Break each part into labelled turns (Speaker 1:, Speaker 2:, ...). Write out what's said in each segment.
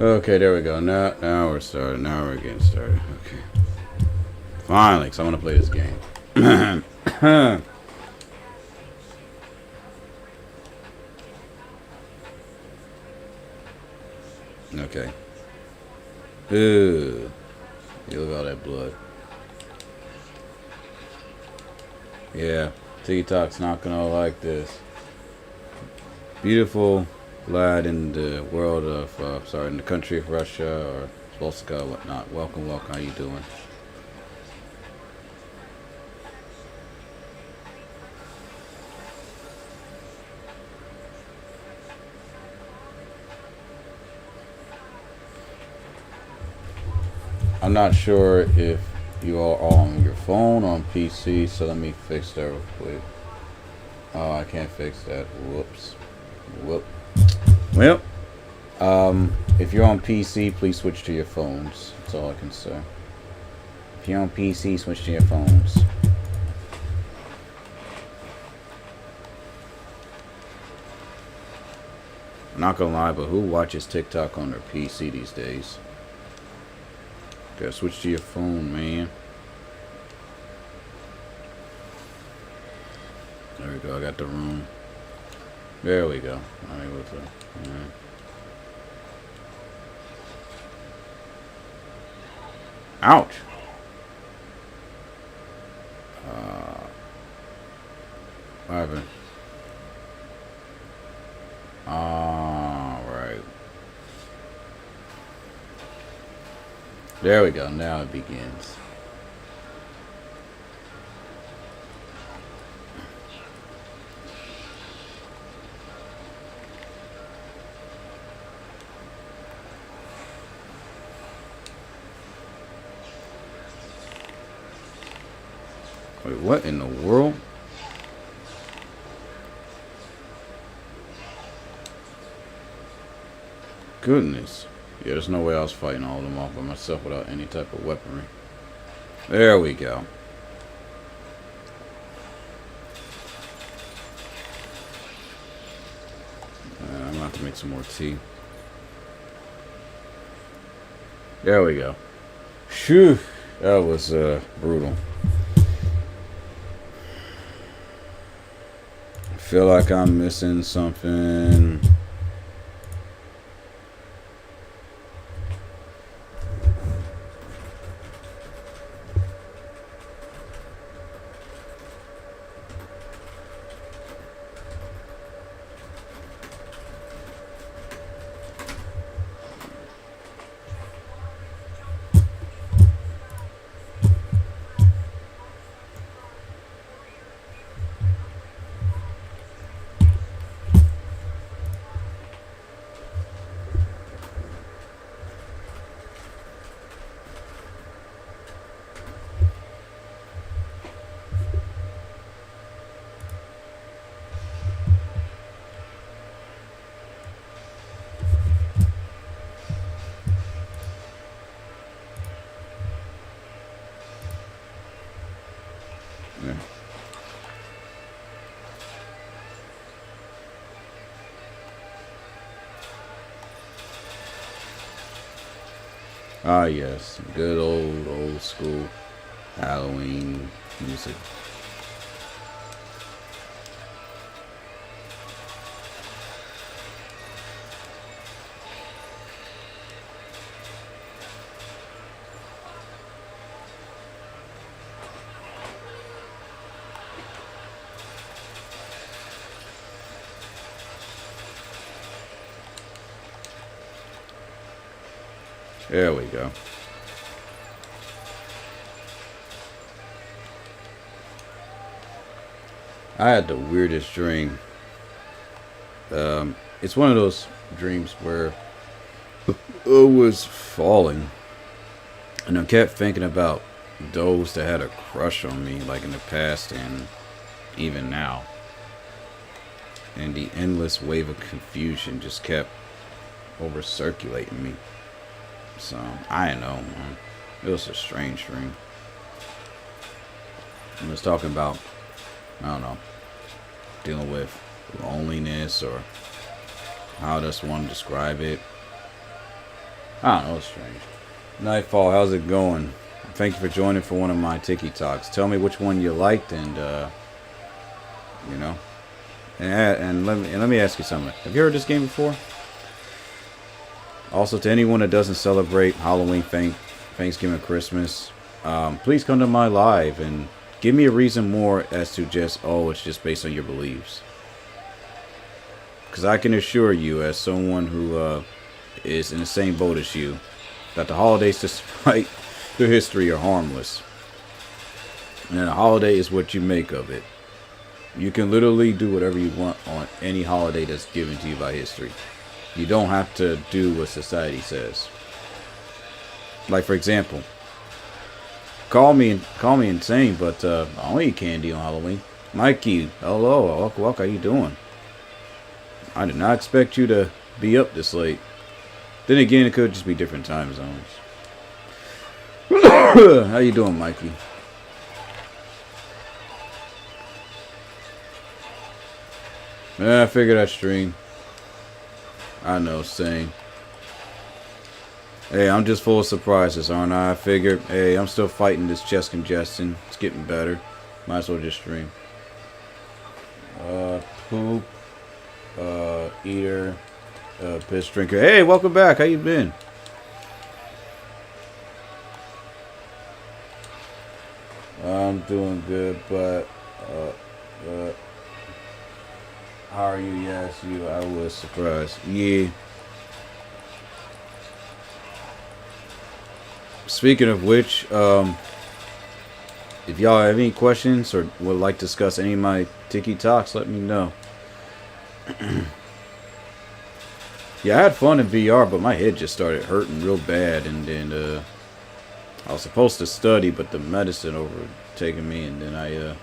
Speaker 1: Okay, there we go. Now we're started. Now we're getting started. Okay. Finally, because I want to play this game. Okay. Ooh. You look at all that blood. Yeah. TikTok's not gonna like this. Beautiful lad in the world of, in the country of Russia or Polska, whatnot. Welcome, welcome. How you doing? I'm not sure if you are on your phone or on PC, so let me fix that real quick. Oh, I can't fix that. Whoops. Whoop. Well, if you're on PC, please switch to your phones. That's all I can say. If you're on PC, switch to your phones. I'm not gonna lie, but who watches TikTok on their PC these days? Gotta switch to your phone, man. There we go. I got the room. There we go. I'm able to. Yeah. Ouch. What happened? Alright. There we go. Now it begins. Wait, what in the world? Goodness. Yeah, there's no way I was fighting all of them off by myself without any type of weaponry. There we go. I'm going to have to make some more tea. There we go. Phew. That was brutal. I feel like I'm missing something. Yeah. Ah, yes. Good old school Halloween music. There we go. I had the weirdest dream. It's one of those dreams where I was falling, and I kept thinking about those that had a crush on me, like in the past and even now. And the endless wave of confusion just kept over circulating me. So I don't know, man. It was a strange dream. I was talking about, I don't know, dealing with loneliness, or how does one describe it? I don't know, it's strange. Nightfall, how's it going? Thank you for joining for one of my Tiki Talks. Tell me which one you liked, and you know, and let me ask you something. Have you heard this game before? Also, to anyone that doesn't celebrate Halloween, Thanksgiving, Christmas, please come to my live and give me a reason more as to just, oh, it's just based on your beliefs. Because I can assure you, as someone who is in the same boat as you, that the holidays, despite their history, are harmless. And a holiday is what you make of it. You can literally do whatever you want on any holiday that's given to you by history. You don't have to do what society says. Like, for example, call me insane, but I don't eat candy on Halloween. Mikey, hello, welcome, how you doing? I did not expect you to be up this late. Then again, it could just be different time zones. How you doing, Mikey? I figured I'd stream. I know, same. Hey, I'm just full of surprises, aren't I? I figured, hey, I'm still fighting this chest congestion. It's getting better. Might as well just stream. Poop. Eater. Piss drinker. Hey, welcome back. How you been? I'm doing good, but how are you? Yes, you. I was surprised. Yeah. Speaking of which, if y'all have any questions or would like to discuss any of my Tiki Talks, let me know. Yeah, I had fun in VR, but my head just started hurting real bad, and then I was supposed to study, but the medicine overtaken me, and then I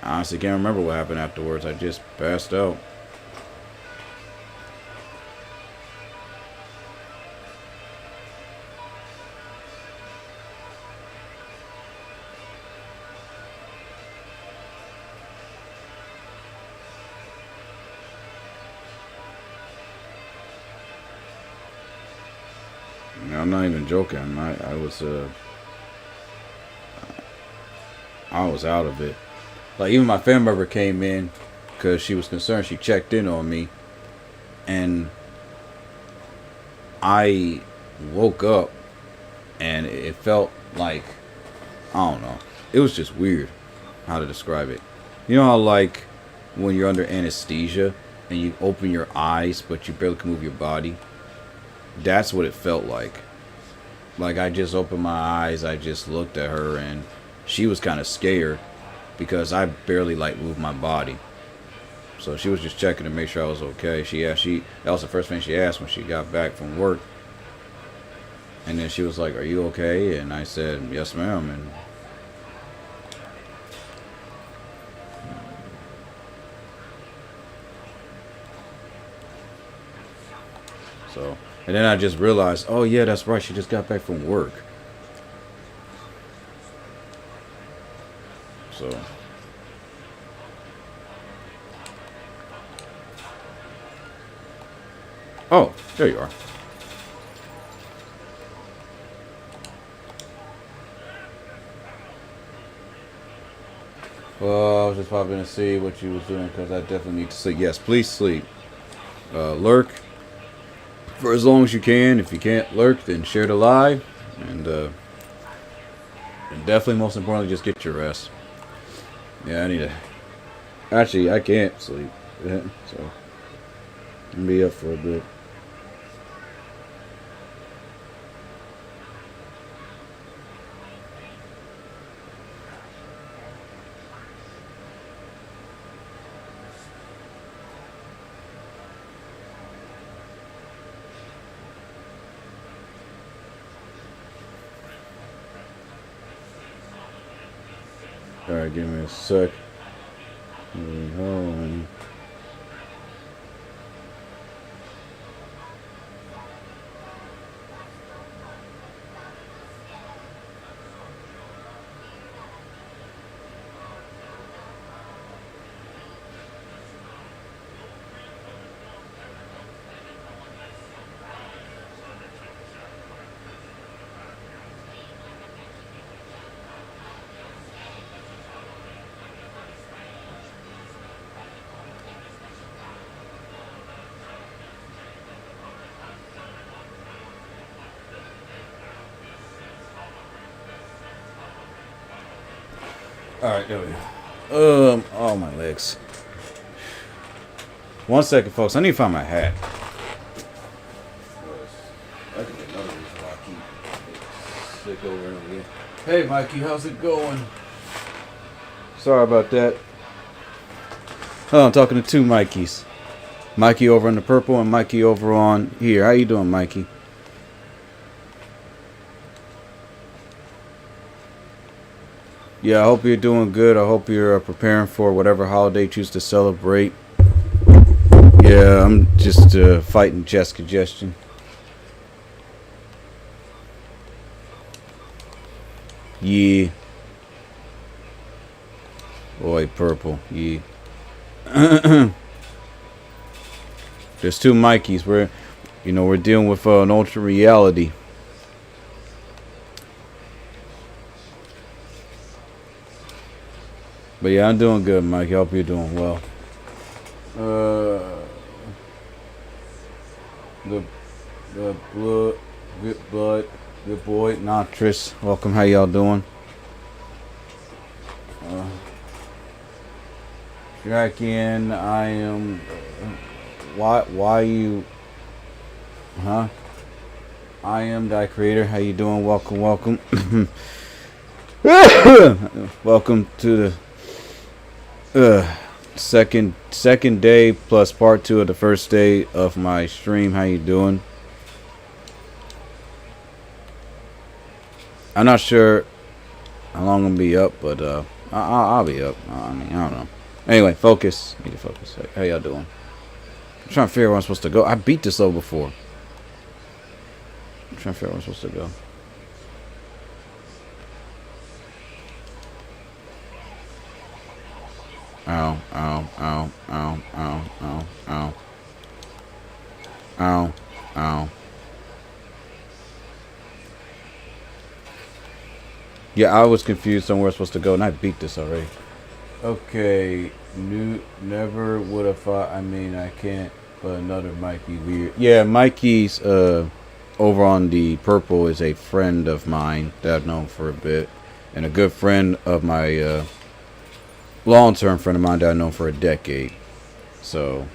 Speaker 1: honestly can't remember what happened afterwards. I just passed out. I'm not even joking. I was out of it. Like, even my family member came in because she was concerned. She checked in on me, and I woke up, and it felt like, I don't know. It was just weird how to describe it. You know how, like, when you're under anesthesia and you open your eyes but you barely can move your body? That's what it felt like. Like, I just opened my eyes, I just looked at her, and she was kind of scared because I barely, like, moved my body. So she was just checking to make sure I was okay. That was the first thing she asked when she got back from work. And then she was like, "Are you okay?" And I said, "Yes, ma'am." And so, and then I just realized, oh yeah, that's right, she just got back from work. So, oh, there you are. Well, I was just popping to see what you was doing because I definitely need to sleep. Yes, please sleep. Lurk for as long as you can. If you can't lurk, then share the live. And definitely, most importantly, just get your rest. Yeah, I need to. Actually, I can't sleep. So, I'll be up for a bit. Alright, give me a sec. Home. Alright, there we go. Oh, my legs. 1 second, folks. I need to find my hat. That could be another reason why I keep sick over and over again. Hey, Mikey, how's it going? Sorry about that. Oh, I'm talking to two Mikeys. Mikey over on the purple and Mikey over on here. How you doing, Mikey? Yeah, I hope you're doing good. I hope you're preparing for whatever holiday you choose to celebrate. Yeah, I'm just fighting chest congestion. Yeah. Boy, purple. Yeah. There's two Mikeys. We're dealing with an ultra reality. But yeah, I'm doing good, Mike. I hope you're doing well. Good boy, Notris. Welcome. How y'all doing? Back in. I am. Why you? Huh? I am thy creator. How you doing? Welcome. Welcome to the second day plus part 2 of the first day of my stream. How you doing? I'm not sure how long I'm gonna be up, but I'll be up. I mean, I don't know. Anyway, focus. Need to focus. How y'all doing? I'm trying to figure out where I'm supposed to go. I beat this level before. I'm trying to figure out where I'm supposed to go. Ow, ow, ow, ow, ow, ow, ow. Ow, ow. Yeah, I was confused on where I'm supposed to go, and I beat this already. Okay, never would have thought. I mean, I can't. But another Mikey weird. Yeah, Mikey's over on the purple is a friend of mine that I've known for a bit, and a good friend of my long-term friend of mine that I've known for a decade. So,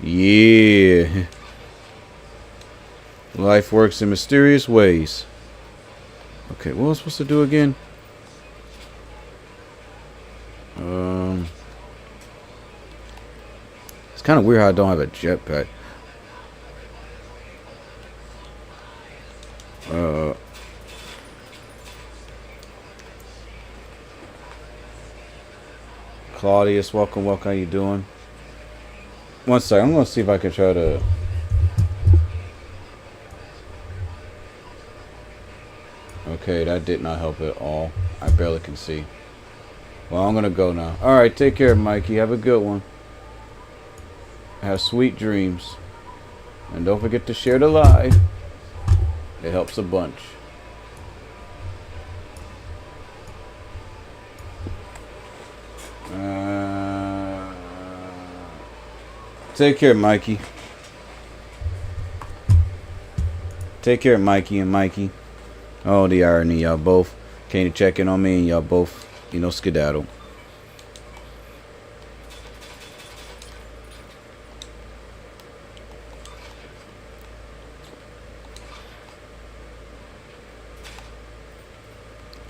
Speaker 1: yeah. Life works in mysterious ways. Okay, what was I supposed to do again? It's kind of weird how I don't have a jetpack. Claudius, welcome. How you doing? 1 second, I'm gonna see if I can try to. Okay, that did not help at all. I barely can see. Well, I'm gonna go now. Alright, take care, Mikey. Have a good one. Have sweet dreams. And don't forget to share the live. It helps a bunch. Take care, Mikey. Take care, Mikey and Mikey. Oh, the irony. Y'all both came to check in on me, and y'all both, skedaddle.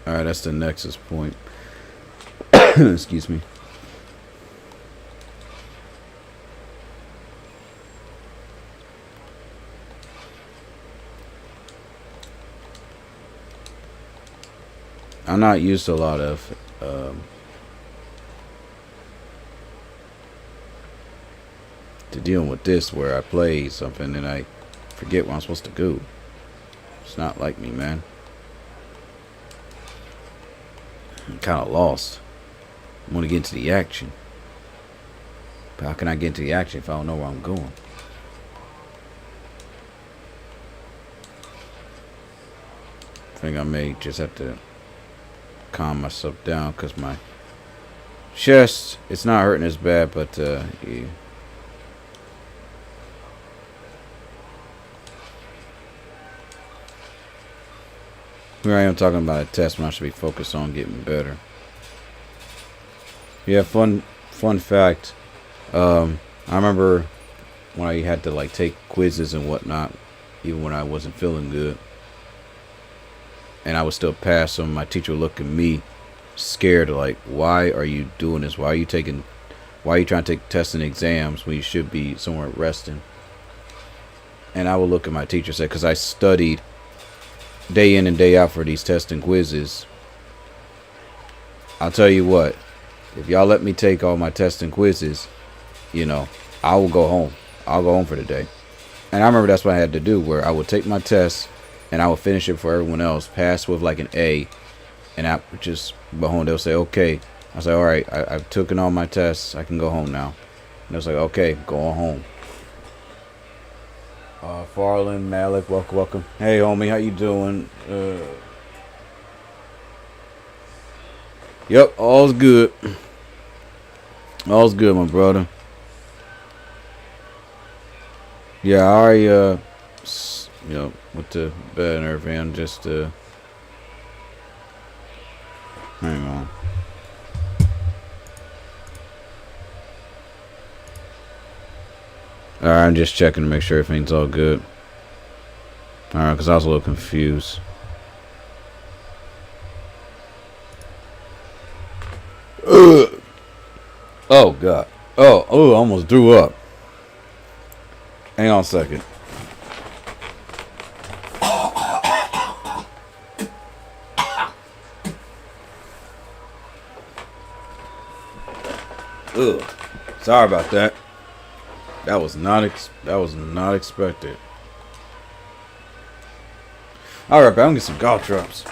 Speaker 1: Alright, that's the nexus point. Excuse me. I'm not used to a lot of to dealing with this where I play something and I forget where I'm supposed to go. It's not like me, man. I'm kind of lost. I want to get into the action. But how can I get into the action if I don't know where I'm going? I think I may just have to calm myself down because my chest, it's not hurting as bad, but yeah. Here I am talking about a test when I should be focused on getting better. Yeah, fun fact. I remember when I had to like take quizzes and whatnot, even when I wasn't feeling good, and I would still pass them. My teacher would look at me scared, like, "Why are you doing this? Why are you taking? Why are you trying to take tests and exams when you should be somewhere resting?" And I would look at my teacher and say, "Because I studied day in and day out for these tests and quizzes. I'll tell you what, if y'all let me take all my tests and quizzes, you know, I will go home. I'll go home for the day." And I remember that's what I had to do, where I would take my tests and I would finish it for everyone else, pass with like an A, and I would just go home. They'll say, "Okay." I say, "All right, I've taken all my tests. I can go home now." And they'll say, "Okay, go on home." Farland, Malik, welcome. Hey, homie, how you doing? Yep, all's good. All's good, my brother. Yeah, I went to bed and everything. Just hang on. Alright, I'm just checking to make sure everything's all good. Alright, because I was a little confused. Ugh. Oh, God. Oh, I almost threw up. Hang on a second. Ugh. Sorry about that. That was not expected. All right, I'm gonna get some golf drops.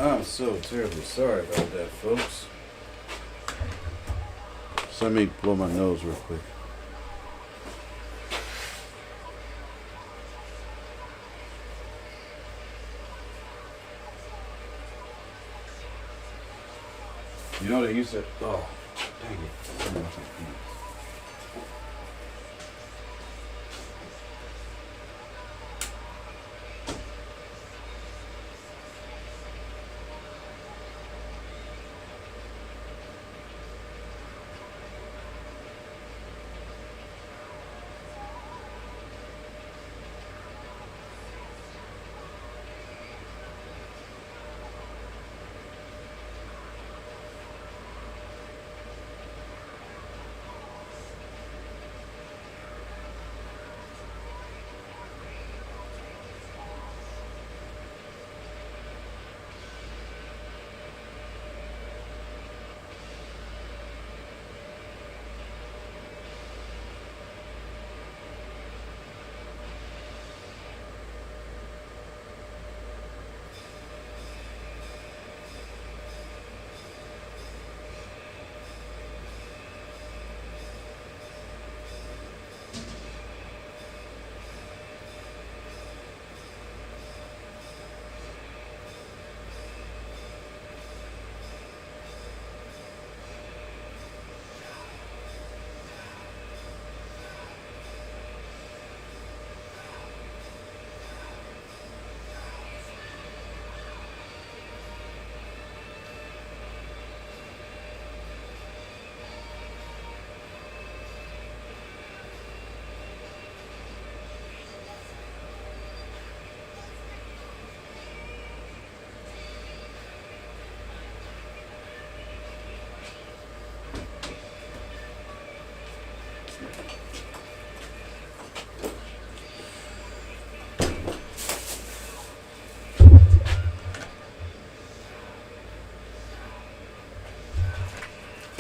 Speaker 1: I'm so terribly sorry about that, folks. So let me blow my nose real quick. You know they used to. Oh, dang it.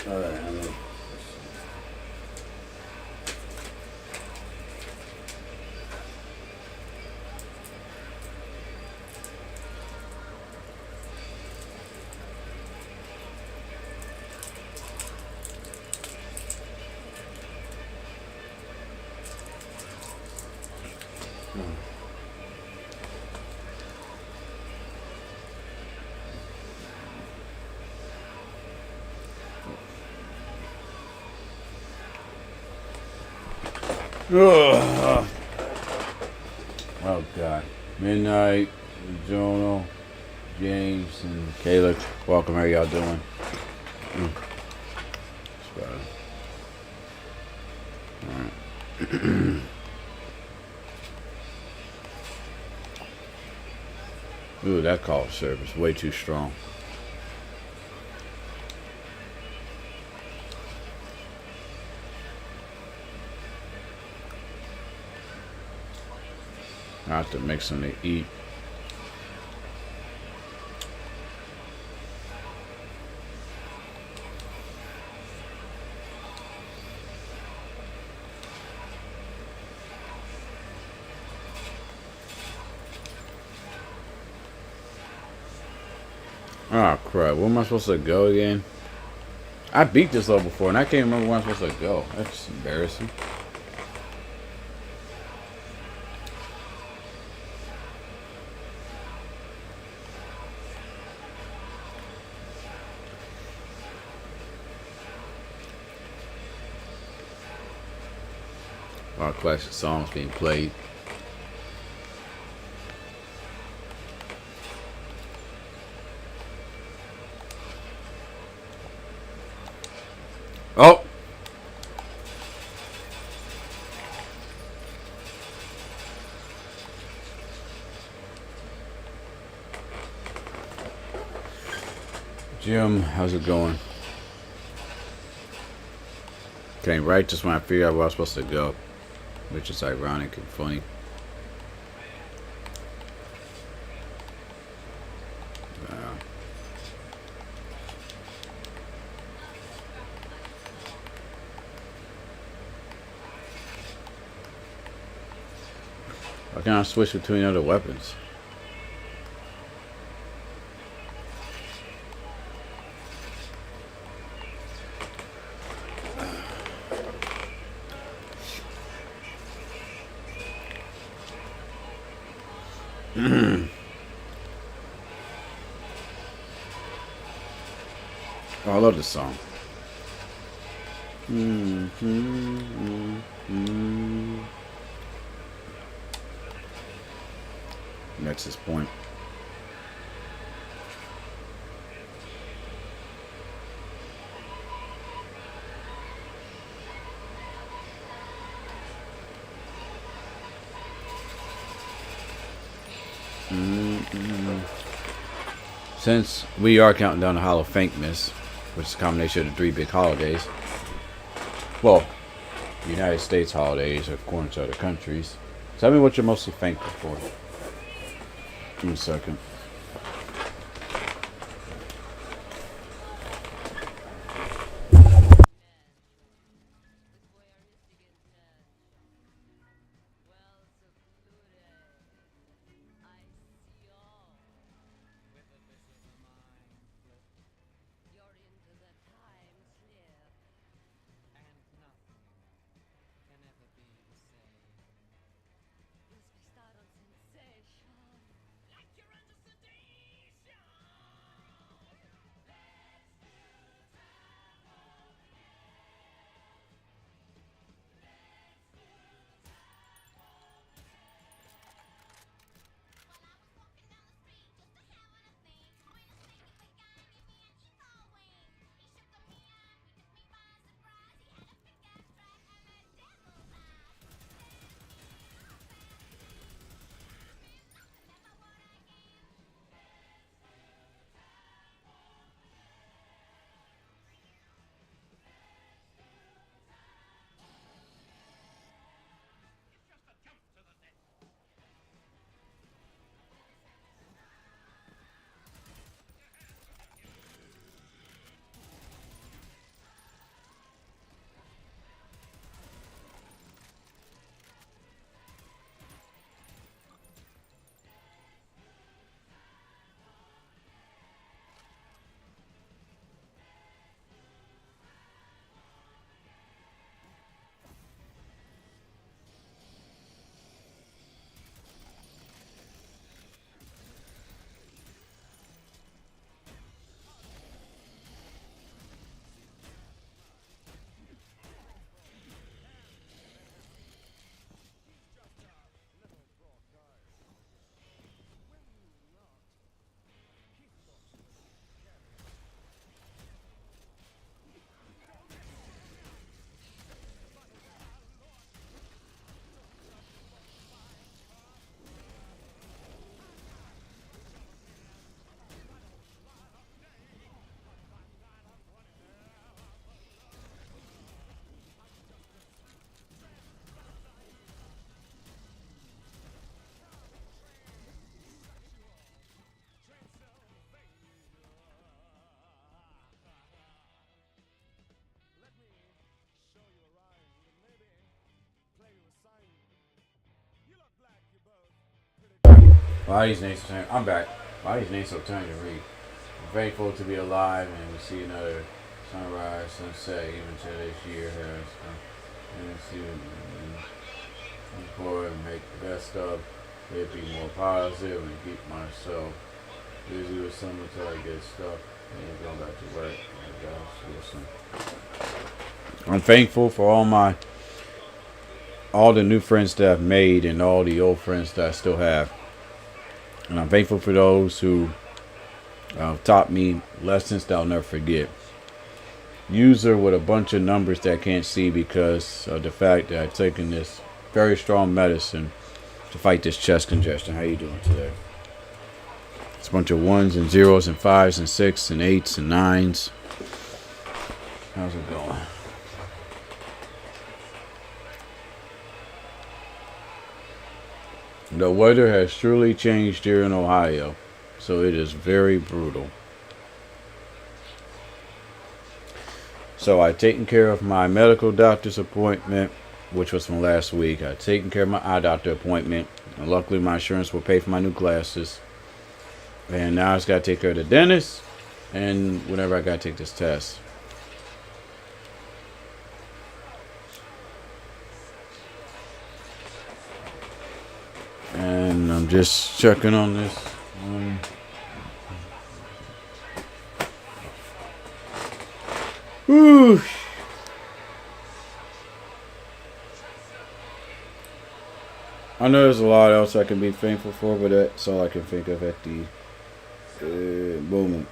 Speaker 1: Alright, I'm gonna. Ugh. Oh God. Midnight, Jono, James, and Caleb. Welcome. How y'all doing? Alright. Ooh, that call service way too strong. I have to make something to eat. Oh crap, where am I supposed to go again? I beat this level before and I can't remember where I'm supposed to go. That's embarrassing. A lot of classic songs being played. Oh! Jim, how's it going? Came right just when I figured out where I was supposed to go, which is ironic and funny. Why can't I switch between other weapons? Oh, I love this song. Nexus Point. Since we are counting down the Hallothankmas, which is a combination of the 3 big holidays, well, the United States holidays according to other countries, tell me what you're mostly thankful for. Give me a second. Why these names so turn? I'm back. Why these names so turn to read? I'm thankful to be alive and to see another sunrise, sunset, even to this year has come. And to forward and make the best of it, be more positive, and keep myself busy with something until I get stuck and go back to work. I'm thankful for all the new friends that I've made and all the old friends that I still have. And I'm thankful for those who taught me lessons that I'll never forget. User with a bunch of numbers that I can't see because of the fact that I've taken this very strong medicine to fight this chest congestion. How you doing today? It's a bunch of 1s and 0s and 5s and 6s and 8s and 9s. How's it going? The weather has truly changed here in Ohio, so it is very brutal. So I've taken care of my medical doctor's appointment, which was from last week. I've taken care of my eye doctor appointment, and luckily my insurance will pay for my new glasses. And now I just got to take care of the dentist, and whenever I got to take this test. And And I'm just checking on this. Whew. I know there's a lot else I can be thankful for, but that's all I can think of at the moment.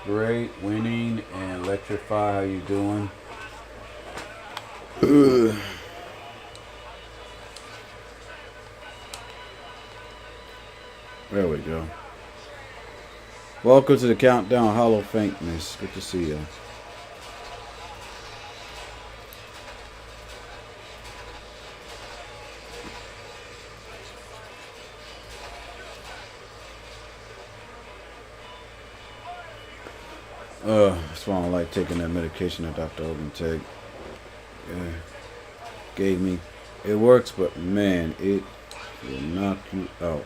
Speaker 1: Great, winning, and electrify. How you doing? There we go. Welcome to the countdown, Hallothankmas. Good to see you. That's why I don't like taking that medication that Dr. Hogan gave me. It works, but man, it will knock you out.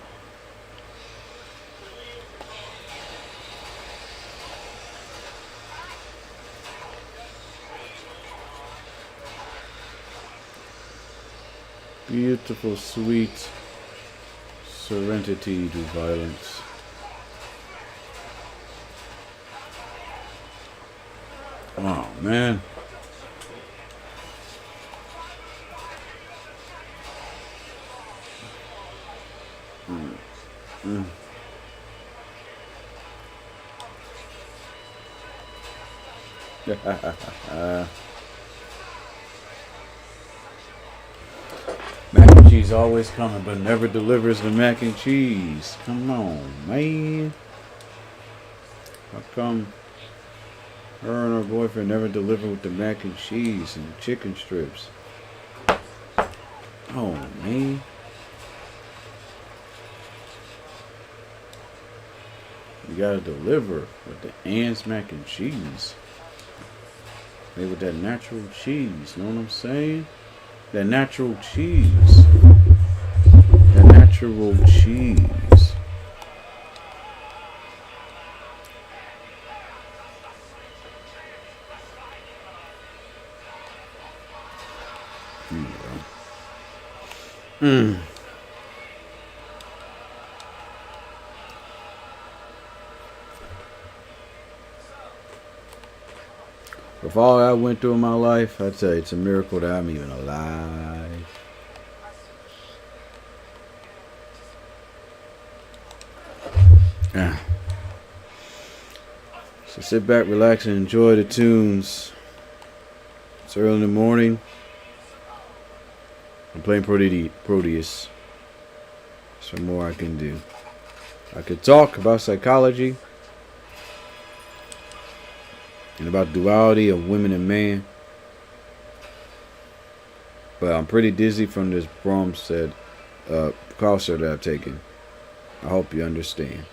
Speaker 1: Beautiful, sweet serenity to violence. Oh, man. Mac and cheese always coming, but never delivers the mac and cheese. Come on, man. How come her and her boyfriend never deliver with the mac and cheese and chicken strips? Oh, man. You gotta deliver with the Ann's mac and cheese. Made with that natural cheese, know what I'm saying? That natural cheese. That natural cheese. With all I went through in my life, I'd say it's a miracle that I'm even alive. Yeah. So sit back, relax, and enjoy the tunes. It's early in the morning. I'm playing Proteus. Some more I can do. I could talk about psychology and about duality of women and man. But I'm pretty dizzy from this Bromstead concert that I've taken. I hope you understand.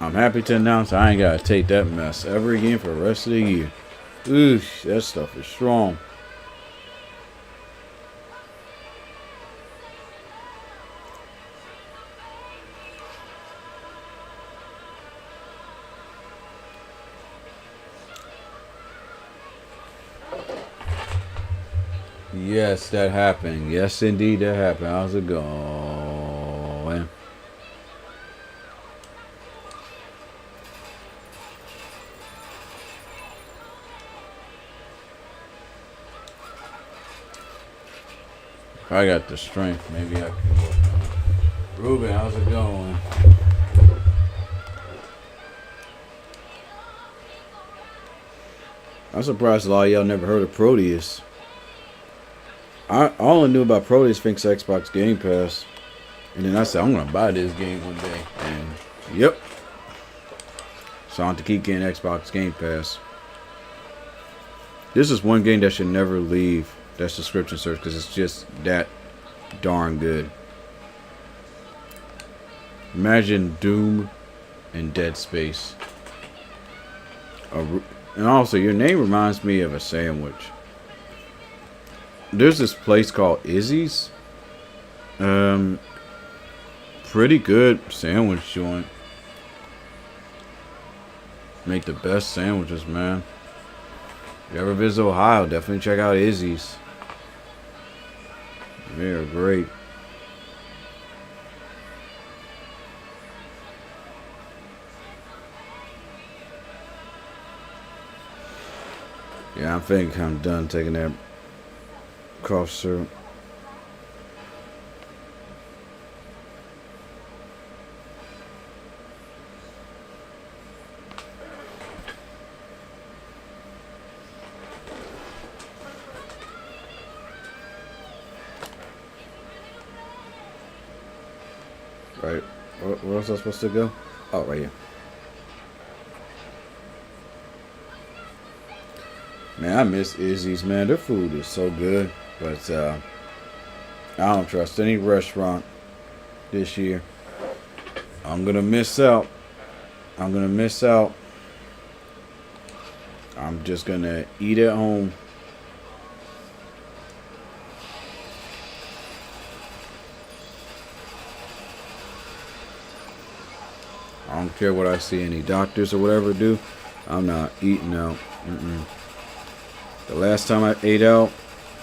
Speaker 1: I'm happy to announce I ain't gotta take that mess ever again for the rest of the year. Ooh, that stuff is strong. Yes, that happened. Yes, indeed, that happened. How's it going? If I got the strength, maybe I can work on it. Ruben, how's it going? I'm surprised a lot of y'all never heard of Proteus. I only knew about Proteus thanks to Xbox Game Pass. And then I said, I'm going to buy this game one day. And, yep. So I have to keep getting Xbox Game Pass. This is one game that should never leave that subscription service because it's just that darn good. Imagine Doom and Dead Space. And also, your name reminds me of a sandwich. There's this place called Izzy's. Pretty good sandwich joint. Make the best sandwiches, man. If you ever visit Ohio, definitely check out Izzy's. They're great. Yeah, I think I'm done taking that cough syrup. Right. Where else was I supposed to go? Oh, right here. Man, I miss Izzy's, man. Their food is so good. But I don't trust any restaurant this year. I'm going to miss out. I'm just going to eat at home. I don't care what I see any doctors or whatever do. I'm not eating out. The last time I ate out,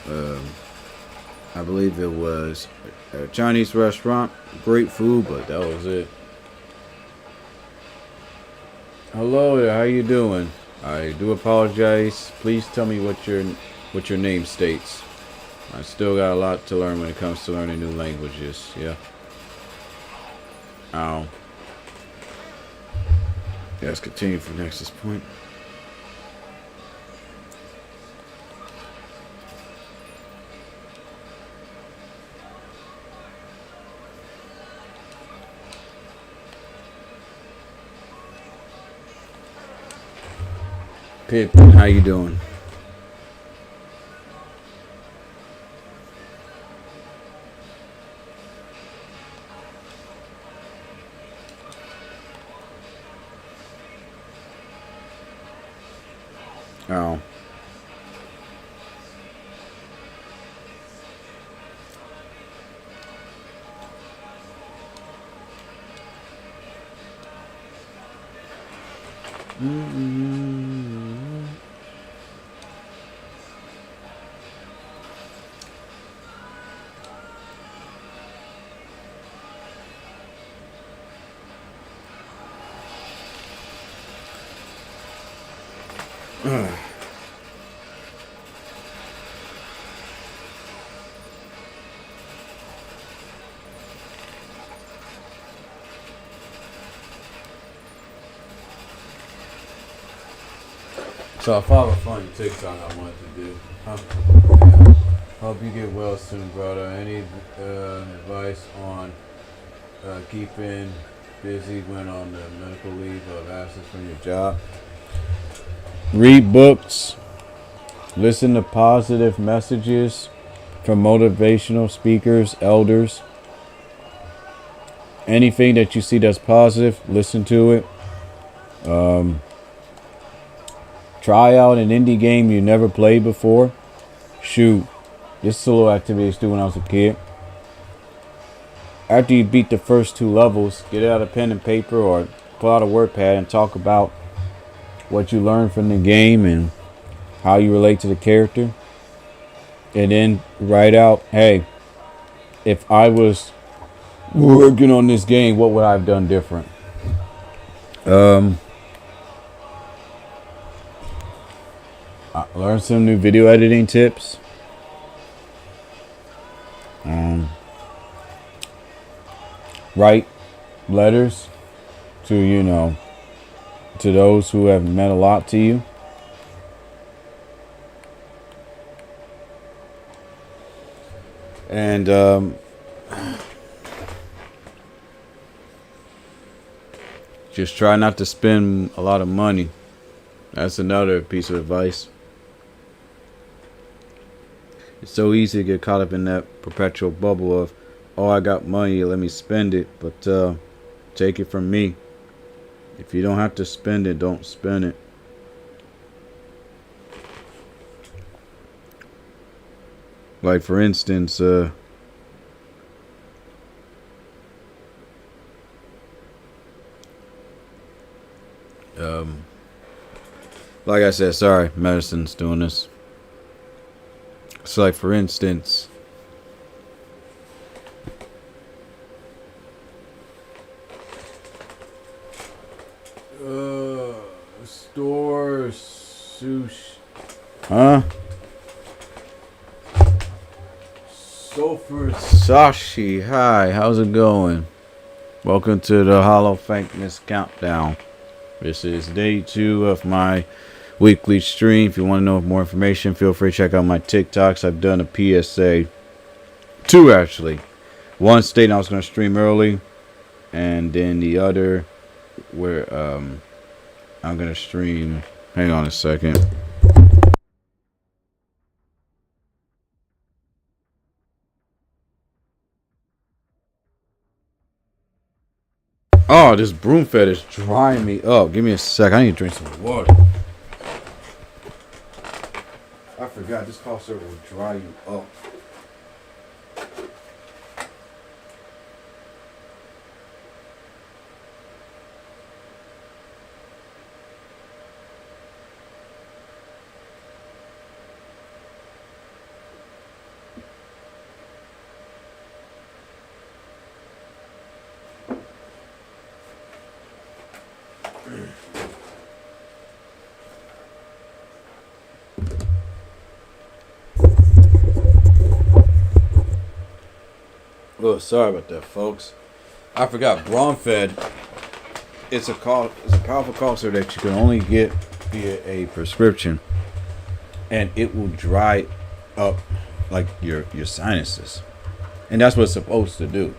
Speaker 1: I believe it was a Chinese restaurant. Great food, but that was it. Hello there, how you doing? I do apologize. Please tell me what your name states. I still got a lot to learn when it comes to learning new languages. Yeah. Ow. Yeah, let's continue from Nexus Point. Pippin, how you doing? Oh. So I follow a funny TikTok I wanted to do. Hope you get well soon, brother. Any advice on keeping busy when on the medical leave of absence from your job? Read books. Listen to positive messages from motivational speakers, elders. Anything that you see that's positive, listen to it. Try out an indie game you never played before. Shoot, this is a little activity I used to do when I was a kid. After you beat the first 2 levels, get out a pen and paper or pull out a WordPad and talk about what you learned from the game and how you relate to the character, and then write out, hey, if I was working on this game, what would I have done different? I learned some new video editing tips. Write letters to, to those who have meant a lot to you. And just try not to spend a lot of money. That's another piece of advice. It's so easy to get caught up in that perpetual bubble of, oh, I got money, let me spend it. But take it from me. If you don't have to spend it, don't spend it. Like, for instance, like I said, sorry, medicine's doing this. So, like, for instance, store sushi, huh? Sulfur Sashi, hi, how's it going? Welcome to the Hallothankmas countdown. This is day 2 of my weekly stream. If you want to know more information, feel free to check out my TikToks. I've done a PSA, 2 actually. One stating I was going to stream early, and then the other where I'm going to stream. Hang on a second. Oh, this broom fed is drying me up. Give me a sec. I need to drink some water. I forgot this cough syrup will dry you up. Oh, sorry about that, folks. I forgot. Brawn Fed. It's a powerful cough syrup that you can only get via a prescription, and it will dry up like your sinuses, and that's what it's supposed to do.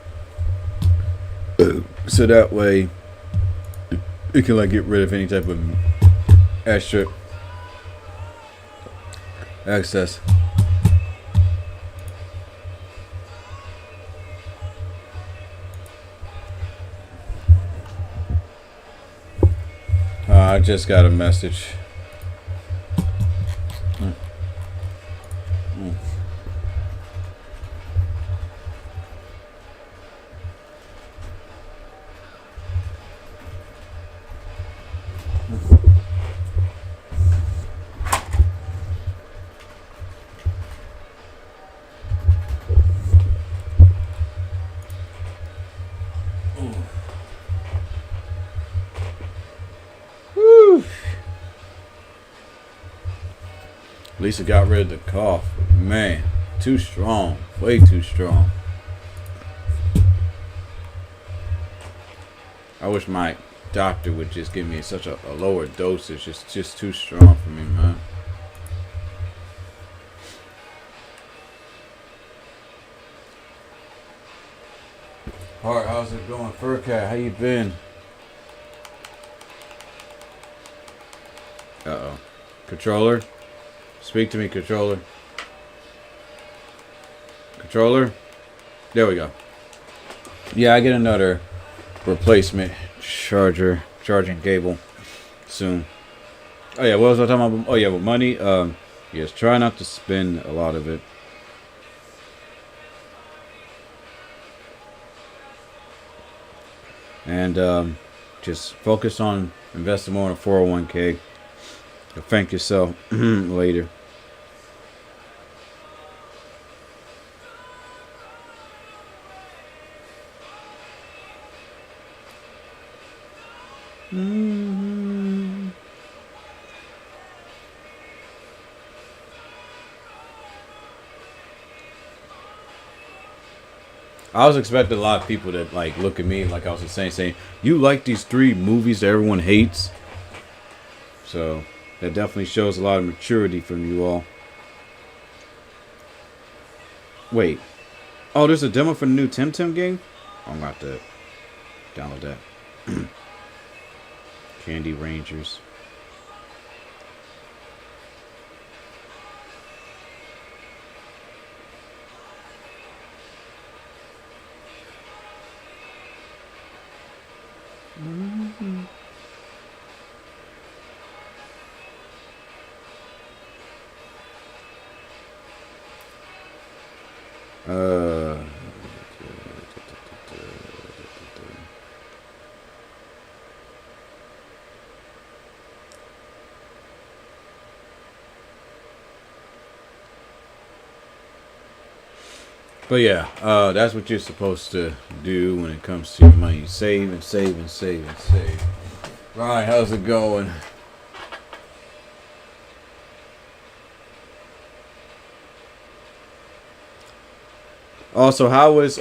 Speaker 1: So that way, it can like get rid of any type of extra excess. I just got a message. At least it got rid of the cough. But man, too strong. Way too strong. I wish my doctor would just give me such a lower dosage. It's just too strong for me, man. Alright, how's it going? Furcat, how you been? Uh-oh. Controller? Speak to me, controller. Controller? There we go. Yeah, I get another replacement charging cable soon. Oh yeah, what was I talking about? Oh yeah, with money. Yes, try not to spend a lot of it. And just focus on investing more in a 401k. Thank yourself later. I was expecting a lot of people to like look at me like I was saying, you like these 3 movies that everyone hates. So that definitely shows a lot of maturity from you all. Wait. Oh, there's a demo for the new Temtem game? Oh, I'm about to download that. Candy Rangers. But yeah, that's what you're supposed to do when it comes to your money. Save and save and save and save. Right, how's it going? Also, how is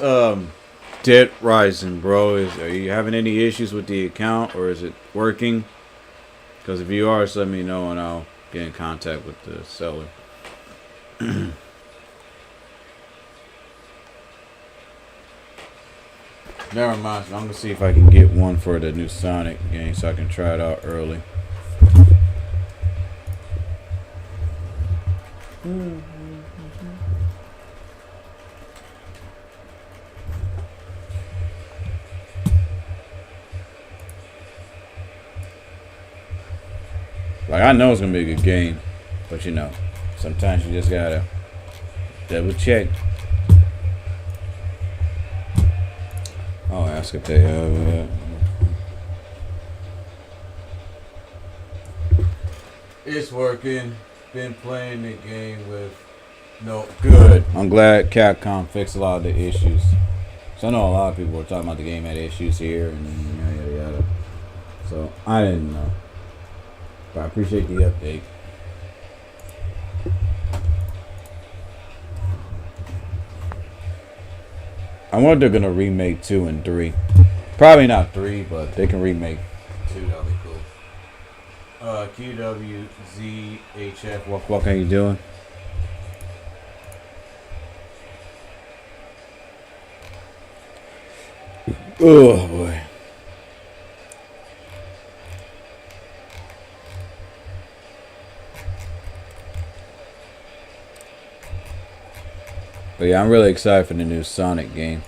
Speaker 1: Dead Rising, bro? Are you having any issues with the account, or is it working? Because if you are, just let me know and I'll get in contact with the seller. Never mind. I'm gonna see if I can get one for the new Sonic game so I can try it out early. Like, I know it's gonna be a good game, but you know, sometimes you just gotta double check. Oh, ask if they have it. It's working. Been playing the game with no good. I'm glad Capcom fixed a lot of the issues. So I know a lot of people were talking about the game had issues here and yada yada yada. So I didn't know. But I appreciate the update. I wonder if they're gonna remake 2 and 3. Probably not 3, but they can remake 2. That'll be cool. QWZHF. What are you doing? Oh boy. But yeah, I'm really excited for the new Sonic game.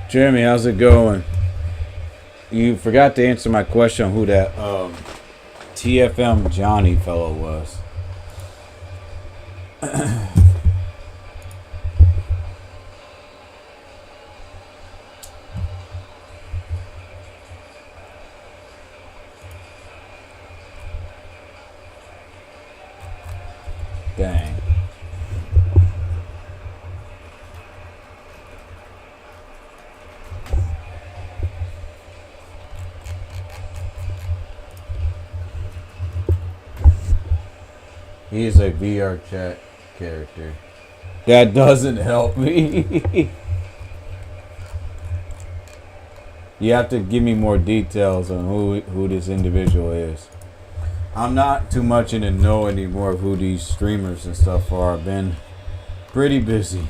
Speaker 1: Jeremy, how's it going? You forgot to answer my question on who that TFM Johnny fellow was. Dang. He's a VR chat character. That doesn't help me. You have to give me more details on who this individual is. I'm not too much in the know anymore of who these streamers and stuff are. I've been pretty busy.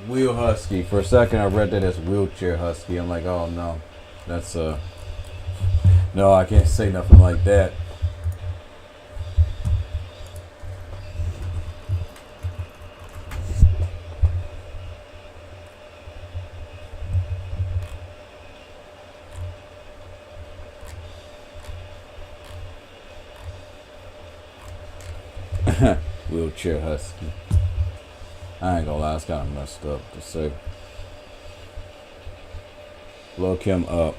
Speaker 1: Wheel Husky. For a second, I read that as Wheelchair Husky. I'm like, oh no, that's no, I can't say nothing like that. Wheelchair Husky. I ain't gonna lie, it's kind of messed up to say. Look him up.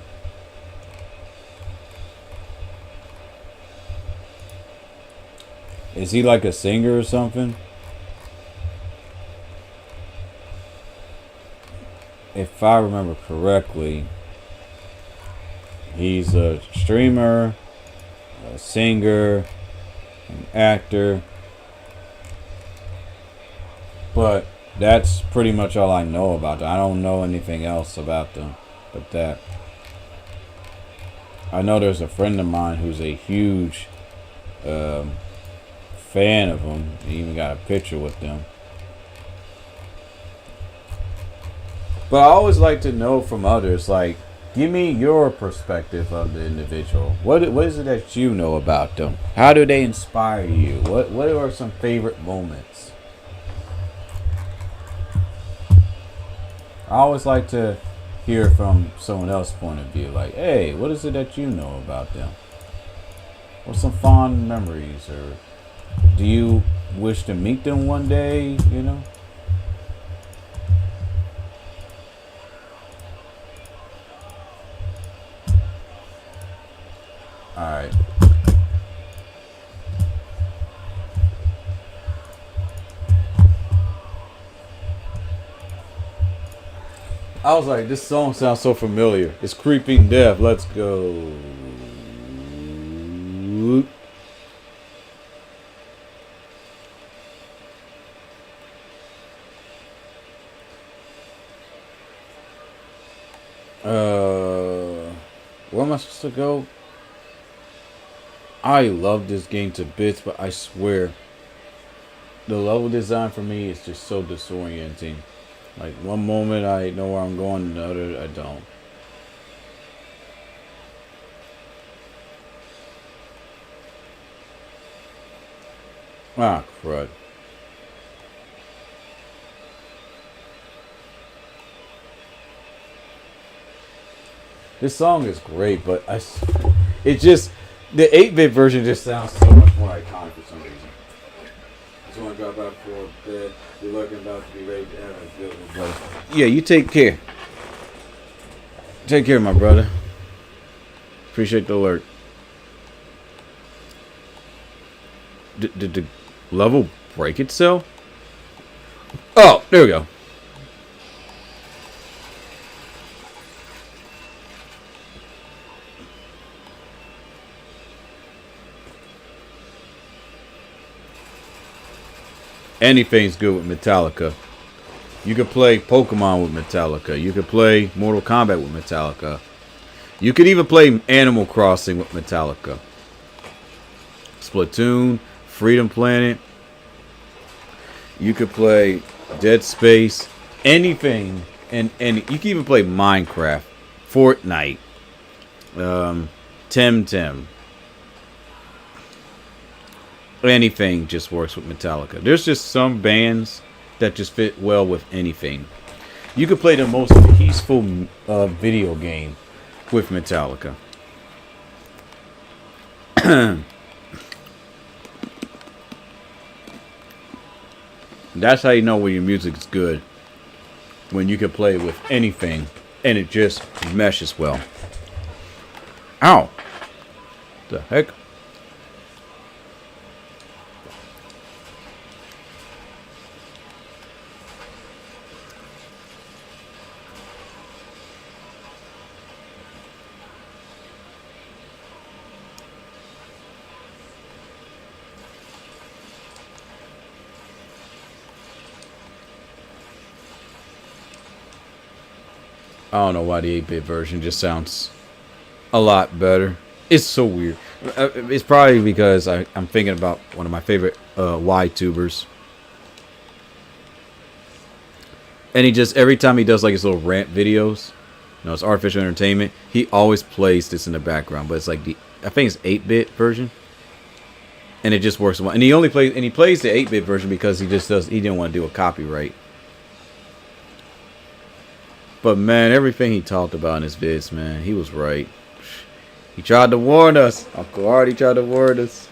Speaker 1: Is he like a singer or something? If I remember correctly, he's a streamer, a singer, an actor. But that's pretty much all I know about them. I don't know anything else about them but that. I know there's a friend of mine who's a huge fan of them. He even got a picture with them. But I always like to know from others, like, give me your perspective of the individual. What is it that you know about them? How do they inspire you? What are some favorite moments? I always like to hear from someone else's point of view. Like, hey, what is it that you know about them? What's some fond memories? Or do you wish to meet them one day, you know? Alright. I was like, this song sounds so familiar. It's Creeping Death. Let's go. Where am I supposed to go? I love this game to bits, but I swear, the level design for me is just so disorienting. Like, one moment I know where I'm going, another I don't. Ah, crud. This song is great, but it just, the 8-bit version just sounds so much more iconic for some reason. Just want to drop out for a bit. You're looking about to be ready to have a good one, brother. Yeah, you take care. Take care, my brother. Appreciate the alert. Did the level break itself? Oh, there we go. Anything's good with Metallica. You could play Pokemon with Metallica. You could play Mortal Kombat with Metallica. You could even play Animal Crossing with Metallica. Splatoon, Freedom Planet. You could play Dead Space. Anything. And you can even play Minecraft. Fortnite. Temtem. Anything just works with Metallica. There's just some bands that just fit well with anything. You could play the most peaceful video game with Metallica. That's how you know when your music's good. When you can play with anything and it just meshes well. Ow! The heck? I don't know why the 8-bit version just sounds a lot better. It's so weird. It's probably because I'm thinking about one of my favorite Y-tubers. And he just, every time he does like his little rant videos, you know, it's artificial entertainment, he always plays this in the background. But it's like I think it's 8-bit version. And it just works well. And he plays the 8-bit version because he didn't want to do a copyright. But man, everything he talked about in his vids, man, he was right. He tried to warn us. Uncle Artie tried to warn us.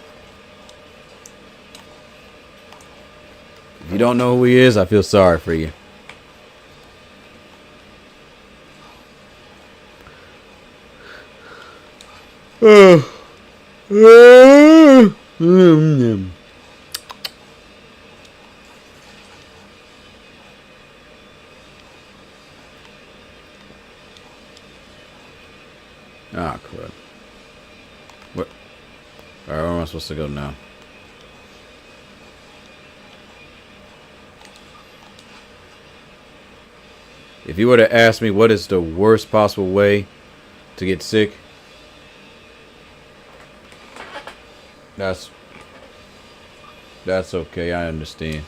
Speaker 1: If you don't know who he is, I feel sorry for you. Ah, crap. What? Alright, where am I supposed to go now? If you were to ask me what is the worst possible way to get sick, that's okay, I understand.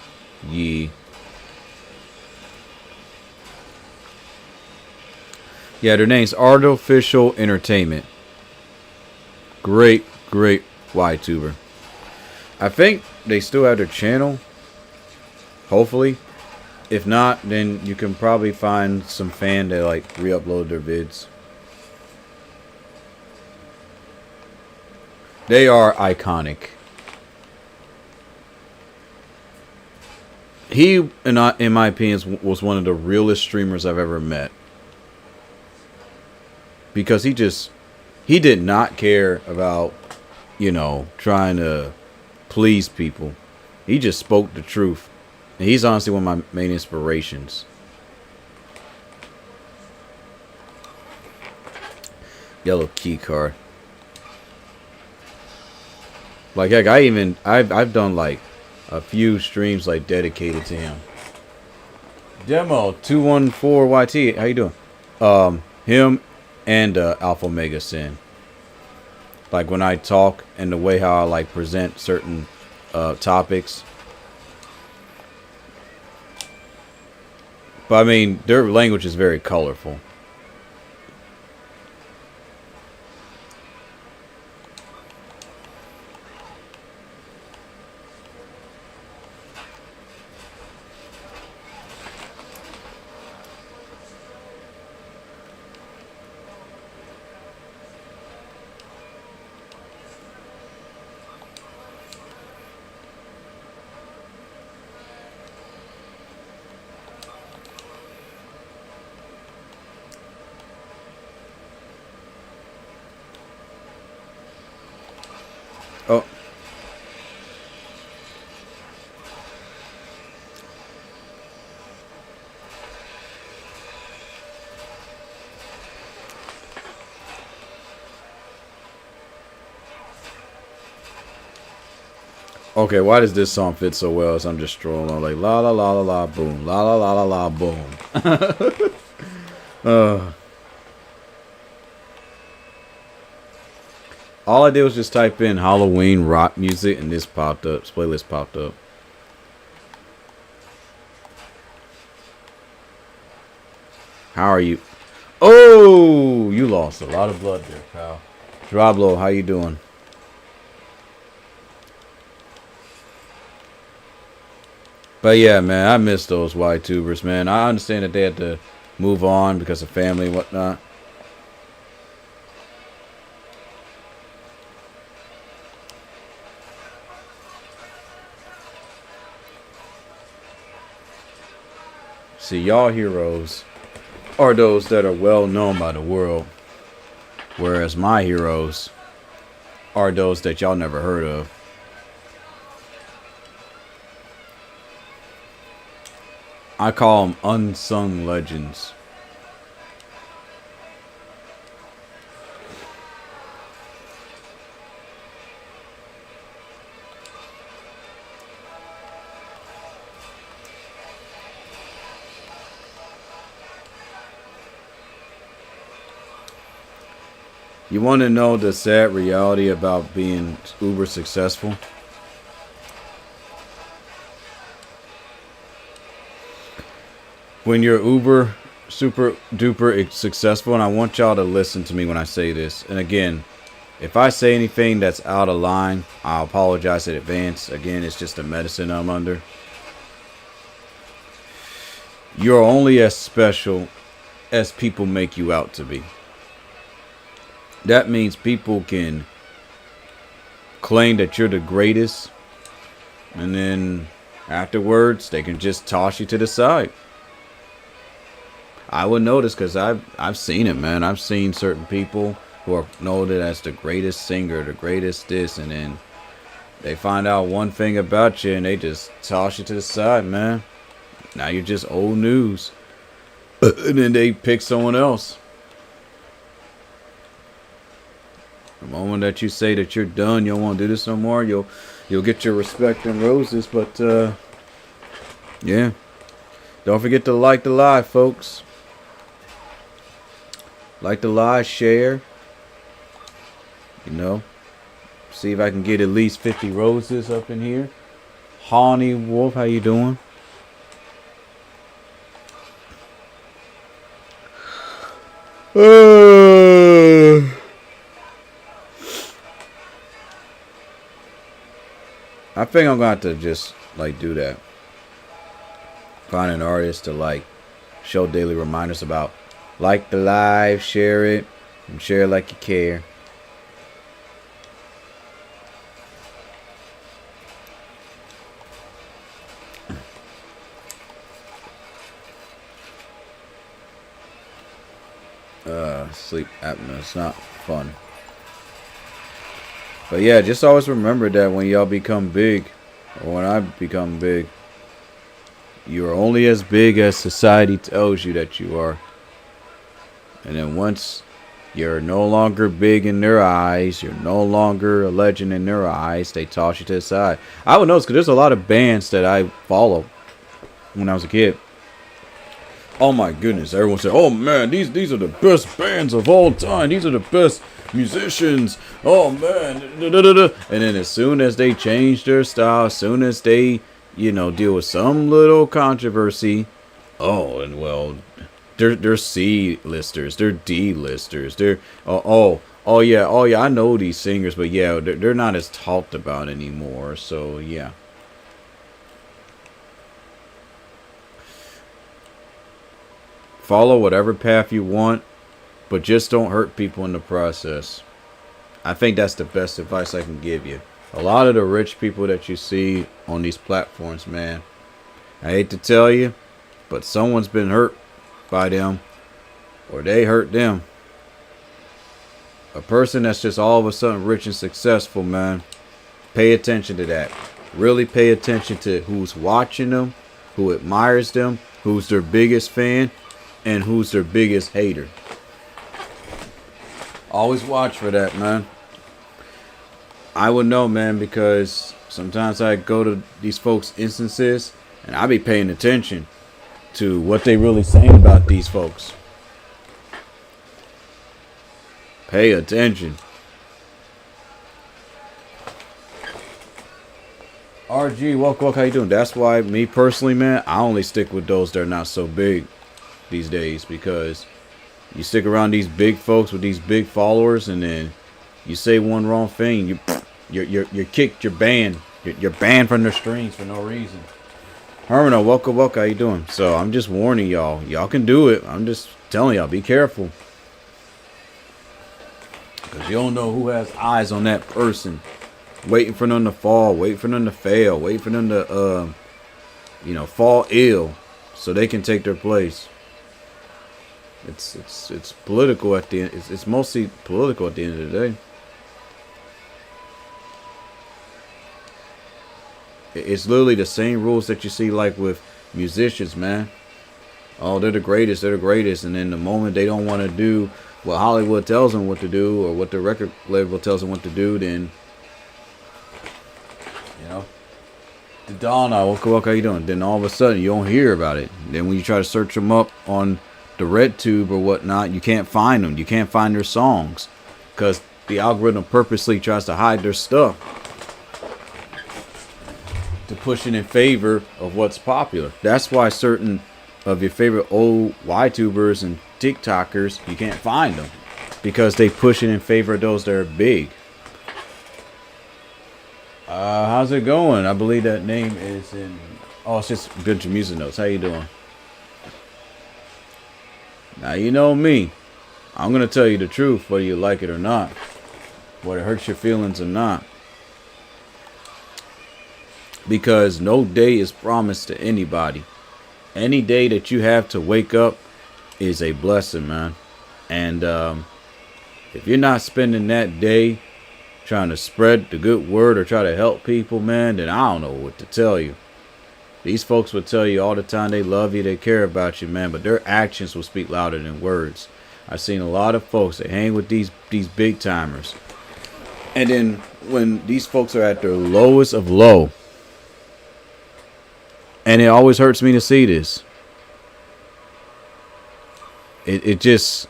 Speaker 1: Yeah, their name's Artificial Entertainment. Great YTuber. I think they still have their channel. Hopefully. If not, then you can probably find some fan that like re-upload their vids. They are iconic. He, in my opinion, was one of the realest streamers I've ever met. Because he did not care about, you know, trying to please people. He just spoke the truth. And he's honestly one of my main inspirations. Yellow key card. Like heck, I've done like a few streams like dedicated to him. Demo 214YT, how you doing? Him and Alpha Omega Sin. Like when I talk and the way how I like present certain topics. But I mean, their language is very colorful. Oh. Okay, why does this song fit so well as I'm just strolling on like la la la la la boom, la la la la la boom. All I did was just type in Halloween rock music and this popped up. This playlist popped up. How are you? Oh, you lost a lot of blood there, pal. Drablo, how you doing? But yeah, man, I miss those YTubers, man. I understand that they had to move on because of family and whatnot. See, y'all heroes are those that are well known by the world, whereas my heroes are those that y'all never heard of. I call them unsung legends. You want to know the sad reality about being uber successful? When you're uber super duper successful, and I want y'all to listen to me when I say this. And again, if I say anything that's out of line, I'll apologize in advance. Again, it's just the medicine I'm under. You're only as special as people make you out to be. That means people can claim that you're the greatest, and then afterwards they can just toss you to the side. I would notice because I've seen it, man. I've seen certain people who are noted as the greatest singer, the greatest this, and then they find out one thing about you and they just toss you to the side, man. Now you're just old news. And then they pick someone else. The moment that you say that you're done, you don't want to do this no more, you'll get your respect and roses. But yeah, don't forget to like the live, folks. Like the live, share. You know, see if I can get at least 50 roses up in here. Honey Wolf, how you doing? I think I'm gonna have to just like do that. Find an artist to like show daily reminders about like the live, share it, and share it like you care. Sleep apnea, it's not fun. But yeah, just always remember that when y'all become big, or when I become big, you are only as big as society tells you that you are. And then once you're no longer big in their eyes, you're no longer a legend in their eyes, they toss you to the side. I would notice because there's a lot of bands that I follow when I was a kid. Oh my goodness, everyone said, oh man, these are the best bands of all time. These are the best musicians. Oh man. And then as soon as they change their style, as soon as they, deal with some little controversy, oh, and well, they're C-listers, they're D-listers, they're, oh yeah, I know these singers, but yeah, they're not as talked about anymore, so yeah. Follow whatever path you want, but just don't hurt people in the process. I think that's the best advice I can give you. A lot of the rich people that you see on these platforms, man, I hate to tell you, but someone's been hurt by them, or they hurt them. A person that's just all of a sudden rich and successful, man, pay attention to that. Really pay attention to who's watching them, who admires them, who's their biggest fan, and who's their biggest hater. Always watch for that, man. I would know, man, because sometimes I go to these folks' instances and I be paying attention to what they really saying about these folks. Pay attention. RG, welcome, how you doing? That's why me personally, man, I only stick with those that are not so big these days, because you stick around these big folks with these big followers, and then you say one wrong thing, you're kicked, you're banned, you're banned from their streams for no reason. Hermano, welcome, how you doing? So I'm just warning y'all can do it. I'm just telling y'all, be careful, because you don't know who has eyes on that person, waiting for them to fall, waiting for them to fail, waiting for them to fall ill so they can take their place. It's political at the end. It's mostly political at the end of the day. It's literally the same rules that you see like with musicians, man. Oh, they're the greatest, and then the moment they don't want to do what Hollywood tells them what to do, or what the record label tells them what to do, then the Donna, welcome, how you doing? Then all of a sudden you don't hear about it. Then when you try to search them up on the red tube or whatnot, you can't find them. You can't find their songs. because the algorithm purposely tries to hide their stuff to push it in favor of what's popular. That's why certain of your favorite old YTubers and TikTokers, you can't find them because they push it in favor of those that are big. How's it going? I believe that name is in. Oh, it's just good to music notes. How you doing? Now you know me. I'm gonna tell you the truth, whether you like it or not, whether it hurts your feelings or not. Because no day is promised to anybody. Any day that you have to wake up is a blessing, man. And if you're not spending that day trying to spread the good word or try to help people, man, then I don't know what to tell you. These folks will tell you all the time they love you, they care about you, man, but their actions will speak louder than words. I've seen a lot of folks that hang with these big timers. And then when these folks are at their lowest of low, and it always hurts me to see this. It just,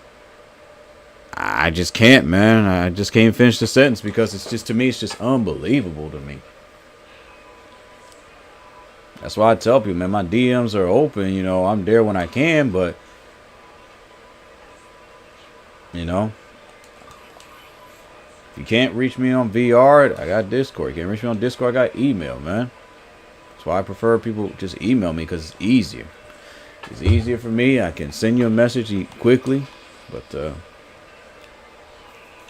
Speaker 1: I just can't, man. I just can't finish the sentence because it's just, to me, it's just unbelievable to me. That's why I tell people, man, my DMs are open. You know, I'm there when I can, but, you know, if you can't reach me on VR, I got Discord. You can't reach me on Discord, I got email, man. That's why I prefer people just email me because it's easier. It's easier for me. I can send you a message quickly, but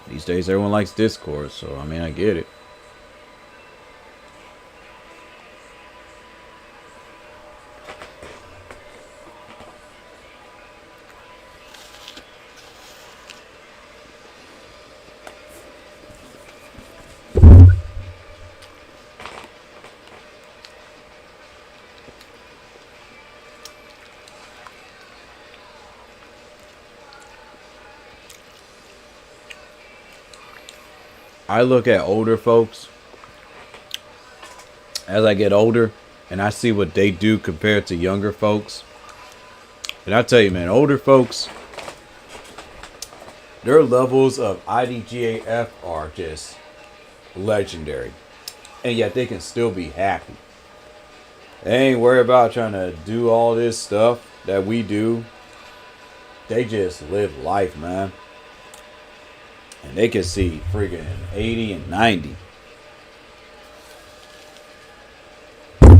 Speaker 1: these days everyone likes Discord, so I mean, I get it. I look at older folks as I get older and I see what they do compared to younger folks. And I tell you, man, older folks, their levels of IDGAF are just legendary. And yet they can still be happy. They ain't worried about trying to do all this stuff that we do. They just live life, man. And they can see freaking 80 and 90. But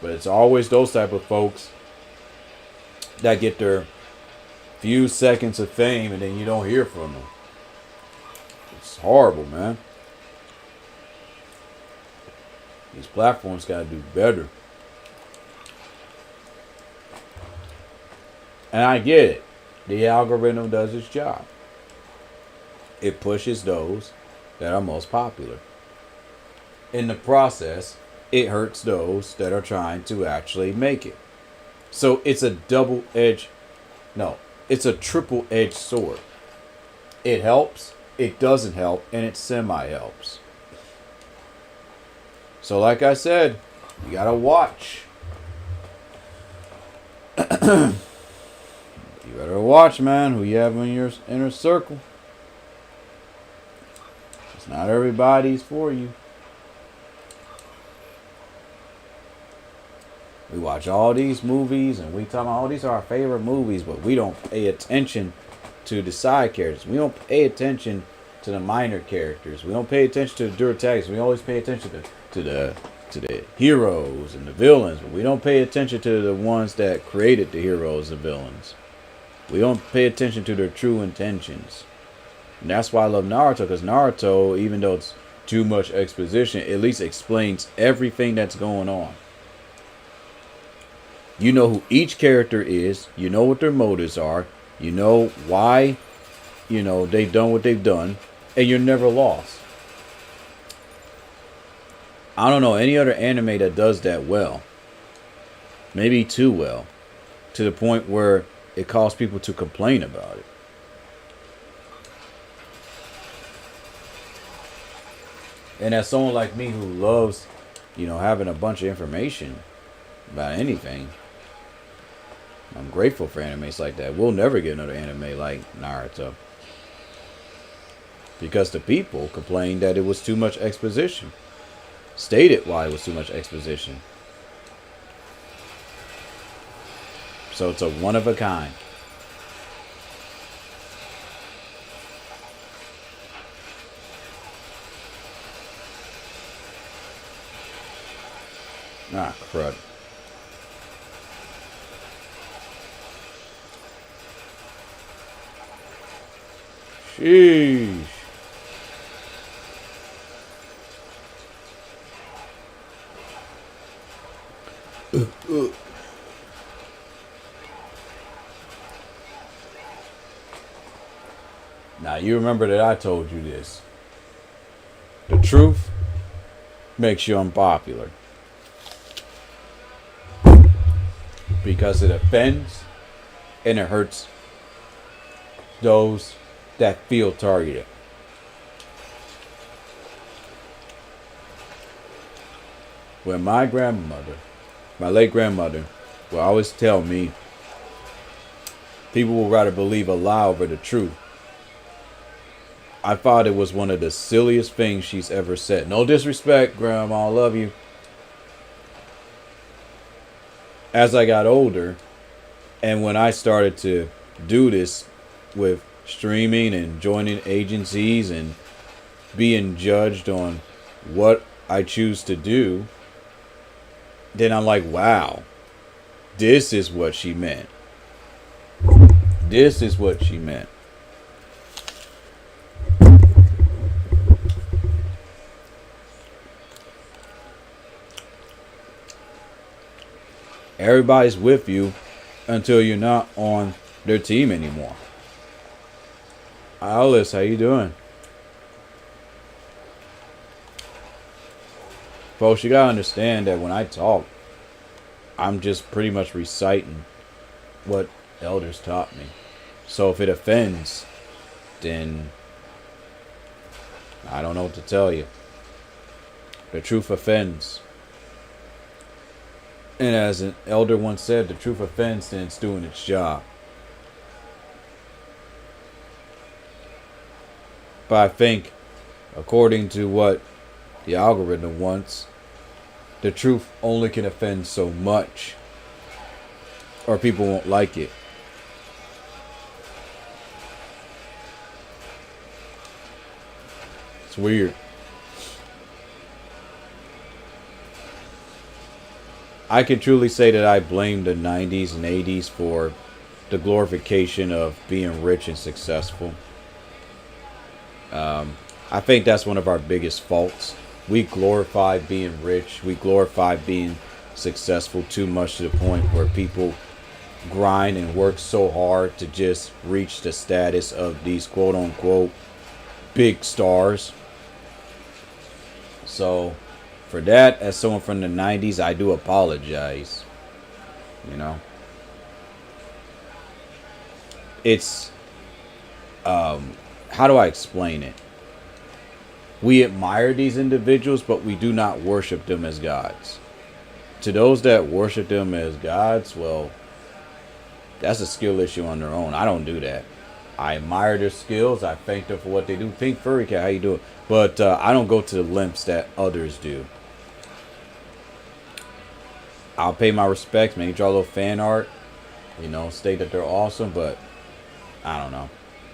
Speaker 1: it's always those type of folks that get their few seconds of fame and then you don't hear from them. It's horrible, man. These platforms got to do better. And I get it. The algorithm does its job. It pushes those that are most popular. In the process, it hurts those that are trying to actually make it. So it's a it's a triple-edged sword. It helps, it doesn't help, and it semi-helps. So like I said, you gotta watch. You better watch, man, who you have in your inner circle. Not everybody's for you. We watch all these movies and we talk about, oh, these are our favorite movies, but we don't pay attention to the side characters. We don't pay attention to the minor characters. We don't pay attention to the dirtbags. We always pay attention to the heroes and the villains, but we don't pay attention to the ones that created the heroes and villains. We don't pay attention to their true intentions. And that's why I love Naruto, because Naruto, even though it's too much exposition, at least explains everything that's going on. You know who each character is. You know what their motives are. You know why, they've done what they've done. And you're never lost. I don't know any other anime that does that well. Maybe too well. To the point where it causes people to complain about it. And as someone like me who loves, having a bunch of information about anything, I'm grateful for animes like that. We'll never get another anime like Naruto. because the people complained that it was too much exposition. Stated why it was too much exposition. So it's a one of a kind. Ah, crud. Sheesh. Now, you remember that I told you this. The truth makes you unpopular. Because it offends and it hurts those that feel targeted. When my grandmother, my late grandmother, will always tell me people will rather believe a lie over the truth. I thought it was one of the silliest things she's ever said. No disrespect, Grandma, I love you. As I got older, and when I started to do this with streaming and joining agencies and being judged on what I choose to do, then I'm like, wow, this is what she meant. This is what she meant. Everybody's with you until you're not on their team anymore. Alice, how you doing? Folks, you gotta understand that when I talk, I'm just pretty much reciting what elders taught me. So if it offends, then I don't know what to tell you. The truth offends. And as an elder once said, the truth offends, then it's doing its job. But I think, according to what the algorithm wants, the truth only can offend so much, or people won't like it. It's weird. I can truly say that I blame the 90s and 80s for the glorification of being rich and successful. I think that's one of our biggest faults. We glorify being rich. We glorify being successful too much to the point where people grind and work so hard to just reach the status of these quote unquote big stars. So for that, as someone from the 90s, I do apologize. You know, it's how do I explain it? We admire these individuals, but we do not worship them as gods. To those that worship them as gods, well, that's a skill issue on their own. I don't do that. I admire their skills. I thank them for what they do. Pink Furry Cat, how you doing? But I don't go to the lengths that others do. I'll pay my respects, maybe draw a little fan art, you know, state that they're awesome, but I don't know.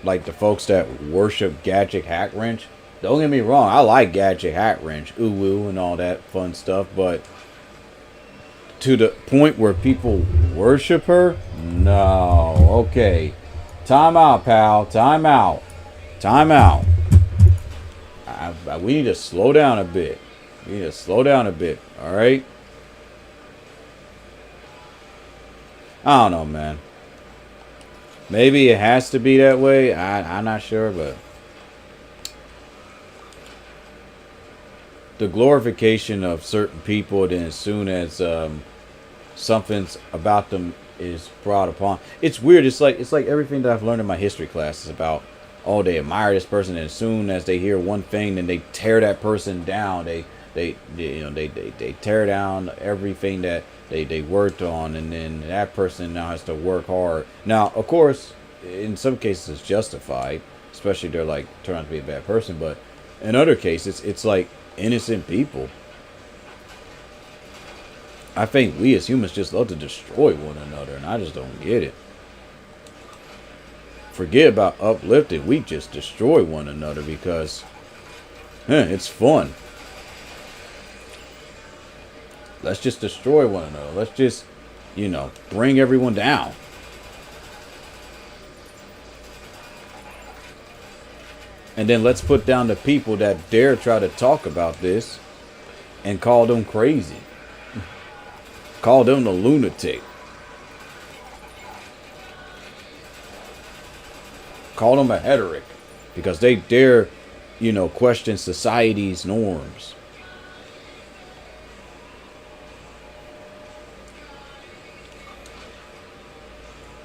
Speaker 1: Like the folks that worship Gadget Hack Wrench, don't get me wrong, I like Gadget Hack Wrench, ooh woo and all that fun stuff, but to the point where people worship her, no. Okay, time out, pal, time out, time out. We need to slow down a bit. We need to slow down a bit, all right? I don't know, man. Maybe it has to be that way. I'm not sure, but the glorification of certain people, then as soon as something's about them is brought upon, it's weird. It's like everything that I've learned in my history classes about. Oh, they admire this person, and as soon as they hear one thing, then they tear that person down. They tear down everything that they worked on, and then that person now has to work hard. Now, of course, in some cases it's justified. especially they're like turn out to be a bad person. But in other cases, it's like innocent people. I think we as humans just love to destroy one another, and I just don't get it. Forget about uplifting. We just destroy one another because it's fun. Let's just destroy one another. Let's just, bring everyone down. And then let's put down the people that dare try to talk about this and call them crazy. Call them the lunatic. Call them a heretic. Because they dare, question society's norms.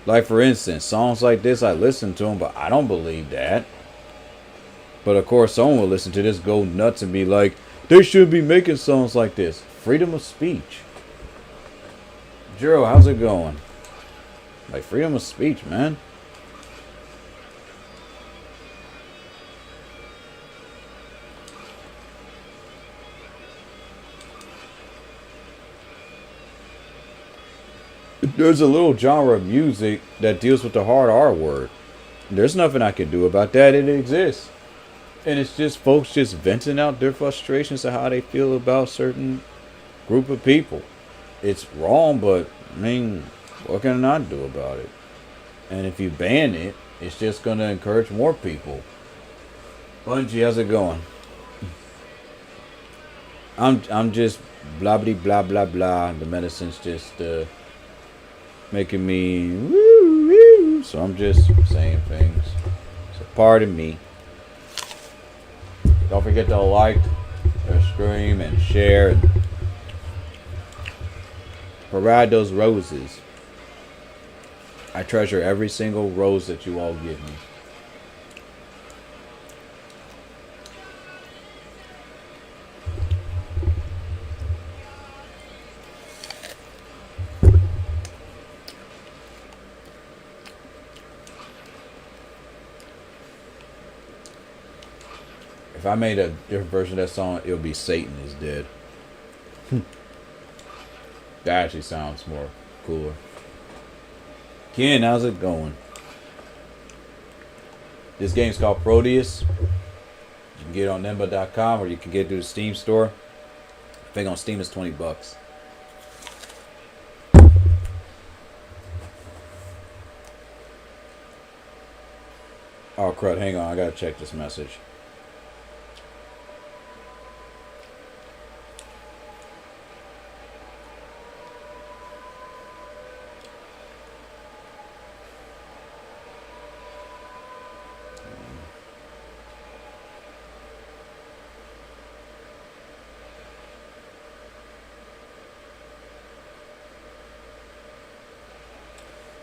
Speaker 1: Like, for instance, songs like this, I listen to them, but I don't believe that. But of course, someone will listen to this, go nuts, and be like, they should be making songs like this. Freedom of speech. Jero, how's it going? Like, freedom of speech, man. There's a little genre of music that deals with the hard R word. There's nothing I can do about that. It exists. And it's just folks just venting out their frustrations of how they feel about certain group of people. It's wrong, but I mean, what can I do about it? And if you ban it, it's just going to encourage more people. Bungie, how's it going? I'm just blah blah blah blah blah. The medicine's just making me woo woo. So I'm just saying things. So pardon me. Don't forget to like, stream, and share. And provide those roses. I treasure every single rose that you all give me. If I made a different version of that song, it would be Satan is Dead. That actually sounds more cooler. Ken, how's it going? This game's called Proteus. You can get it on Nimba.com or you can get it through the Steam store. I think on Steam it's $20. Oh crud, hang on, I gotta check this message.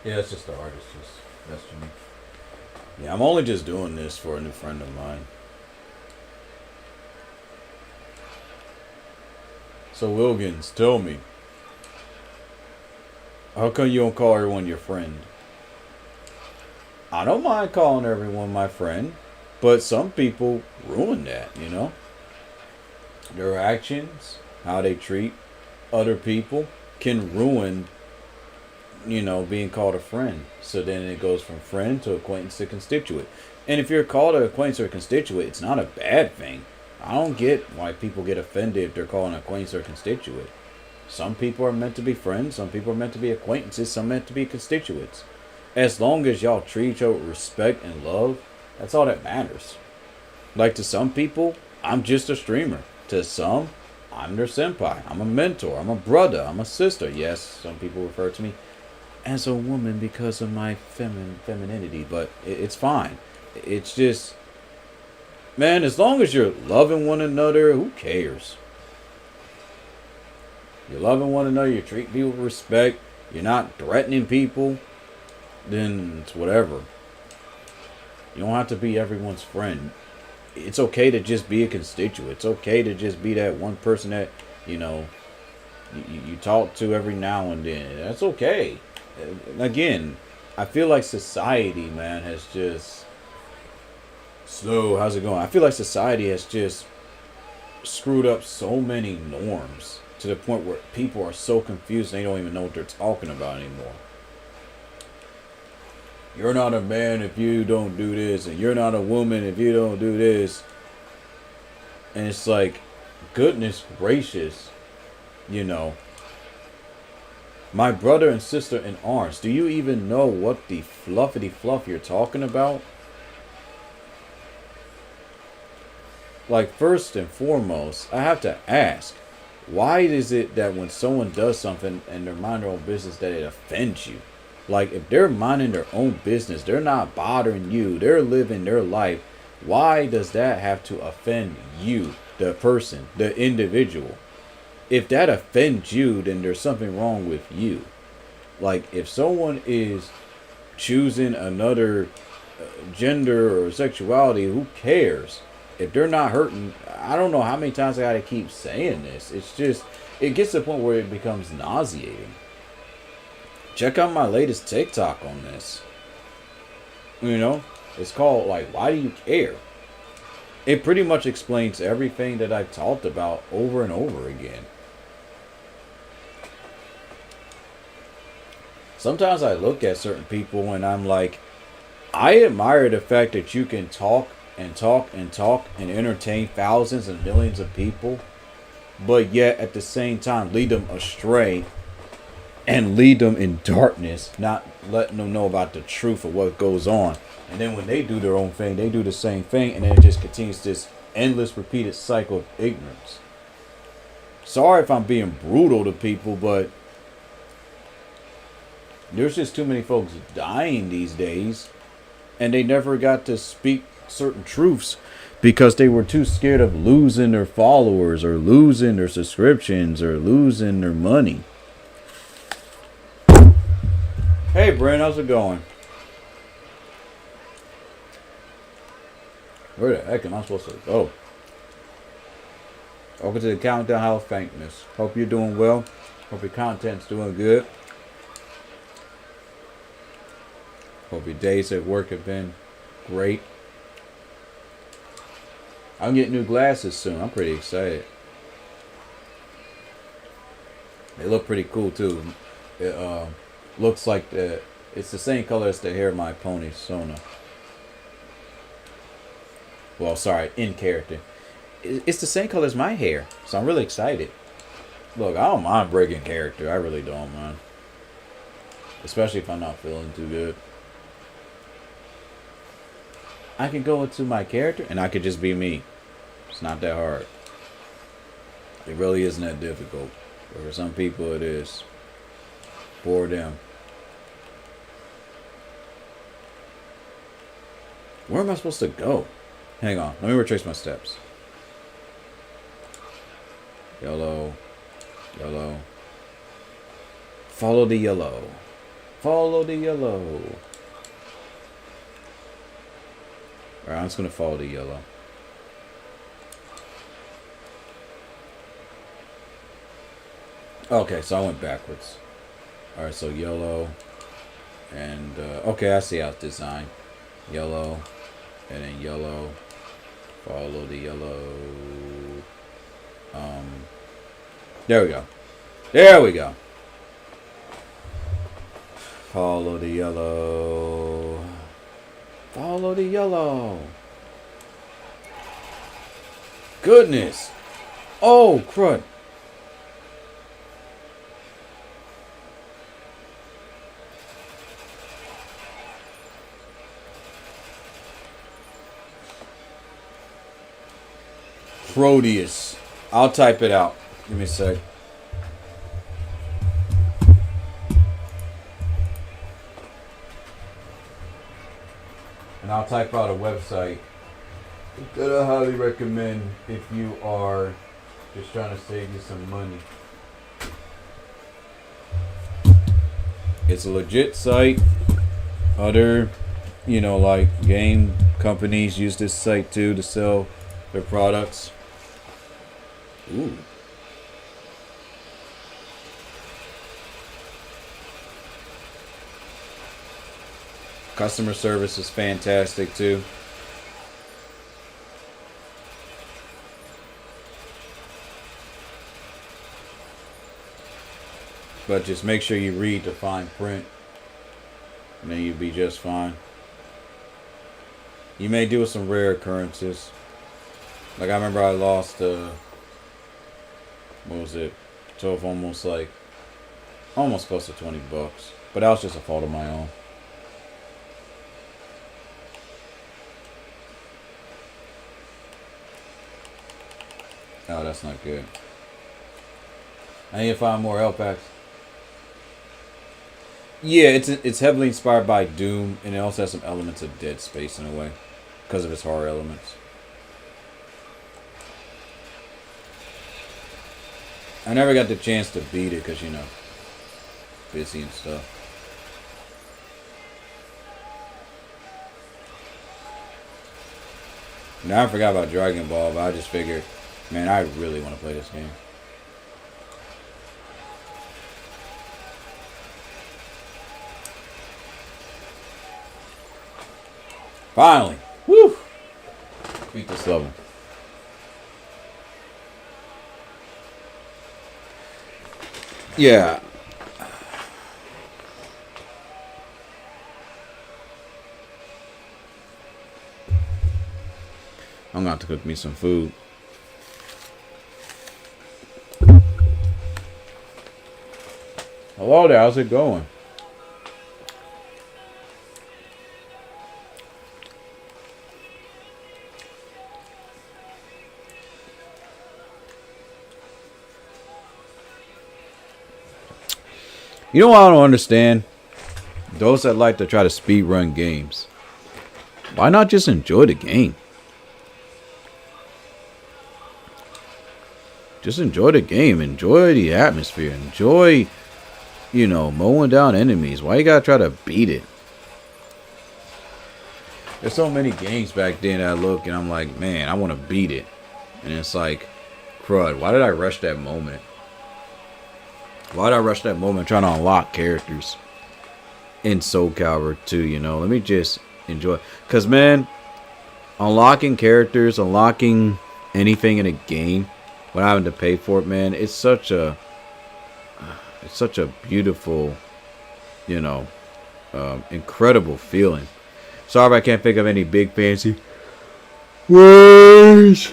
Speaker 1: Yeah, it's just the artist. That's me. Yeah, I'm only just doing this for a new friend of mine. So Wilkins, tell me, how come you don't call everyone your friend? I don't mind calling everyone my friend, but some people ruin that, Their actions, how they treat other people can ruin being called a friend. So then it goes from friend to acquaintance to constituent. And if you're called an acquaintance or a constituent, it's not a bad thing. I don't get why people get offended if they're called an acquaintance or constituent. Some people are meant to be friends, some people are meant to be acquaintances, some meant to be constituents. As long as y'all treat each other with respect and love, that's all that matters. Like to some people, I'm just a streamer. To some, I'm their senpai. I'm a mentor. I'm a brother. I'm a sister. Yes, some people refer to me as a woman because of my femininity, but it's fine. It's just, man, as long as you're loving one another, who cares? You're loving one another, you're treating people with respect, you're not threatening people, then it's whatever. You don't have to be everyone's friend. It's okay to just be a constituent. It's okay to just be that one person that, you talk to every now and then. That's okay. Again, I feel like society, man, has just So, how's it going? I feel like society has just screwed up so many norms to the point where people are so confused they don't even know what they're talking about anymore. You're not a man if you don't do this, and you're not a woman if you don't do this. And it's like, goodness gracious, you know. My brother and sister in arms, do you even know what the fluffity fluff you're talking about? Like, first and foremost, I have to ask, why is it that when someone does something and they're minding their own business that it offends you? Like, if they're minding their own business, they're not bothering you, they're living their life, why does that have to offend you, the person, the individual? If that offends you, then there's something wrong with you. Like, if someone is choosing another gender or sexuality, who cares? If they're not hurting, I don't know how many times I gotta keep saying this. It's just, it gets to the point where it becomes nauseating. Check out my latest TikTok on this. You know, it's called, like, why do you care? It pretty much explains everything that I've talked about over and over again. Sometimes I look at certain people and I'm like, I admire the fact that you can talk and talk and talk and entertain thousands and millions of people, but yet at the same time lead them astray and lead them in darkness, not letting them know about the truth of what goes on. And then when they do their own thing, they do the same thing, and then it just continues this endless repeated cycle of ignorance. Sorry if I'm being brutal to people, but there's just too many folks dying these days, and they never got to speak certain truths because they were too scared of losing their followers or losing their subscriptions or losing their money. Hey Brent, how's it going? Where the heck am I supposed to go? Welcome to the Countdown Hallothankmas. Hope you're doing well. Hope your content's doing good. Hope your days at work have been great. I'm getting new glasses soon. I'm pretty excited. They look pretty cool too. It looks like it's the same color as the hair of my pony, Sona. Well, sorry, in character. It's the same color as my hair, so I'm really excited. Look, I don't mind breaking character. I really don't mind. Especially if I'm not feeling too good. I can go into my character and I could just be me. It's not that hard. It really isn't that difficult. But for some people it is. For them. Where am I supposed to go? Hang on. Let me retrace my steps. Yellow. Yellow. Follow the yellow. Follow the yellow. Alright, I'm just going to follow the yellow. Okay, so I went backwards. Alright, so yellow. And, okay, I see how it's designed. Yellow. And then yellow. Follow the yellow. There we go. There we go. Follow the yellow. Follow the yellow. Goodness. Oh, crud. Proteus. I'll type it out. Give me a sec. And I'll type out a website that I highly recommend if you are just trying to save you some money. It's a legit site. Other, like game companies use this site too to sell their products. Ooh. Customer service is fantastic too. But just make sure you read the fine print, and then you'll be just fine. You may deal with some rare occurrences. Like I remember I lost what was it? 12, almost close to $20. But that was just a fault of my own. Oh, that's not good. I need to find more L packs. Yeah, it's heavily inspired by Doom, and it also has some elements of Dead Space in a way, because of its horror elements. I never got the chance to beat it because, busy and stuff. Now I forgot about Dragon Ball, but I just figured, man, I really want to play this game. Finally! Woo! Beat this level. Yeah. I'm gonna have to cook me some food. Hello there, how's it going? You know what I don't understand? Those that like to try to speed run games. Why not just enjoy the game? Just enjoy the game. Enjoy the atmosphere. Enjoy, mowing down enemies. Why you gotta try to beat it? There's so many games back then that I look and I'm like, man, I want to beat it. And it's like, crud, why did I rush that moment? Why did I rush that moment trying to unlock characters in Soul Calibur 2, Let me just enjoy. Because, man, unlocking characters, unlocking anything in a game without having to pay for it, man, it's such a beautiful, incredible feeling. Sorry if I can't think of any big fancy words.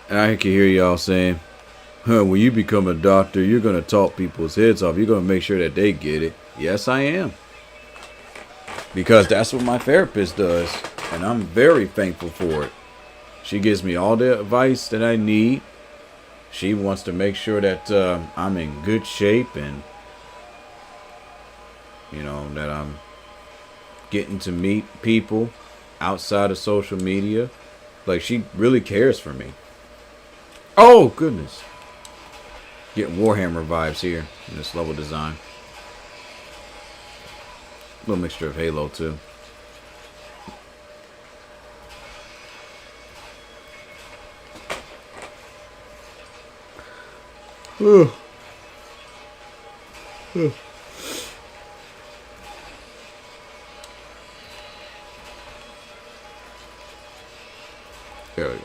Speaker 1: And I can hear y'all saying, when you become a doctor, you're going to talk people's heads off. You're going to make sure that they get it. Yes, I am. Because that's what my therapist does. And I'm very thankful for it. She gives me all the advice that I need. She wants to make sure that I'm in good shape and, that I'm getting to meet people outside of social media. Like, she really cares for me. Oh, goodness. Getting Warhammer vibes here in this level design. A little mixture of Halo, too. There we go.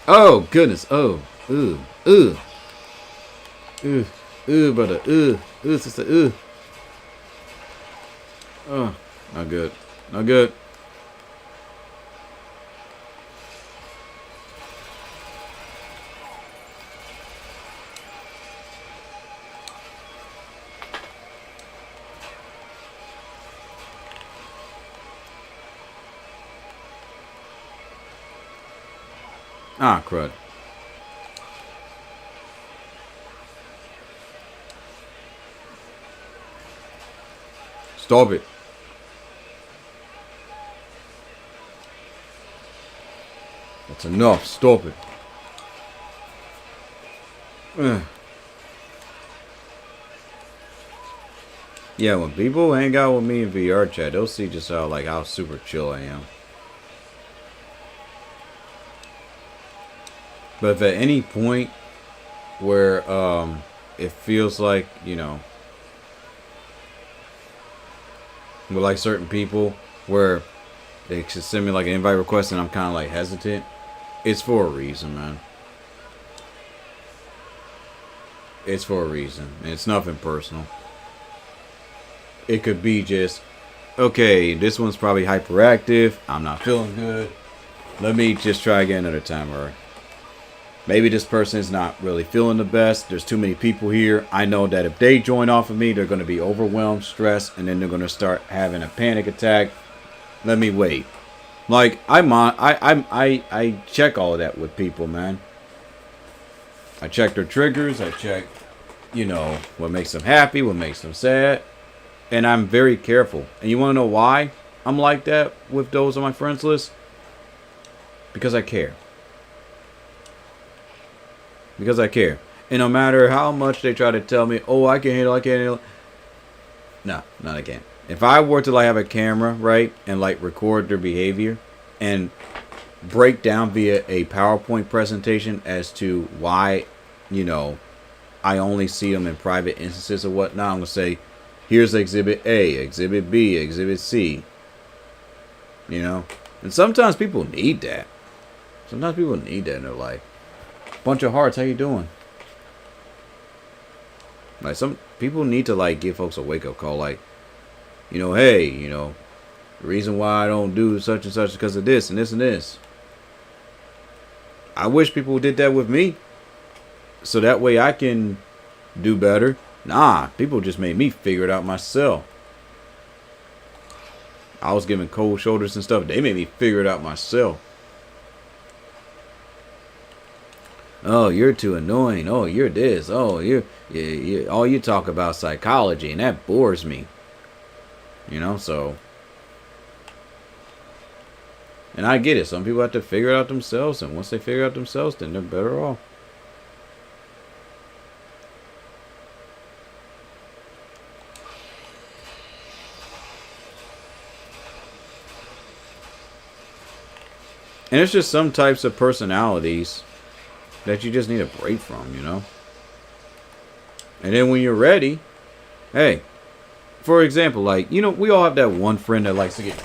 Speaker 1: Oh, goodness. Oh, brother. Sister. Oh, not good. Not good. Ah, crud. Stop it. That's enough. Stop it. Ugh. Yeah, when people hang out with me in VR chat, they'll see just how super chill I am. But if at any point where it feels like, with like certain people where they should send me like an invite request and I'm kind of like hesitant, it's for a reason, man. It's for a reason. And it's nothing personal. It could be just, okay, this one's probably hyperactive. I'm not feeling good. Let me just try again another time. Or maybe this person is not really feeling the best. There's too many people here. I know that if they join off of me, they're going to be overwhelmed, stressed, and then they're going to start having a panic attack. Let me wait. Like, I check all of that with people, man. I check their triggers. I check, what makes them happy, what makes them sad. And I'm very careful. And you want to know why I'm like that with those on my friends list? Because I care. Because I care. And no matter how much they try to tell me, oh, I can't handle. No, I can't. If I were to like have a camera, right, and like record their behavior and break down via a PowerPoint presentation as to why, I only see them in private instances or whatnot, I'm going to say, here's Exhibit A, Exhibit B, Exhibit C. And sometimes people need that. Sometimes people need that in their life. Bunch of hearts, how you doing? Like, some people need to like give folks a wake-up call. Like, hey, the reason why I don't do such and such is because of this and this and this. I wish people did that with me, so that way I can do better. Nah, people just made me figure it out myself. I was giving cold shoulders and stuff. They made me figure it out myself. Oh, you're too annoying. Oh, you're this. Oh, you all you talk about psychology, and that bores me. So. And I get it. Some people have to figure it out themselves, and once they figure it out themselves, then they're better off. And it's just some types of personalities that you just need a break from, And then when you're ready, hey, for example, like, we all have that one friend that likes to get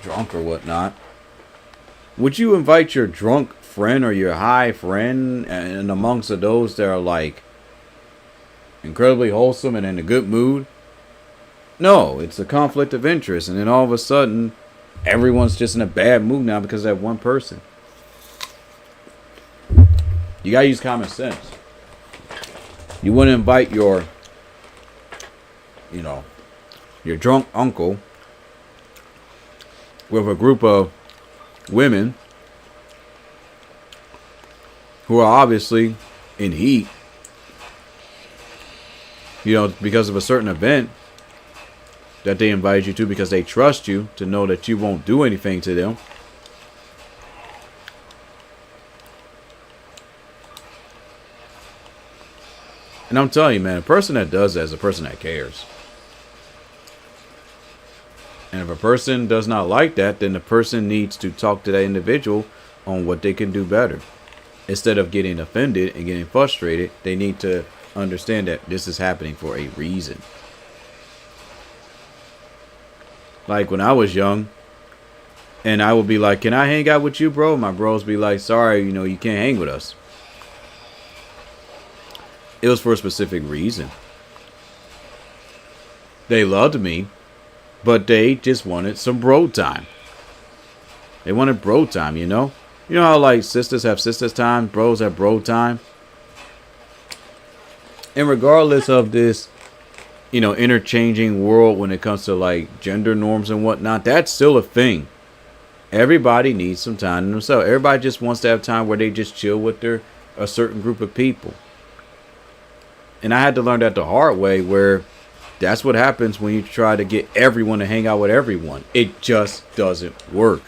Speaker 1: drunk or whatnot. Would you invite your drunk friend or your high friend and amongst those that are like incredibly wholesome and in a good mood? No, it's a conflict of interest. And then all of a sudden, everyone's just in a bad mood now because of that one person. You gotta use common sense. You wouldn't invite your drunk uncle with a group of women who are obviously in heat, because of a certain event that they invited you to because they trust you to know that you won't do anything to them. And I'm telling you, man, a person that does that is a person that cares. And if a person does not like that, then the person needs to talk to that individual on what they can do better. Instead of getting offended and getting frustrated, they need to understand that this is happening for a reason. Like when I was young, and I would be like, can I hang out with you, bro? My bros be like, sorry, you can't hang with us. It was for a specific reason. They loved me, but they just wanted some bro time. They wanted bro time, You know how like sisters have sisters time, bros have bro time? And regardless of this, interchanging world when it comes to like gender norms and whatnot, that's still a thing. Everybody needs some time to themselves. Everybody just wants to have time where they just chill with a certain group of people. And I had to learn that the hard way, where That's what happens when you try to get everyone to hang out with everyone. It just doesn't work.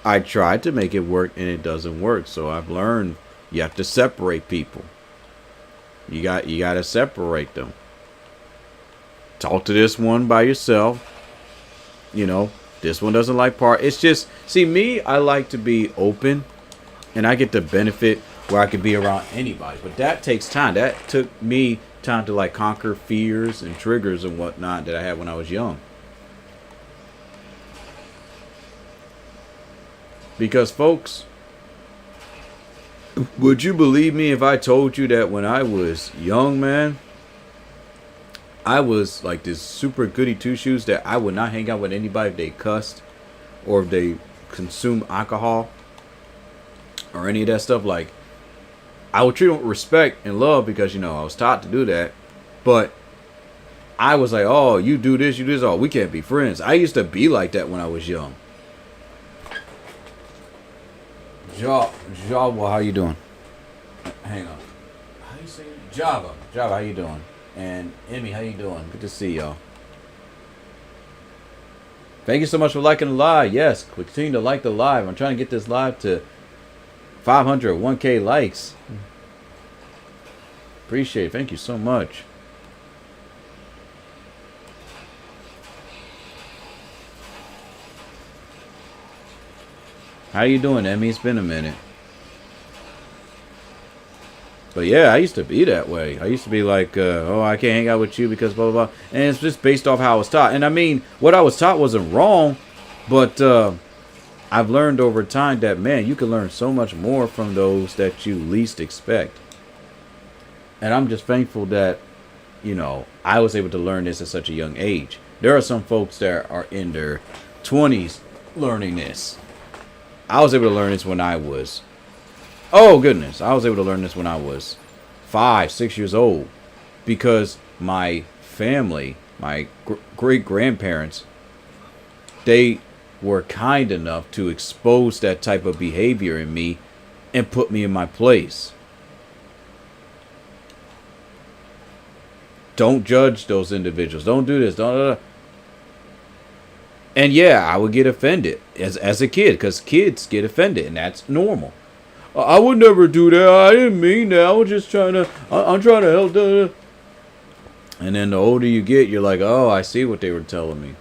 Speaker 1: I tried to make it work and it doesn't work. So I've learned you have to separate people. You got to separate them. Talk to this one by yourself. You know, this one doesn't like It's just, see, me, I like to be open, and I get the benefit where I can be around anybody. But that takes time. That took me time to like conquer fears and triggers and whatnot that I had when I was young. Because, folks, would you believe me if I told you that when I was young, man, I was like this super goody two shoes that I would not hang out with anybody if they cussed or if they consumed alcohol or any of that stuff. Like, I would treat them with respect and love because, you know, I was taught to do that. But I was like, oh, you do this, you do this. Oh, we can't be friends. I used to be like that when I was young. Java, how you doing? Hang on. How you say it? Java, how you doing? And Emmy, how you doing? Good to see y'all. Thank you so much for liking the live. Yes, continue to like the live. I'm trying to get this live to 500, 1K likes. Appreciate it. Thank you so much. How you doing, Emmy? It's been a minute. But yeah, I used to be that way. I used to be like, oh, I can't hang out with you because blah, blah, blah. And it's just based off how I was taught. And I mean, what I was taught wasn't wrong. But I've learned over time that, man, you can learn so much more from those that you least expect. And I'm just thankful that, you know, I was able to learn this at such a young age. There are some folks that are in their 20s learning this. I was able to learn this when I was, oh goodness, I was able to learn this when I was 5, 6 years old, because my family, my great grandparents, they were kind enough to expose that type of behavior in me and put me in my place. Don't judge those individuals. Don't do this. Don't. And yeah, I would get offended as a kid, because kids get offended, and that's normal. I would never do that. I didn't mean that. I was just trying to. I'm trying to help. And then the older you get, you're like, oh, I see what they were telling me.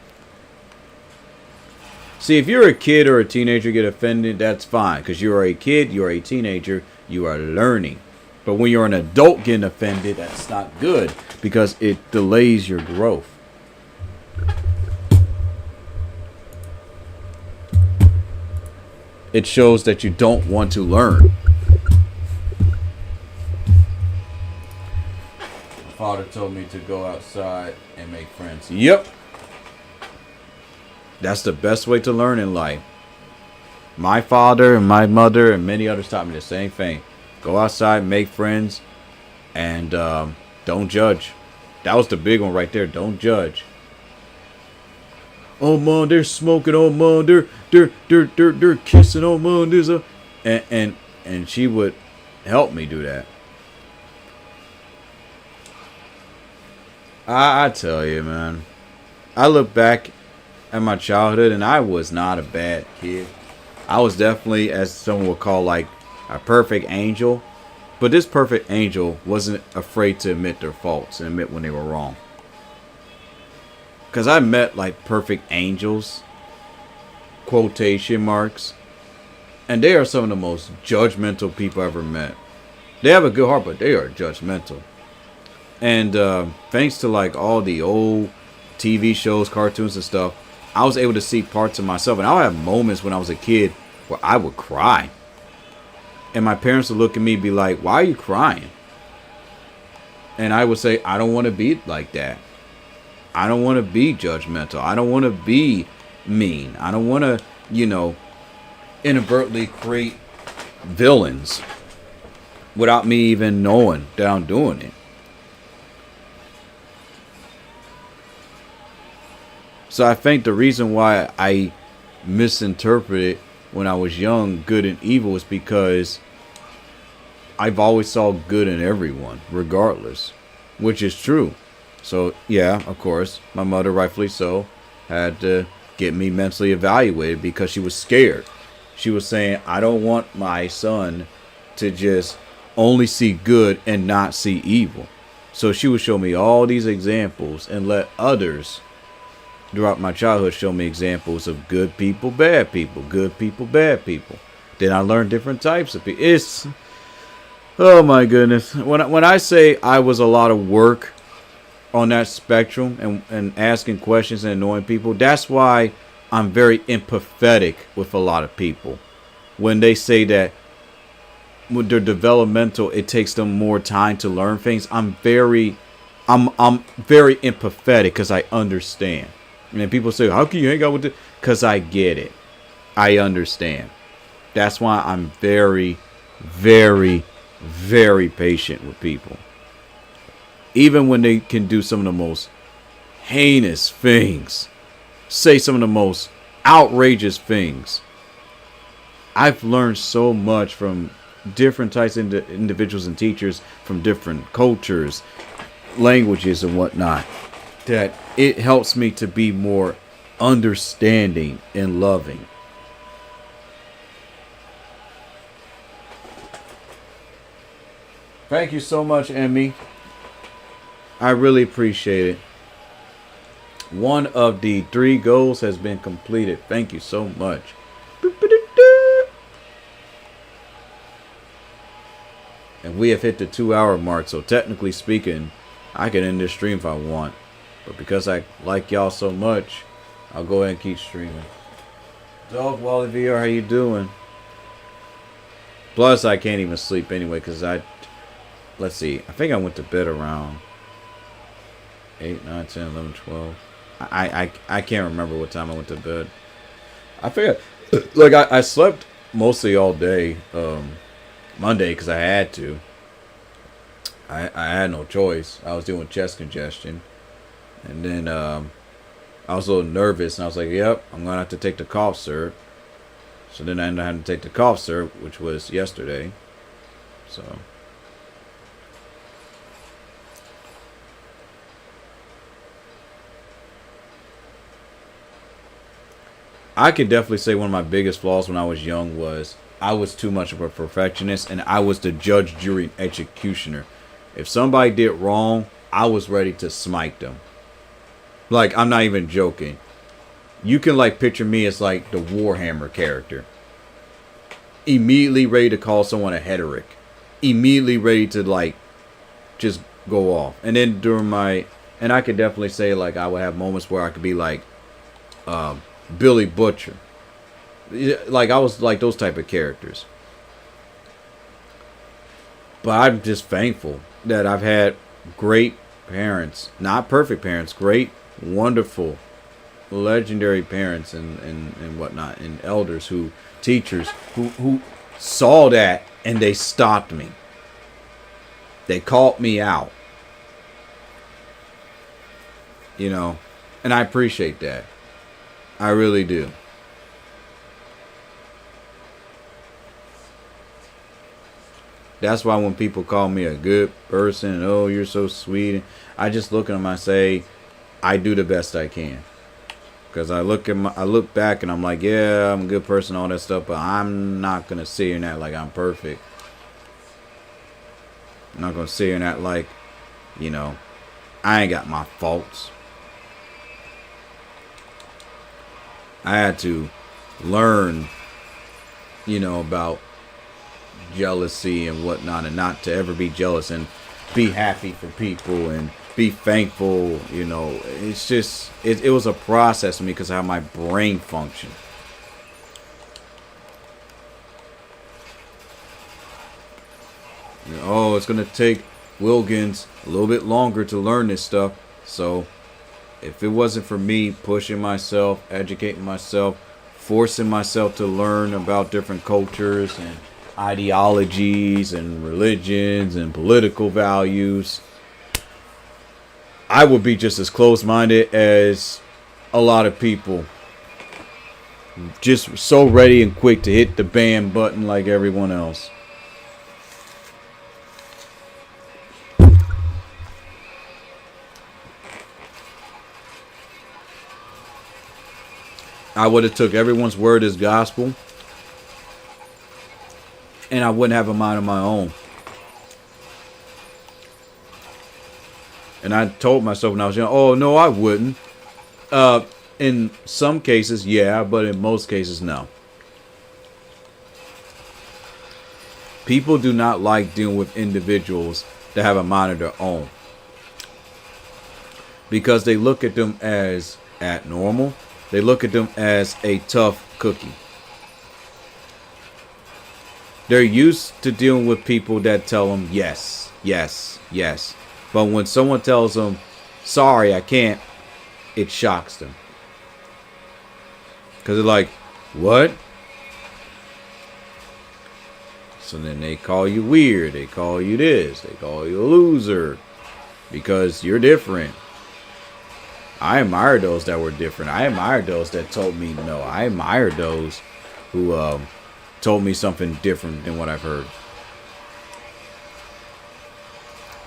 Speaker 1: See, if you're a kid or a teenager get offended, that's fine, because you're a kid, you're a teenager, you are learning. But when you're an adult getting offended, that's not good, because it delays your growth. It shows that you don't want to learn. My father told me to go outside and make friends. Yep. That's the best way to learn in life. My father and my mother and many others taught me the same thing. Go outside, make friends, and don't judge. That was the big one right there. Don't judge. Oh man, they're smoking. Oh man, they're kissing. Oh man, there's a and she would help me do that. I tell you, man, I look back at my childhood and I was not a bad kid. I was definitely, as someone would call, like a perfect angel. But this perfect angel wasn't afraid to admit their faults and admit when they were wrong. Because I met like perfect angels, quotation marks, and they are some of the most judgmental people I ever met. They have a good heart, but they are judgmental. And thanks to like all the old TV shows, cartoons and stuff, I was able to see parts of myself. And I'll have moments when I was a kid where I would cry. And my parents would look at me and be like, why are you crying? And I would say, I don't want to be like that. I don't want to be judgmental. I don't want to be mean. I don't want to, you know, inadvertently create villains without me even knowing that I'm doing it. So I think the reason why I misinterpreted when I was young good and evil is because I've always saw good in everyone, regardless, which is true. So, yeah, of course, my mother, rightfully so, had to get me mentally evaluated because she was scared. She was saying, I don't want my son to just only see good and not see evil. So she would show me all these examples and let others throughout my childhood show me examples of good people, bad people, good people, bad people. Then I learned different types of people. It's, oh my goodness. When I say I was a lot of work on that spectrum and asking questions and annoying people, that's why I'm very empathetic with a lot of people. When they say that when they're developmental, it takes them more time to learn things. I'm very empathetic because I understand. And people say, how can you hang out with it? Because I get it. I understand. That's why I'm very, very, very patient with people. Even when they can do some of the most heinous things, say some of the most outrageous things. I've learned so much from different types of individuals and teachers from different cultures, languages, and whatnot, that it helps me to be more understanding and loving. Thank you so much, Emmy. I really appreciate it. One of the 3 goals has been completed. Thank you so much. And we have hit the 2-hour mark, so technically speaking, I can end this stream if I want. But because I like y'all so much, I'll go ahead and keep streaming. Dog Wally VR, how you doing? Plus, I can't even sleep anyway, because let's see, I think I went to bed around 8, 9, 10, 11, 12. I can't remember what time I went to bed. I forget. Like, I slept mostly all day Monday because I had to. I had no choice. I was dealing with chest congestion. And then I was a little nervous, and I was like, yep, I'm going to have to take the cough syrup. So then I ended up having to take the cough syrup, which was yesterday. So I could definitely say one of my biggest flaws when I was young was I was too much of a perfectionist, and I was the judge, jury, and executioner. If somebody did wrong, I was ready to smite them. Like, I'm not even joking. You can, like, picture me as, like, the Warhammer character. Immediately ready to call someone a heteric. Immediately ready to, like, just go off. And then and I could definitely say, like, I would have moments where I could be, like, Billy Butcher. Like, I was like those type of characters. But I'm just thankful that I've had great parents. Not perfect parents. Great, wonderful, legendary parents and whatnot. And elders teachers who saw that and they stopped me. They called me out. You know, and I appreciate that. I really do. That's why when people call me a good person, oh, you're so sweet, I just look at them and I say, I do the best I can. Because I look back and I'm like, yeah, I'm a good person, all that stuff, but I'm not going to sit here and act like I'm perfect. I'm not going to sit here and act like, you know, I ain't got my faults. I had to learn, you know, about jealousy and whatnot, and not to ever be jealous and be happy for people and be thankful. You know, it's just it was a process for me because of how my brain functioned. You know, oh, it's gonna take Wilkins a little bit longer to learn this stuff. So if it wasn't for me pushing myself, educating myself, forcing myself to learn about different cultures and ideologies and religions and political values, I would be just as close-minded as a lot of people. Just so ready and quick to hit the ban button like everyone else. I would have took everyone's word as gospel, and I wouldn't have a mind of my own. And I told myself when I was young, oh, no, I wouldn't. In some cases, yeah, but in most cases, no. People do not like dealing with individuals that have a mind of their own, because they look at them as abnormal. They look at them as a tough cookie. They're used to dealing with people that tell them yes, yes, yes. But when someone tells them, sorry, I can't, it shocks them. Because they're like, what? So then they call you weird. They call you this. They call you a loser. Because you're different. I admire those that were different. I admire those that told me no. I admire those who told me something different than what I've heard.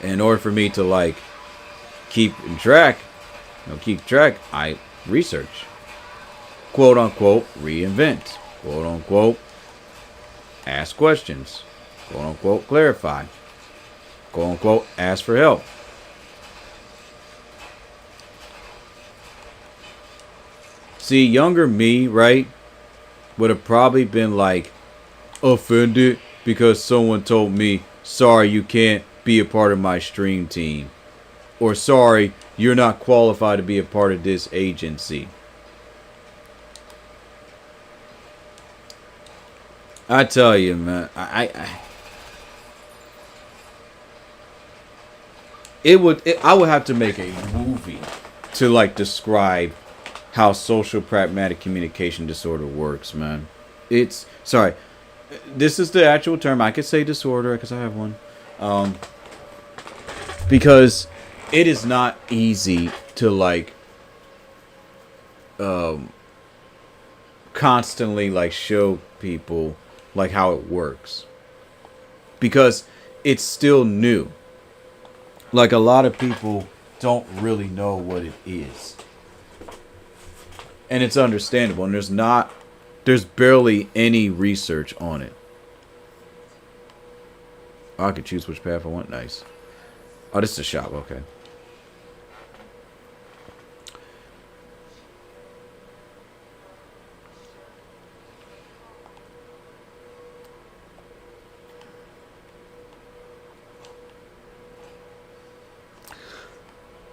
Speaker 1: And in order for me to like keep track, I research. Quote unquote, reinvent. Quote unquote, ask questions. Quote unquote, clarify. Quote unquote, ask for help. See, younger me, right, would have probably been like offended because someone told me, sorry, you can't be a part of my stream team. Or sorry, you're not qualified to be a part of this agency. I tell you, man, I would have to make a movie to like describe how social pragmatic communication disorder works, man. It's sorry, this is the actual term. I could say disorder because I have one, because it is not easy to like constantly like show people like how it works, because it's still new. Like a lot of people don't really know what it is. And it's understandable. And there's barely any research on it. Oh, I could choose which path I want. Nice. Oh, this is a shop. Okay.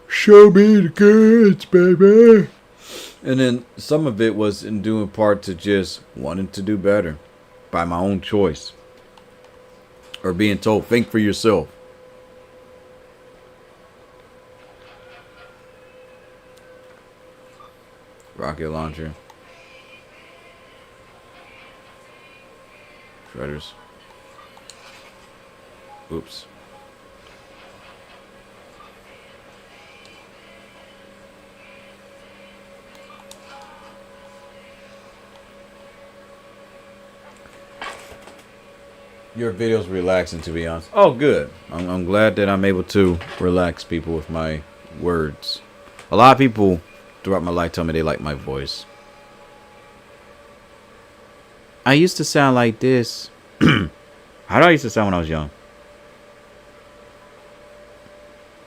Speaker 1: Show me the goods, baby. And then some of it was in due in part to just wanting to do better by my own choice. Or being told, think for yourself. Rocket launcher. Shredders. Oops. Your video's relaxing, to be honest. Oh, good. I'm glad that I'm able to relax people with my words. A lot of people throughout my life tell me they like my voice. I used to sound like this. How did I used to sound when I was young?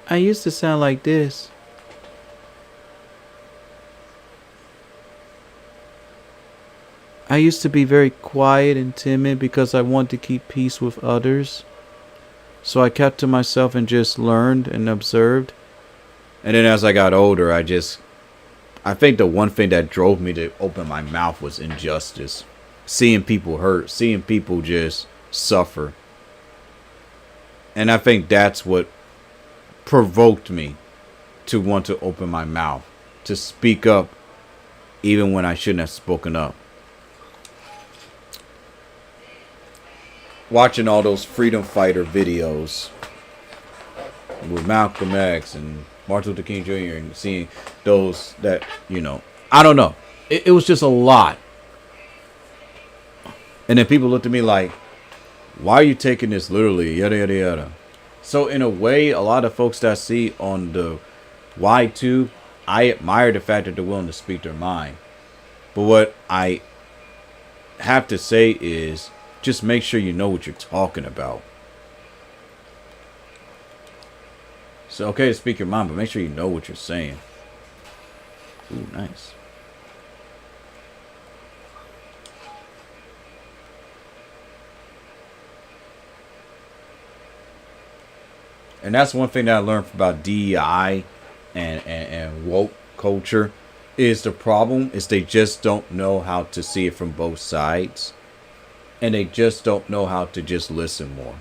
Speaker 1: I used to sound like this. I used to be very quiet and timid because I wanted to keep peace with others. So I kept to myself and just learned and observed. And then as I got older, I think the one thing that drove me to open my mouth was injustice. Seeing people hurt, seeing people just suffer. And I think that's what provoked me to want to open my mouth, to speak up even when I shouldn't have spoken up. Watching all those freedom fighter videos with Malcolm X and Martin Luther King Jr. and seeing those that, I don't know. It was just a lot. And then people looked at me like, why are you taking this literally? Yada, yada, yada. So in a way, a lot of folks that I see on the Y2, I admire the fact that they're willing to speak their mind. But what I have to say is just make sure you know what you're talking about. It's okay to speak your mind, but make sure you know what you're saying. Ooh, nice. And that's one thing that I learned about DEI and woke culture is the problem is they just don't know how to see it from both sides. And they just don't know how to just listen more.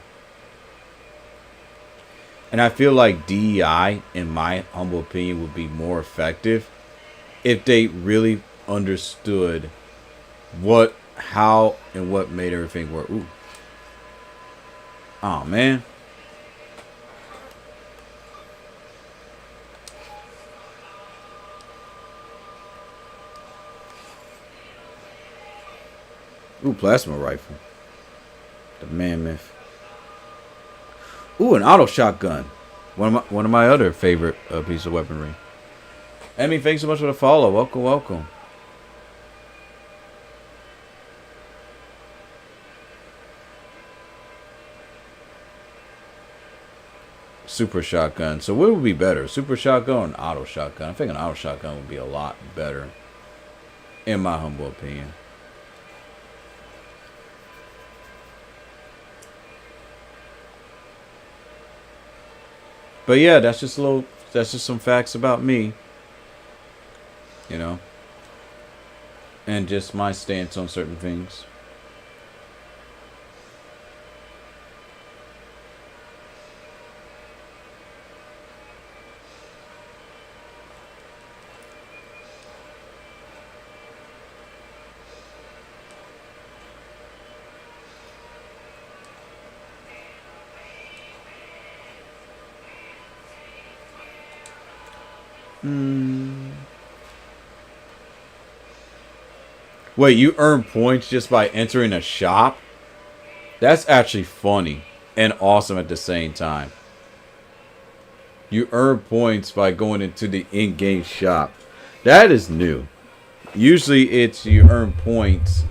Speaker 1: And I feel like DEI, in my humble opinion, would be more effective if they really understood what, how, and what made everything work. Ooh. Oh, man. Ooh, plasma rifle. The mammoth. Ooh, an auto shotgun. One of my other favorite pieces of weaponry. Emmy, thanks so much for the follow. Welcome, welcome. Super shotgun. So what would be better? Super shotgun or an auto shotgun? I think an auto shotgun would be a lot better. In my humble opinion. But yeah, that's just some facts about me. You know. And just my stance on certain things. Wait, you earn points just by entering a shop? That's actually funny and awesome at the same time. You earn points by going into the in-game shop. That is new. Usually it's you earn points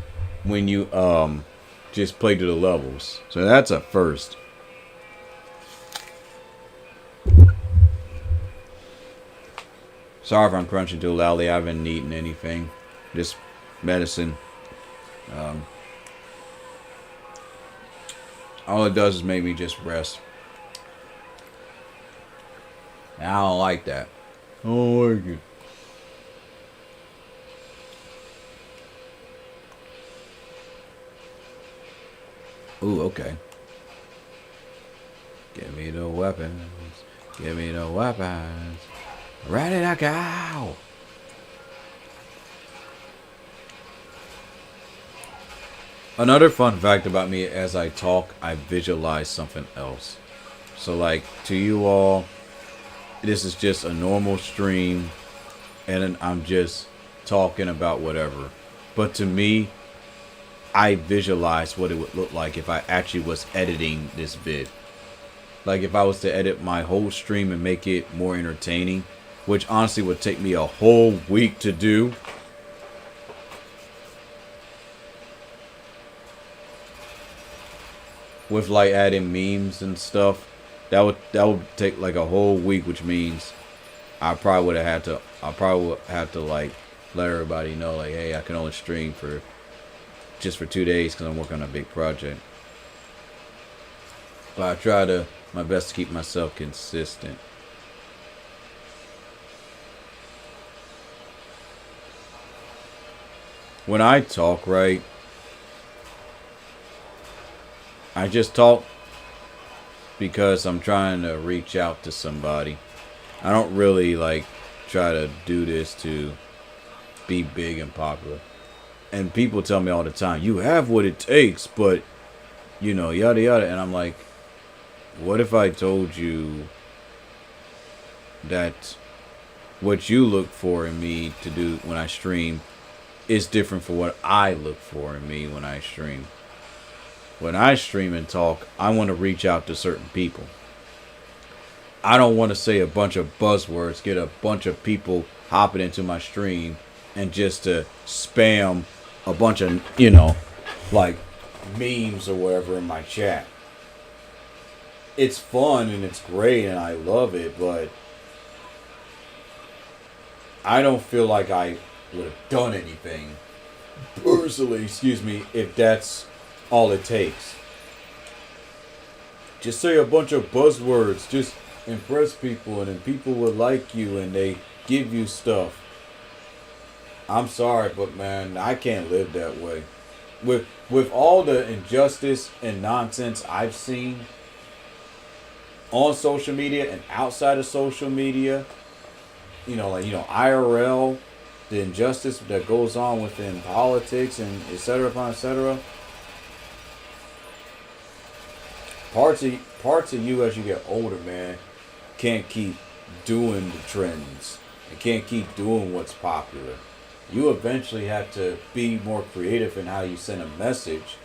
Speaker 1: when you just play to the levels. So that's a first. Sorry if I'm crunching too loudly. I haven't eaten anything. Just medicine. All it does is make me just rest. And I don't like that. I don't like it. Ooh, okay. Give me the weapons. Give me the weapons. Ready to go. Another fun fact about me, as I talk, I visualize something else. So like to you all, this is just a normal stream and I'm just talking about whatever. But to me, I visualize what it would look like if I actually was editing this vid. Like if I was to edit my whole stream and make it more entertaining, which honestly would take me a whole week to do. With like adding memes and stuff, that would take like a whole week, which means I probably would have to like let everybody know like, hey, I can only stream for 2 days because I'm working on a big project. But I try my best to keep myself consistent. When I talk, right, I just talk because I'm trying to reach out to somebody. I don't really like try to do this to be big and popular. And people tell me all the time, you have what it takes, but you know, yada yada. And I'm like, what if I told you that what you look for in me to do when I stream is different for what I look for in me when I stream? When I stream and talk, I want to reach out to certain people. I don't want to say a bunch of buzzwords, get a bunch of people hopping into my stream, and just to spam a bunch of, like memes or whatever in my chat. It's fun and it's great and I love it, but I don't feel like I would have done anything personally, if that's all it takes. Just say a bunch of buzzwords, just impress people, and then people will like you and they give you stuff. I'm sorry, but man, I can't live that way. With all the injustice and nonsense I've seen on social media and outside of social media, IRL, the injustice that goes on within politics and et cetera. Parts of you as you get older, man, can't keep doing the trends. You can't keep doing what's popular. You eventually have to be more creative in how you send a message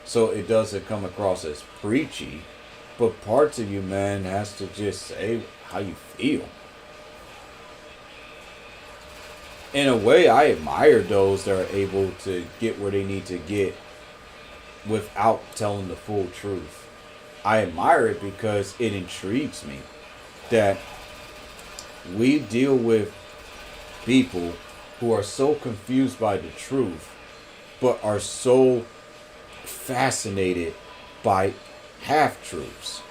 Speaker 1: so it doesn't come across as preachy. But parts of you, man, has to just say how you feel. In a way, I admire those that are able to get where they need to get without telling the full truth. I admire it because it intrigues me that we deal with people who are so confused by the truth, but are so fascinated by half-truths.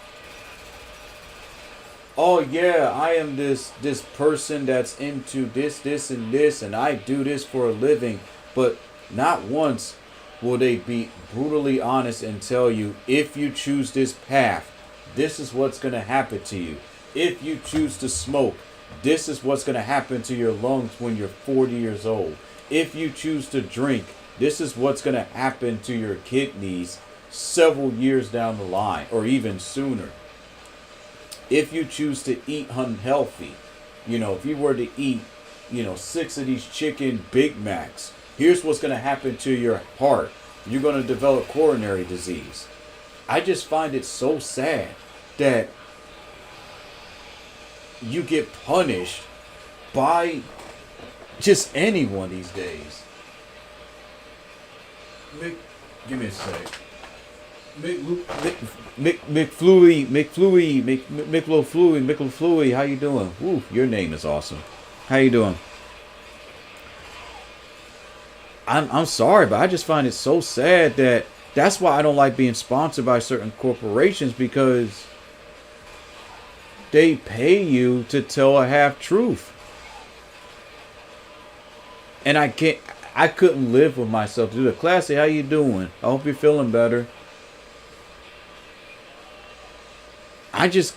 Speaker 1: Oh yeah, I am this person that's into this, and I do this for a living. But not once will they be brutally honest and tell you, if you choose this path, this is what's going to happen to you. If you choose to smoke, this is what's going to happen to your lungs when you're 40 years old. If you choose to drink, this is what's going to happen to your kidneys several years down the line, or even sooner. If you choose to eat unhealthy, if you were to eat, 6 of these chicken Big Macs, here's what's going to happen to your heart. You're going to develop coronary disease. I just find it so sad that you get punished by just anyone these days. Give me a sec. McFlooey, how you doing? Ooh, your name is awesome. How you doing? I'm sorry, but I just find it so sad that's why I don't like being sponsored by certain corporations, because they pay you to tell a half truth. And I couldn't live with myself to do that. Classy, how you doing? I hope you're feeling better. I just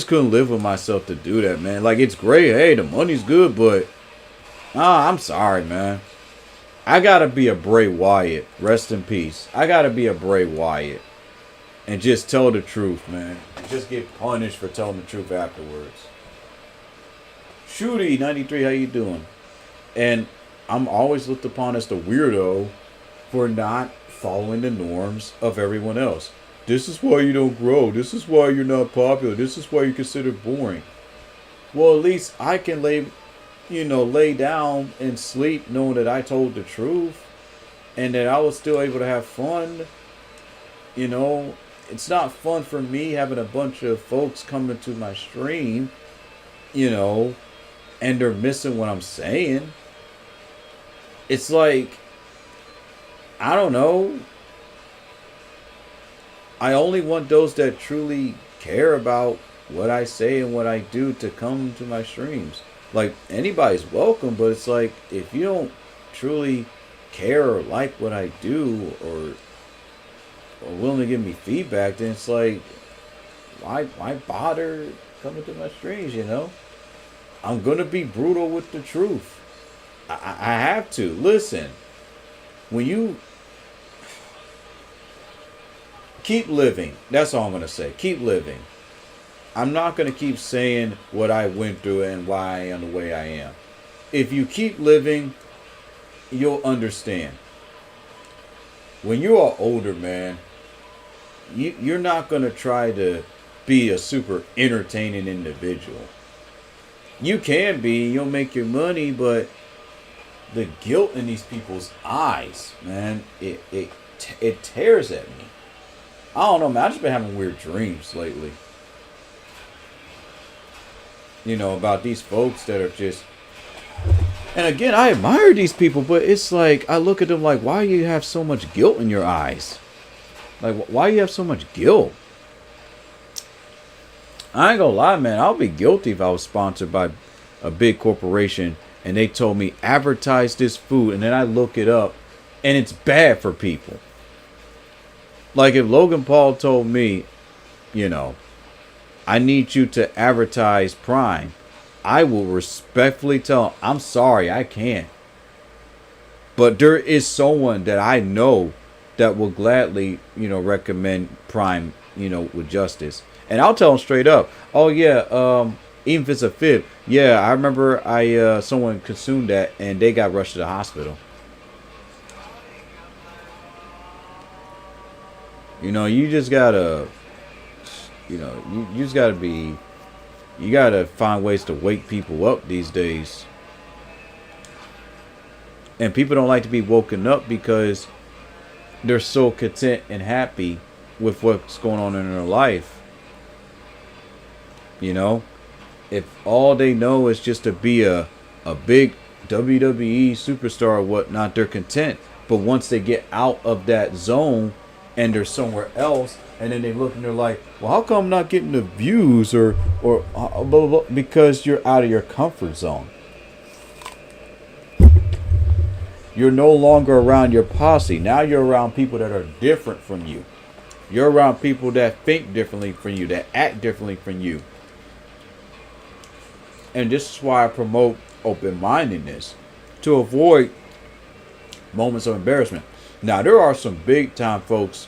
Speaker 1: couldn't live with myself to do that, man. Like, it's great. Hey, the money's good, but I'm sorry, man. I gotta be a Bray Wyatt. Rest in peace. I gotta be a Bray Wyatt and just tell the truth, man. And just get punished for telling the truth afterwards. Shooty 93, how you doing? And I'm always looked upon as the weirdo for not following the norms of everyone else. This is why you don't grow. This is why you're not popular. This is why you're considered boring. Well, at least I can lay down and sleep knowing that I told the truth and that I was still able to have fun. It's not fun for me having a bunch of folks coming to my stream, and they're missing what I'm saying. It's like, I don't know. I only want those that truly care about what I say and what I do to come to my streams. Like, anybody's welcome, but it's like, if you don't truly care or like what I do, or willing to give me feedback, then it's like, why bother coming to my streams, I'm going to be brutal with the truth. I have to. Listen, when you keep living, that's all I'm going to say. Keep living. I'm not going to keep saying what I went through and why I am the way I am. If you keep living, you'll understand. When you are older, man, you're not going to try to be a super entertaining individual. You can be, you'll make your money, but the guilt in these people's eyes, man, it tears at me. I don't know, man. I've just been having weird dreams lately. About these folks that are just. And again, I admire these people, but it's like I look at them like, why do you have so much guilt in your eyes? Like, why do you have so much guilt? I ain't gonna lie, man. I'll be guilty if I was sponsored by a big corporation and they told me advertise this food, and then I look it up and it's bad for people. Like if Logan Paul told me, I need you to advertise Prime, I will respectfully tell him, I'm sorry, I can't. But there is someone that I know that will gladly, recommend Prime, with justice. And I'll tell them straight up, oh yeah, even if it's a fib, yeah, I remember someone consumed that and they got rushed to the hospital. You just gotta, you just gotta be, you gotta find ways to wake people up these days. And people don't like to be woken up because they're so content and happy with what's going on in their life. If all they know is just to be a big WWE superstar or whatnot, they're content. But once they get out of that zone and they're somewhere else, and then they look and they're like, well, how come I'm not getting the views or blah, blah, blah? Because you're out of your comfort zone. You're no longer around your posse. Now you're around people that are different from you. You're around people that think differently from you, that act differently from you. And this is why I promote open-mindedness, to avoid moments of embarrassment. Now, there are some big-time folks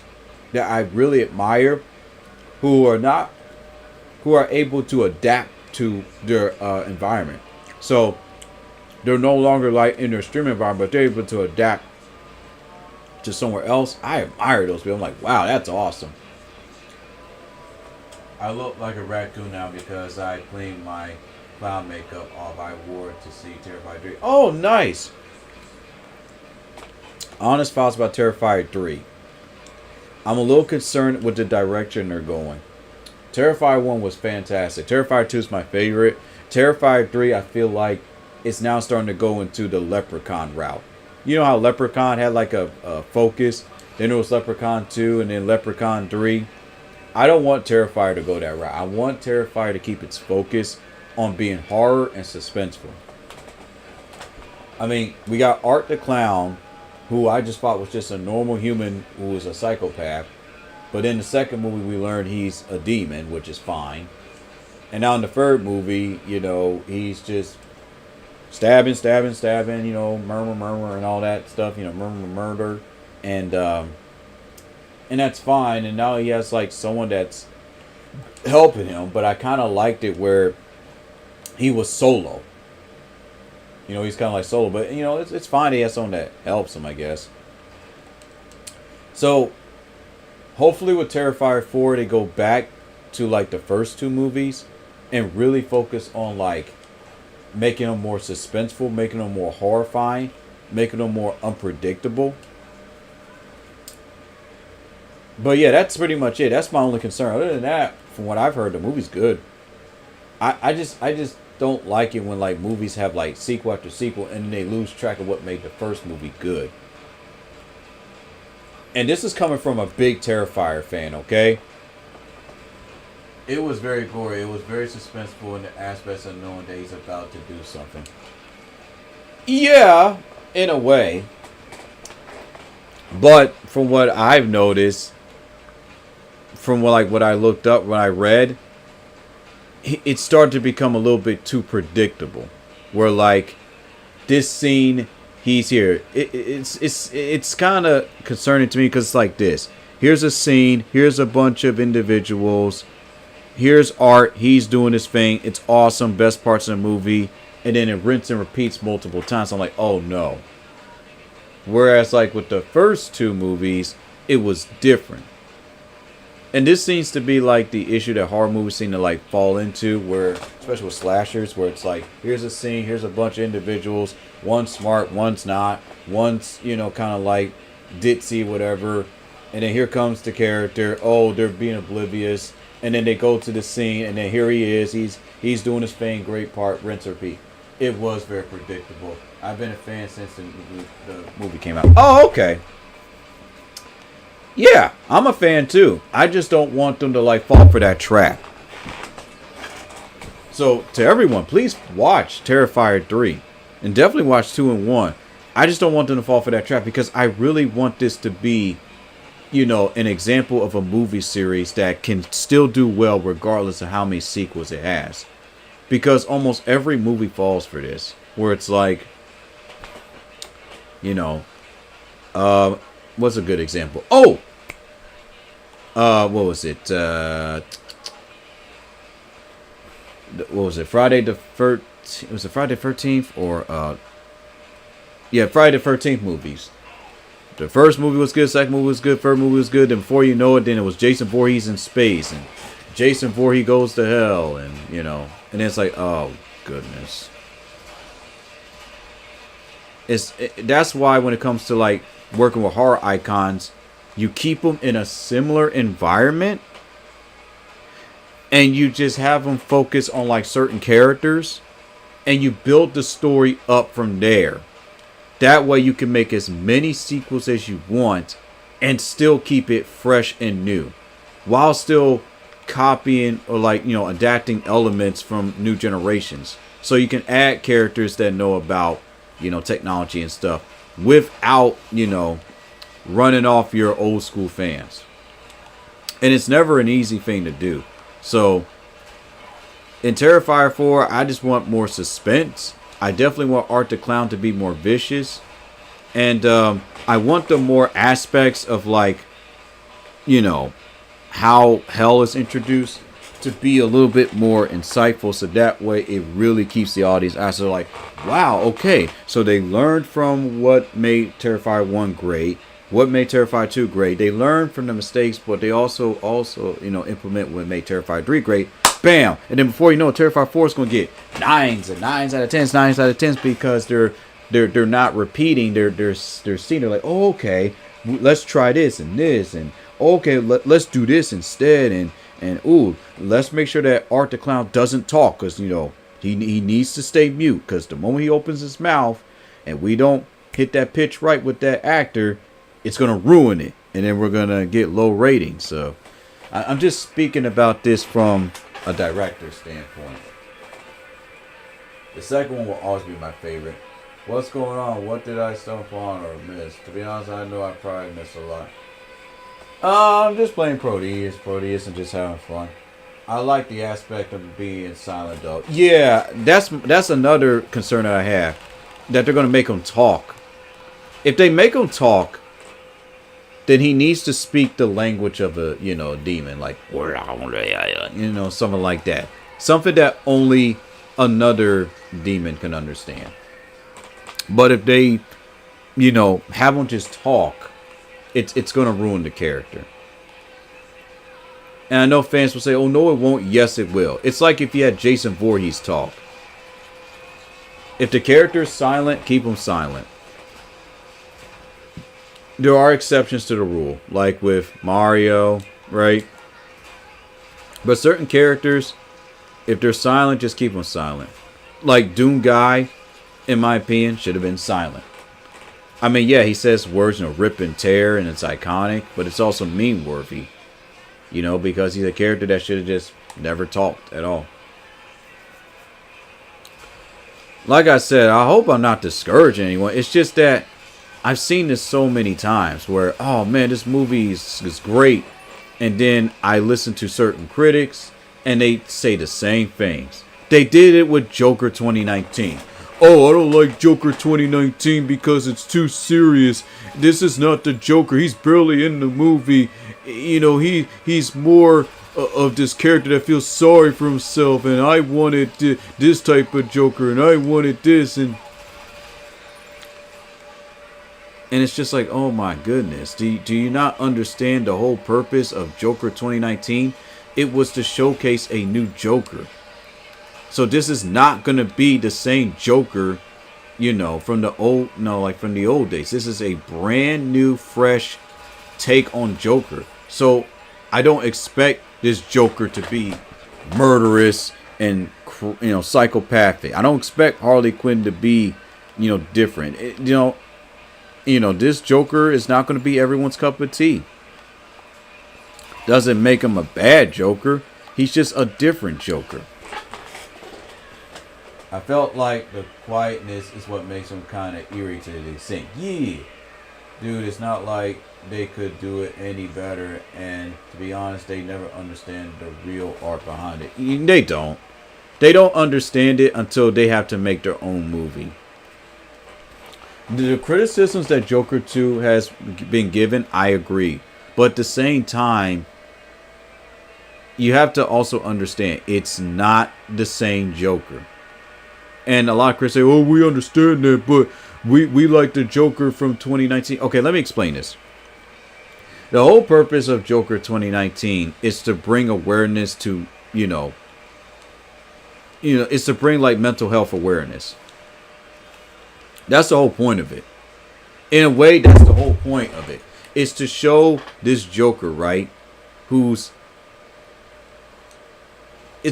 Speaker 1: that I really admire who are able to adapt to their environment. So they're no longer like in their streaming environment, but they're able to adapt to somewhere else. I admire those people. I'm like, wow, that's awesome. I look like a raccoon now because I cleaned my clown makeup off. I wore it to see Terrifier 3. Oh, nice. Honest thoughts about Terrifier 3. I'm a little concerned with the direction they're going. Terrifier 1 was fantastic. Terrifier 2 is my favorite. Terrifier 3, I feel like it's now starting to go into the Leprechaun route. You know how Leprechaun had like a focus? Then there was Leprechaun 2 and then Leprechaun 3. I don't want Terrifier to go that route. I want Terrifier to keep its focus on being horror and suspenseful. I mean, we got Art the Clown, who I just thought was just a normal human who was a psychopath. But in the second movie, we learned he's a demon, which is fine. And now in the third movie, he's just stabbing, murmur, and all that stuff, murder. And that's fine. And now he has like someone that's helping him. But I kind of liked it where he was solo. He's kind of like solo. But, it's fine. He has someone that helps him, I guess. So, hopefully with Terrifier 4, they go back to, like, the first two movies and really focus on, like, making them more suspenseful, making them more horrifying, making them more unpredictable. But, yeah, that's pretty much it. That's my only concern. Other than that, from what I've heard, the movie's good. I just don't like it when like movies have like sequel after sequel and then they lose track of what made the first movie good. And this is coming from a big Terrifier fan, okay? It was very gory. It was very suspenseful in the aspects of knowing that he's about to do something. Yeah, in a way. But from what I've noticed, from what I looked up, when I read, it started to become a little bit too predictable. Where like this scene, he's here. It's kind of concerning to me because it's like this. Here's a scene. Here's a bunch of individuals. Here's Art. He's doing his thing. It's awesome. Best parts of the movie. And then it rinse and repeats multiple times. I'm like, oh no. Whereas like with the first two movies, it was different. And this seems to be like the issue that horror movies seem to like fall into, where especially with slashers, where it's like, here's a scene, here's a bunch of individuals, one's smart, one's not, one's, you know, kind of like ditzy, whatever, and then here comes the character, oh, they're being oblivious, and then they go to the scene, and then here he is, he's doing his thing, great part, rinse, repeat. It was very predictable. I've been a fan since the movie came out. Oh, okay. Yeah, I'm a fan too. I just don't want them to like fall for that trap. So to everyone, please watch Terrifier 3 and definitely watch 2 and 1. I just don't want them to fall for that trap because I really want this to be, you know, an example of a movie series that can still do well regardless of how many sequels it has. Because almost every movie falls for this, where it's like, you know, what's a good example? Oh! What was it? What was it? Friday the 13th? Was it Friday the 13th? Or, yeah, Friday the 13th movies. The first movie was good, second movie was good, third movie was good, and before you know it, then it was Jason Voorhees in space, and Jason Voorhees goes to hell, and, you know, and it's like, oh, goodness. That's why when it comes to like working with horror icons, you keep them in a similar environment and you just have them focus on like certain characters and you build the story up from there. That way you can make as many sequels as you want and still keep it fresh and new while still copying or like, you know, adapting elements from new generations. So you can add characters that know about, you know, technology and stuff without, you know, running off your old school fans. And it's never an easy thing to do. So in Terrifier 4, I just want more suspense. I definitely want Art the Clown to be more vicious. And I want the more aspects of like, you know, how hell is introduced to be a little bit more insightful, so that way it really keeps the audience actually like, wow, okay, so they learned from what made Terrifier 1 great, what made Terrifier 2 great. They learned from the mistakes, but they also you know, implement what made Terrifier 3 great. Bam! And then before you know it, Terrifier 4 is going to get 9s and 9s out of 10s, 9s out of 10s because they're not repeating. They're seeing. They're like, oh, okay, let's try this and this, and okay, let's do this instead, and ooh, let's make sure that Art the Clown doesn't talk, because, you know, he needs to stay mute, because the moment he opens his mouth and we don't hit that pitch right with that actor, it's going to ruin it, and then we're going to get low ratings. So I'm just speaking about this from a director's standpoint. The second one will always be my favorite. What's going on? What did I stumble on or miss? To be honest, I know I probably missed a lot. I'm just playing Proteus and just having fun. I like the aspect of being silent though. Yeah, that's another concern that I have. That they're going to make him talk. If they make him talk, then he needs to speak the language of a, you know, a demon. Like, you know, something like that. Something that only another demon can understand. But if they, you know, have him just talk, it's going to ruin the character. And I know fans will say, oh, no, it won't. Yes, it will. It's like if you had Jason Voorhees talk. If the character is silent, keep him silent. There are exceptions to the rule, like with Mario, right? But certain characters, if they're silent, just keep them silent. Like Doom Guy, in my opinion, should have been silent. I mean, yeah, he says words, you know, rip and tear, and it's iconic, but it's also meme-worthy. You know, because he's a character that should have just never talked at all. Like I said, I hope I'm not discouraging anyone. It's just that I've seen this so many times where, oh man, this movie is great. And then I listen to certain critics and they say the same things. They did it with Joker 2019. Oh, I don't like Joker 2019 because it's too serious. This is not the Joker. He's barely in the movie. You know, he's more of this character that feels sorry for himself. And I wanted this type of Joker. And I wanted this. And And it's just like, oh my goodness. Do you not understand the whole purpose of Joker 2019? It was to showcase a new Joker. So this is not going to be the same Joker, from the old, no, like from the old days. This is a brand new, fresh take on Joker. So I don't expect this Joker to be murderous and, psychopathic. I don't expect Harley Quinn to be, different. This Joker is not going to be everyone's cup of tea. Doesn't make him a bad Joker. He's just a different Joker. I felt like the quietness is what makes him kind of irritated. Saying, yeah, dude, it's not like they could do it any better. And to be honest, they never understand the real art behind it. They don't. They don't understand it until they have to make their own movie. The criticisms that Joker 2 has been given, I agree. But at the same time, you have to also understand it's not the same Joker. And a lot of critics say, oh, we understand that, but we like the Joker from 2019. Okay, let me explain this. The whole purpose of Joker 2019 is to bring awareness to, it's to bring like mental health awareness. That's the whole point of it. In a way, that's the whole point of it. It's to show this Joker, right? It's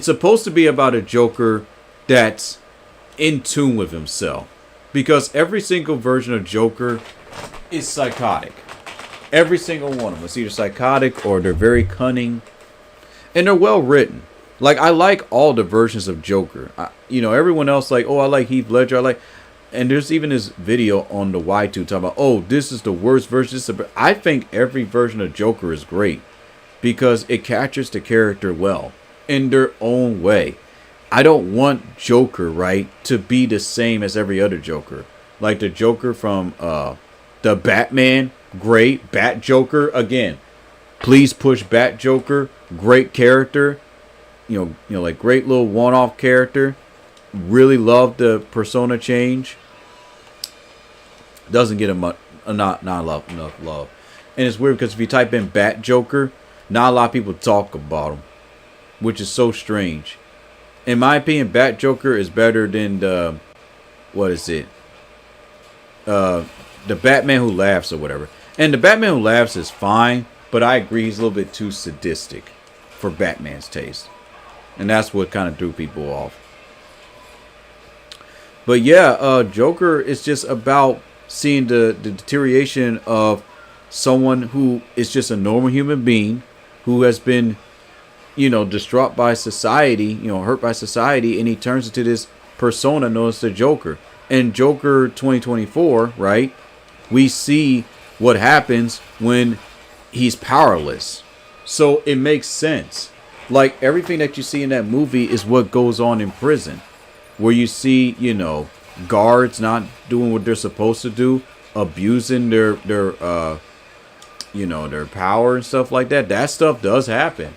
Speaker 1: supposed to be about a Joker that's in tune with himself. Because every single version of Joker is psychotic. Every single one of them is either psychotic or they're very cunning. And they're well written. Like, I like all the versions of Joker. Everyone else like, oh, I like Heath Ledger. And there's even this video on the Y2 talking about, oh, this is the worst version. I think every version of Joker is great because it captures the character well in their own way. I don't want Joker, right, to be the same as every other Joker. Like the Joker from the Batman, great. Bat Joker, again, please push Bat Joker, great character. Like great little one-off character. Really love the persona change. Doesn't get not enough love. And it's weird because if you type in Bat Joker, not a lot of people talk about him, which is so strange. In my opinion, Bat Joker is better than the Batman Who Laughs or whatever. And the Batman Who Laughs is fine, but I agree he's a little bit too sadistic for Batman's taste. And that's what kind of threw people off. But yeah, Joker is just about seeing the deterioration of someone who is just a normal human being who has been, distraught by society, hurt by society, and he turns into this persona known as the Joker. And Joker 2024, right, we see what happens when he's powerless. So it makes sense. Like everything that you see in that movie is what goes on in prison. Where you see, guards not doing what they're supposed to do, abusing their power and stuff like that. That stuff does happen.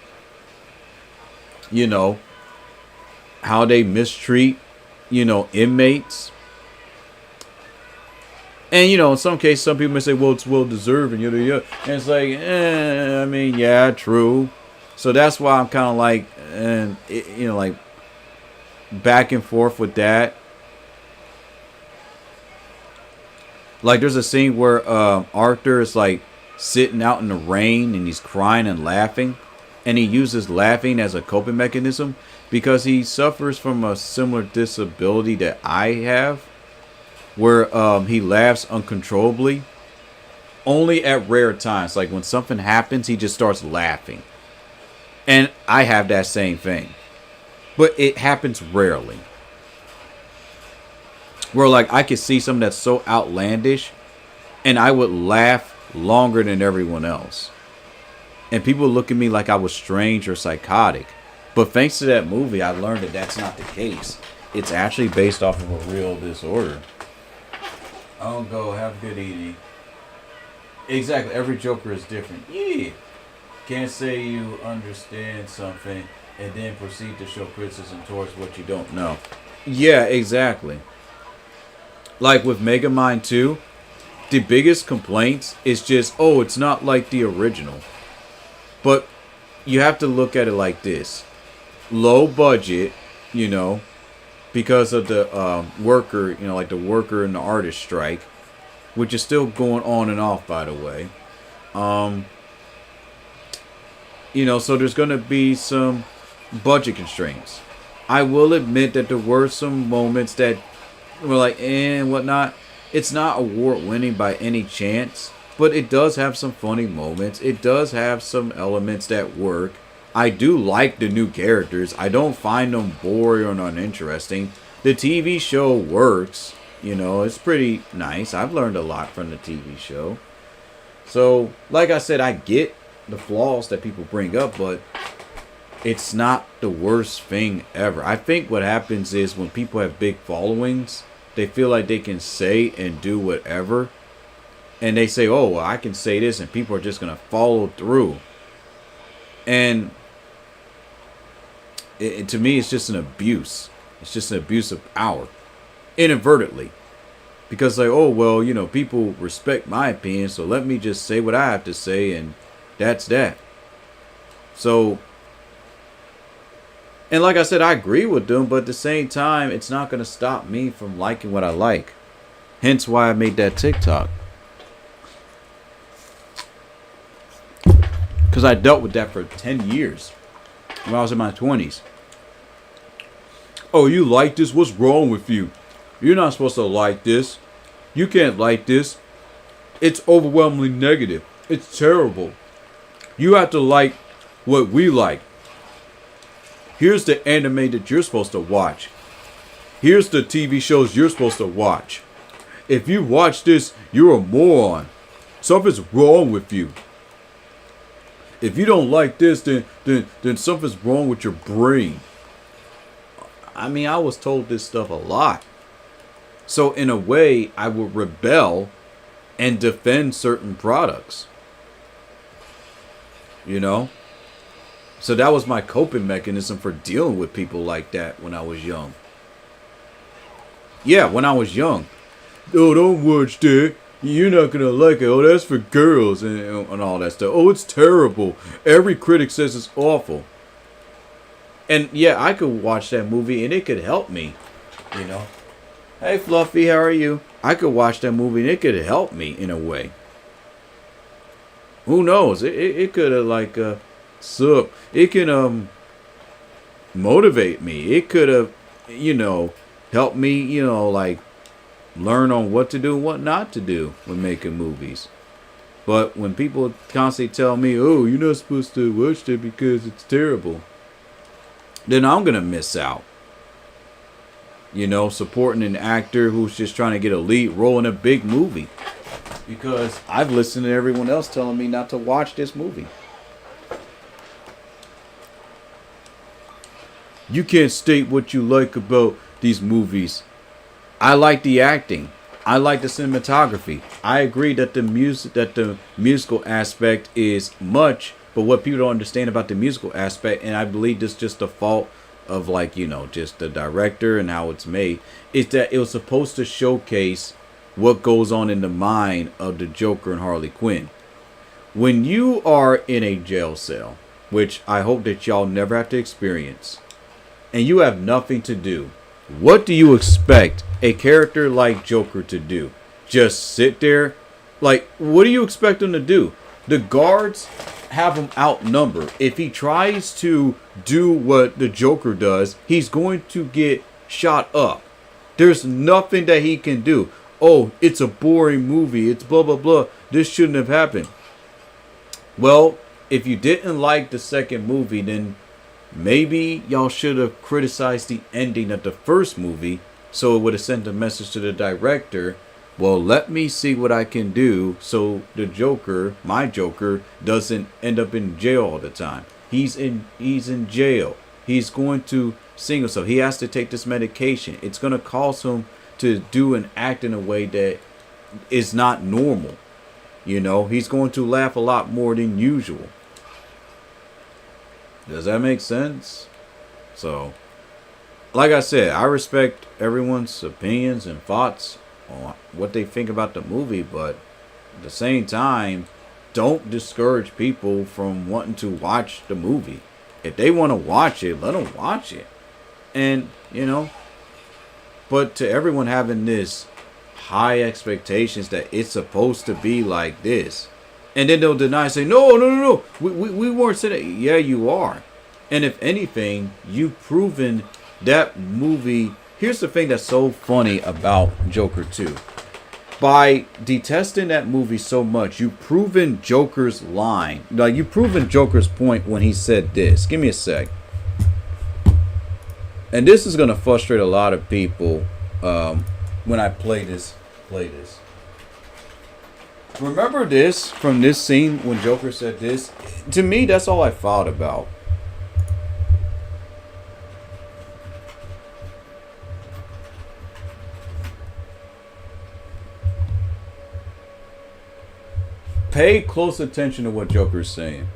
Speaker 1: How they mistreat, inmates. And, in some cases, some people may say, well, it's well deserved and yada. And it's like, yeah, true. So that's why I'm kind of like, back and forth with that. Like there's a scene where Arthur is like sitting out in the rain and he's crying and laughing, and he uses laughing as a coping mechanism because he suffers from a similar disability that I have, where he laughs uncontrollably only at rare times. Like when something happens, he just starts laughing. And I have that same thing. But it happens rarely. Where like I could see something that's so outlandish and I would laugh longer than everyone else. And people look at me like I was strange or psychotic. But thanks to that movie, I learned that that's not the case. It's actually based off of a real disorder. I'll go, have a good evening. Exactly, every Joker is different. Yeah. Can't say you understand something and then proceed to show criticism towards what you don't know. Yeah, exactly. Like with Megamind 2, The biggest complaints is just, oh, it's not like the original. But you have to look at it like this. Low budget, you know, because of the worker, you know, like the worker and the artist strike, which is still going on and off, by the way. You know, so there's going to be some budget constraints. I will admit that there were some moments that were like, and whatnot. It's not award winning by any chance, but it does have some funny moments. It does have some elements that work. I do like the new characters. I don't find them boring or uninteresting. The TV show works. You know, it's pretty nice. I've learned a lot from the TV show. So, like I said, I get the flaws that people bring up, but it's not the worst thing ever. I think what happens is when people have big followings, they feel like they can say and do whatever. And they say, oh, well, I can say this and people are just going to follow through. And to me, it's just an abuse. It's just an abuse of power. Inadvertently. Because like, oh, well, you know, people respect my opinion, so let me just say what I have to say, and that's that. So, and like I said, I agree with them, but at the same time, it's not going to stop me from liking what I like. Hence why I made that TikTok. Because I dealt with that for 10 years when I was in my 20s. Oh, you like this? What's wrong with you? You're not supposed to like this. You can't like this. It's overwhelmingly negative. It's terrible. You have to like what we like. Here's the anime that you're supposed to watch. Here's the TV shows you're supposed to watch. If you watch this, you're a moron. Something's wrong with you. If you don't like this, then something's wrong with your brain. I mean, I was told this stuff a lot. So in a way, I would rebel and defend certain products. You know? So that was my coping mechanism for dealing with people like that when I was young. Yeah, when I was young. Oh, don't watch that. You're not going to like it. Oh, that's for girls and all that stuff. Oh, it's terrible. Every critic says it's awful. And yeah, I could watch that movie and it could help me. You know? Hey, Fluffy, how are you? I could watch that movie and it could help me in a way. Who knows? It could have like sup. It can motivate me. It could have, you know, helped me, you know, like learn on what to do and what not to do when making movies. But when people constantly tell me, oh, you're not supposed to watch that because it's terrible, then I'm going to miss out. You know, supporting an actor who's just trying to get a lead role in a big movie. Because I've listened to everyone else telling me not to watch this movie. You can't state what you like about these movies. I like the acting. I like the cinematography. I agree that the musical aspect is much, but what people don't understand about the musical aspect, and I believe this is just the fault of, like, you know, just the director and how it's made, is that it was supposed to showcase what goes on in the mind of the Joker and Harley Quinn. When you are in a jail cell, which I hope that y'all never have to experience, and you have nothing to do, what do you expect a character like Joker to do? Just sit there? Like, what do you expect him to do? The guards have him outnumbered. If he tries to do what the Joker does, he's going to get shot up. There's nothing that he can do. Oh, it's a boring movie. It's blah, blah, blah. This shouldn't have happened. Well, if you didn't like the second movie, then maybe y'all should have criticized the ending of the first movie, so it would have sent a message to the director. Well, let me see what I can do so the Joker, my Joker, doesn't end up in jail all the time. He's in jail. He's going to sing himself. He has to take this medication. It's going to cause him to do and act in a way that is not normal. You know, he's going to laugh a lot more than usual. Does that make sense? So, like I said, I respect everyone's opinions and thoughts. on what they think about the movie, but at the same time, don't discourage people from wanting to watch the movie. If they want to watch it, let them watch it. And, but to everyone having this high expectations that it's supposed to be like this, and then they'll deny, say, no, we weren't saying that. Yeah, you are. And if anything, you've proven that movie. Here's the thing that's so funny about Joker 2. By detesting that movie so much, you've proven Joker's line. Like, you've proven Joker's point when he said this. Give me a sec. And this is going to frustrate a lot of people when I play this. Remember this from this scene when Joker said this? To me, that's all I thought about. Pay close attention to what Joker's saying.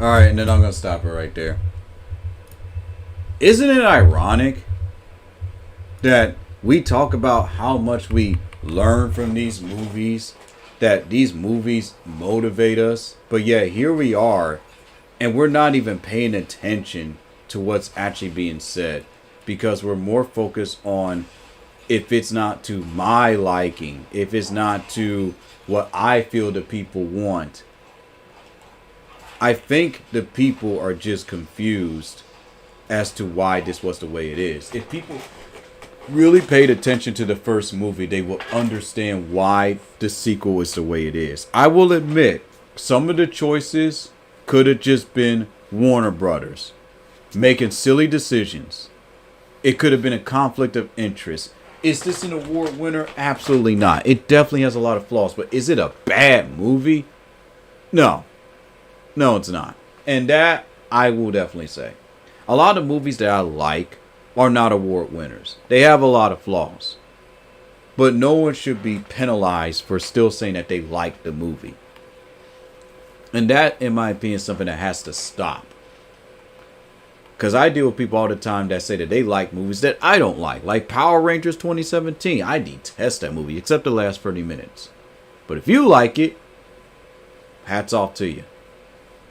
Speaker 1: Alright, and then I'm going to stop it right there. Isn't it ironic that we talk about how much we learn from these movies, that these movies motivate us, but yet here we are, and we're not even paying attention to what's actually being said because we're more focused on if it's not to my liking, if it's not to what I feel the people want. I think the people are just confused as to why this was the way it is. If people really paid attention to the first movie, they will understand why the sequel is the way it is. I will admit, some of the choices could have just been Warner Brothers making silly decisions. It could have been a conflict of interest. Is this an award winner? Absolutely not. It definitely has a lot of flaws, but is it a bad movie? No. No, it's not. And that I will definitely say. A lot of movies that I like are not award winners. They have a lot of flaws. But no one should be penalized for still saying that they like the movie. And that, in my opinion, is something that has to stop. Because I deal with people all the time that say that they like movies that I don't like. Like Power Rangers 2017. I detest that movie, except the last 30 minutes. But if you like it, hats off to you.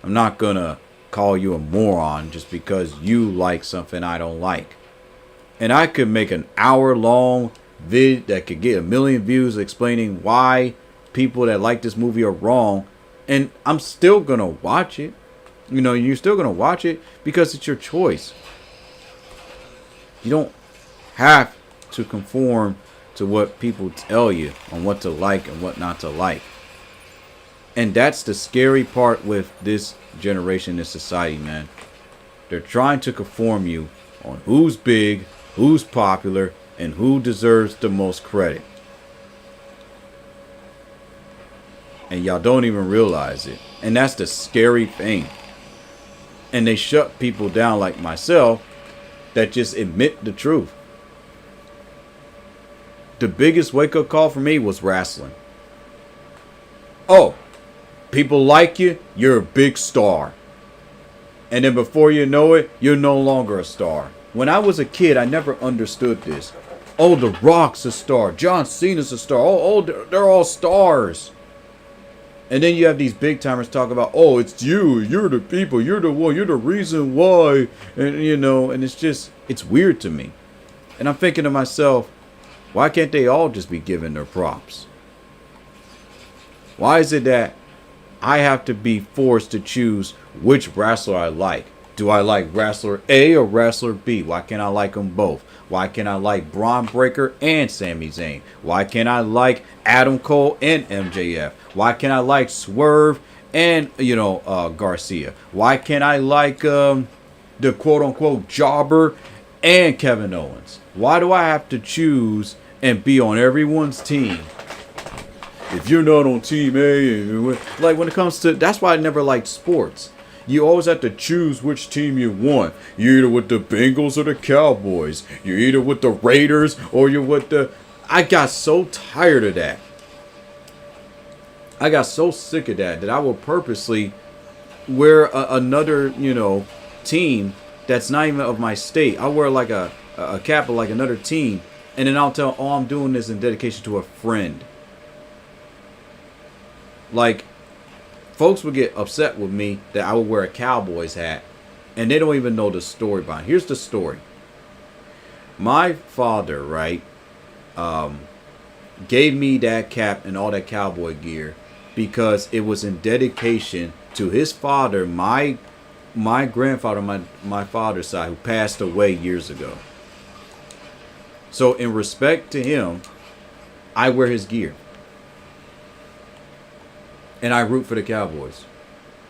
Speaker 1: I'm not going to call you a moron just because you like something I don't like. And I could make an hour-long vid that could get 1 million views explaining why people that like this movie are wrong. And I'm still going to watch it. You know, you're still going to watch it because it's your choice. You don't have to conform to what people tell you on what to like and what not to like. And that's the scary part with this generation, this society, man. They're trying to conform you on who's big, who's popular, and who deserves the most credit. And y'all don't even realize it. And that's the scary thing. And they shut people down like myself that just admit the truth. The biggest wake-up call for me was wrestling. Oh, people like you, you're a big star. And then before you know it, you're no longer a star. When I was a kid, I never understood this. Oh, The Rock's a star. John Cena's a star. Oh, they're all stars. And then you have these big timers talk about, oh, it's you. You're the people. You're the one. You're the reason why. And, you know, and it's weird to me. And I'm thinking to myself, why can't they all just be given their props? Why is it that I have to be forced to choose which wrestler I like? Do I like wrestler A or wrestler B? Why can't I like them both? Why can't I like Braun Breaker and Sami Zayn? Why can't I like Adam Cole and MJF? Why can't I like Swerve and, Garcia? Why can't I like the quote-unquote jobber and Kevin Owens? Why do I have to choose and be on everyone's team? If you're not on team A, like when it comes to, that's why I never liked sports. You always have to choose which team you want. You're either with the Bengals or the Cowboys. You're either with the Raiders or you're with the... I got so tired of that. I got so sick of that I will purposely wear another, team that's not even of my state. I'll wear like a cap of like another team. And then I'll tell, oh, I'm doing this in dedication to a friend. Like, folks would get upset with me that I would wear a Cowboys hat, and they don't even know the story behind it. Here's the story. My father, right, gave me that cap and all that cowboy gear because it was in dedication to his father, my grandfather, my father's side, who passed away years ago. So in respect to him, I wear his gear. And I root for the Cowboys.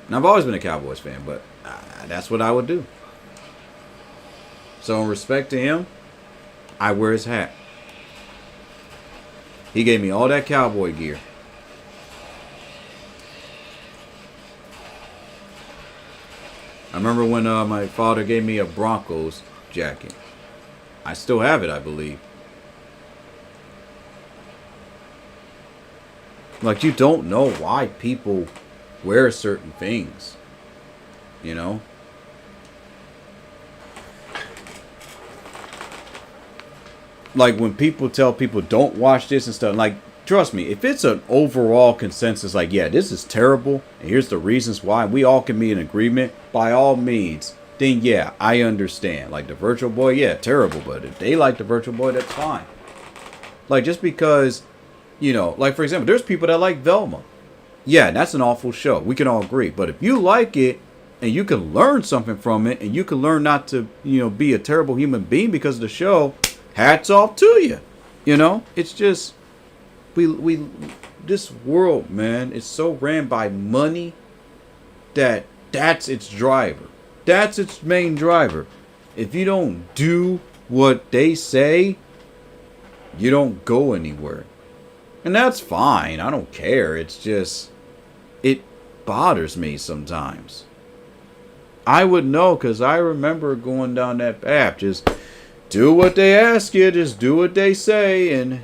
Speaker 1: And I've always been a Cowboys fan, but that's what I would do. So in respect to him, I wear his hat. He gave me all that cowboy gear. I remember when my father gave me a Broncos jacket. I still have it, I believe. Like, you don't know why people wear certain things. You know? Like, when people tell people don't watch this and stuff, like, trust me, if it's an overall consensus, like, yeah, this is terrible, and here's the reasons why, we all can be in agreement, by all means, then yeah, I understand. Like, the Virtual Boy, yeah, terrible, but if they like the Virtual Boy, that's fine. Like, just because... You know, like, for example, there's people that like Velma. Yeah, that's an awful show. We can all agree. But if you like it and you can learn something from it and you can learn not to, be a terrible human being because of the show, hats off to you. You know, it's just, this world, man, is so ran by money that's its driver. That's its main driver. If you don't do what they say, you don't go anywhere. And that's fine. I don't care. It's just, it bothers me sometimes. I would know because I remember going down that path. Just do what they ask you. Just do what they say. And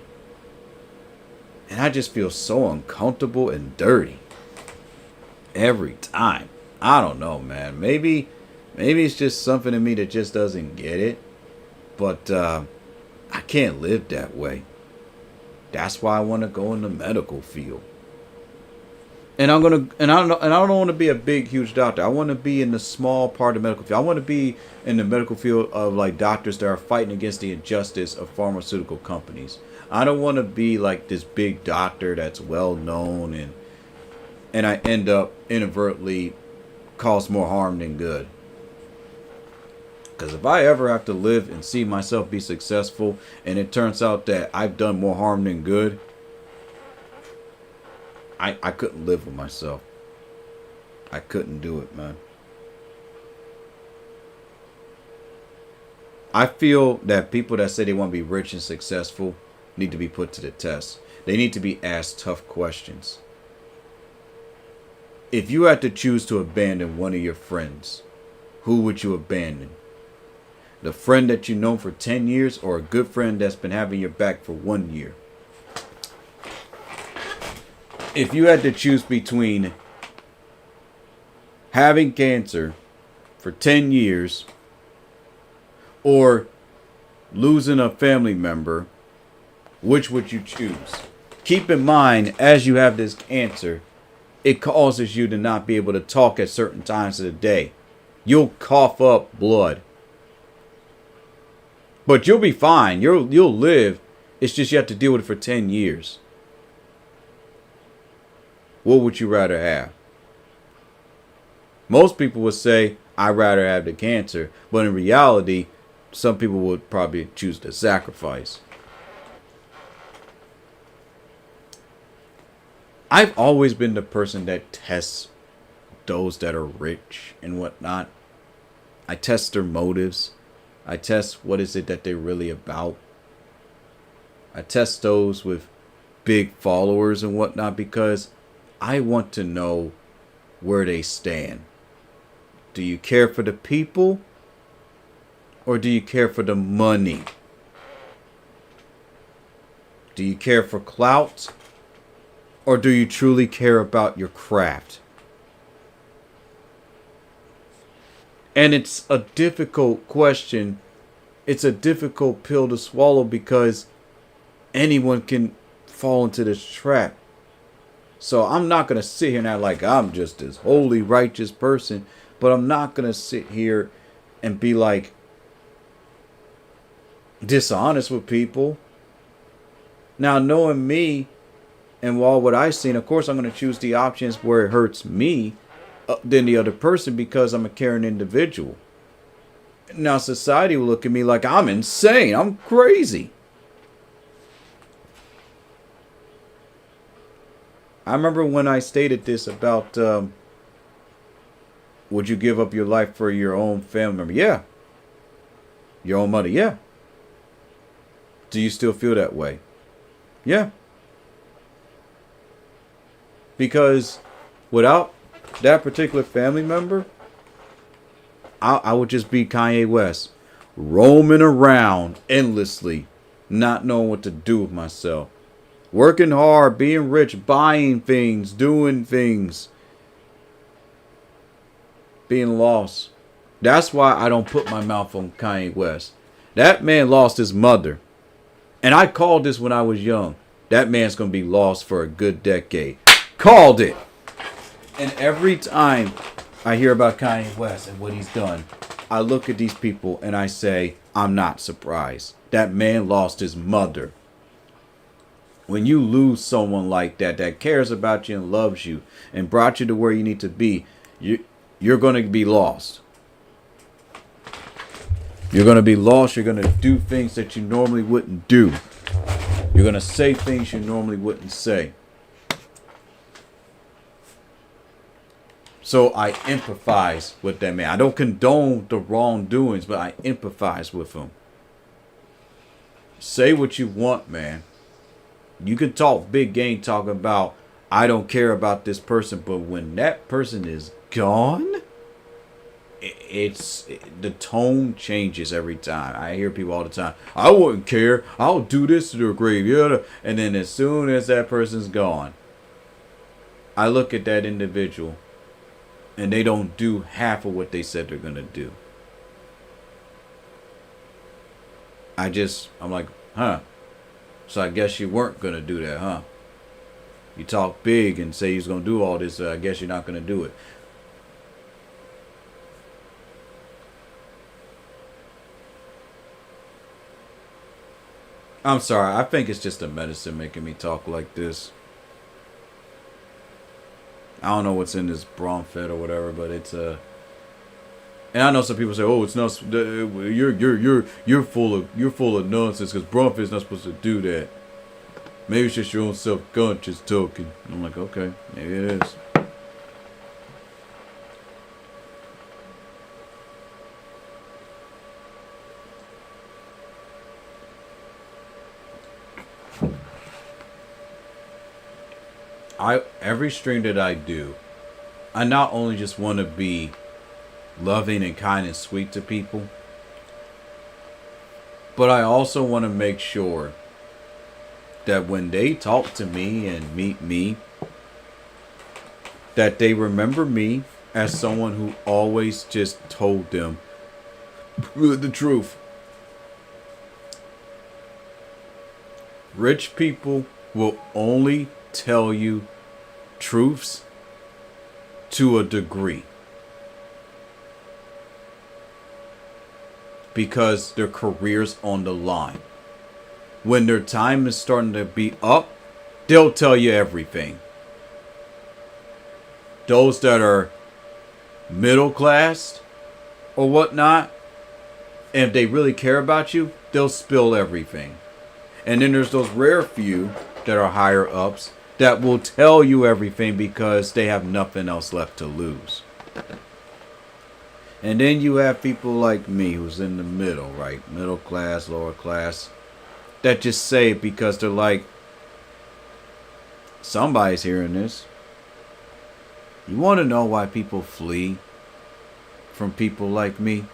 Speaker 1: I just feel so uncomfortable and dirty. Every time. I don't know, man. Maybe it's just something in me that just doesn't get it. But I can't live that way. That's why I want to go in the medical field. And I don't want to be a big, huge doctor. I want to be in the small part of the medical field. I want to be in the medical field of like doctors that are fighting against the injustice of pharmaceutical companies. I don't want to be like this big doctor that's well known and I end up inadvertently cause more harm than good. Because if I ever have to live and see myself be successful, and it turns out that I've done more harm than good, I couldn't live with myself. I couldn't do it, man. I feel that people that say they want to be rich and successful need to be put to the test. They need to be asked tough questions. If you had to choose to abandon one of your friends, who would you abandon? The friend that you've known for 10 years, or a good friend that's been having your back for 1 year? If you had to choose between having cancer for 10 years or losing a family member, which would you choose? Keep in mind, as you have this cancer, it causes you to not be able to talk at certain times of the day. You'll cough up blood. But you'll be fine. You'll live. It's just you have to deal with it for 10 years. What would you rather have? Most people would say, I'd rather have the cancer. But in reality, some people would probably choose the sacrifice. I've always been the person that tests those that are rich and whatnot. I test their motives. I test what is it that they're really about. I test those with big followers and whatnot because I want to know where they stand. Do you care for the people or do you care for the money? Do you care for clout or do you truly care about your craft? And it's a difficult question. It's a difficult pill to swallow because anyone can fall into this trap. So I'm not going to sit here and act like I'm just this holy, righteous person. But I'm not going to sit here and be like dishonest with people. Now, knowing me and all what I've seen, of course, I'm going to choose the options where it hurts me than the other person because I'm a caring individual. Now society will look at me like I'm insane. I'm crazy. I remember when I stated this about would you give up your life for your own family member? Yeah. Your own money? Yeah. Do you still feel that way? Yeah. Because without that particular family member, I would just be Kanye West, roaming around endlessly, not knowing what to do with myself. Working hard, being rich, buying things, doing things, being lost. That's why I don't put my mouth on Kanye West. That man lost his mother. And I called this when I was young. That man's going to be lost for a good decade. Called it. And every time I hear about Kanye West and what he's done, I look at these people and I say, I'm not surprised. That man lost his mother. When you lose someone like that, that cares about you and loves you and brought you to where you need to be, you're going to be lost. You're going to be lost. You're going to do things that you normally wouldn't do. You're going to say things you normally wouldn't say. So I empathize with that man. I don't condone the wrongdoings, but I empathize with him. Say what you want, man. You can talk big game talking about, I don't care about this person, but when that person is gone, the tone changes every time. I hear people all the time, I wouldn't care. I'll do this to their grave. Yeah. And then as soon as that person's gone, I look at that individual and they don't do half of what they said they're going to do. I'm like, huh. So I guess you weren't going to do that, huh? You talk big and say you're going to do all this, so I guess you're not going to do it. I'm sorry. I think it's just a medicine making me talk like this. I don't know what's in this Bronfed or whatever, but it's And I know some people say, "Oh, it's not. You're full of nonsense because Brumfield's not supposed to do that. Maybe it's just your own self-conscious talking." And I'm like, okay, maybe it is. Every stream that I do, I not only just want to be loving and kind and sweet to people, but I also want to make sure that when they talk to me and meet me, that they remember me as someone who always just told them the truth. Rich people will only tell you truths to a degree, because their career's on the line. When their time is starting to be up, they'll tell you everything. Those that are middle class or whatnot, and if they really care about you, they'll spill everything. And then there's those rare few that are higher ups that will tell you everything because they have nothing else left to lose. And then you have people like me who's in the middle, right? Middle class, lower class, that just say it because they're like, somebody's hearing this. You want to know why people flee from people like me?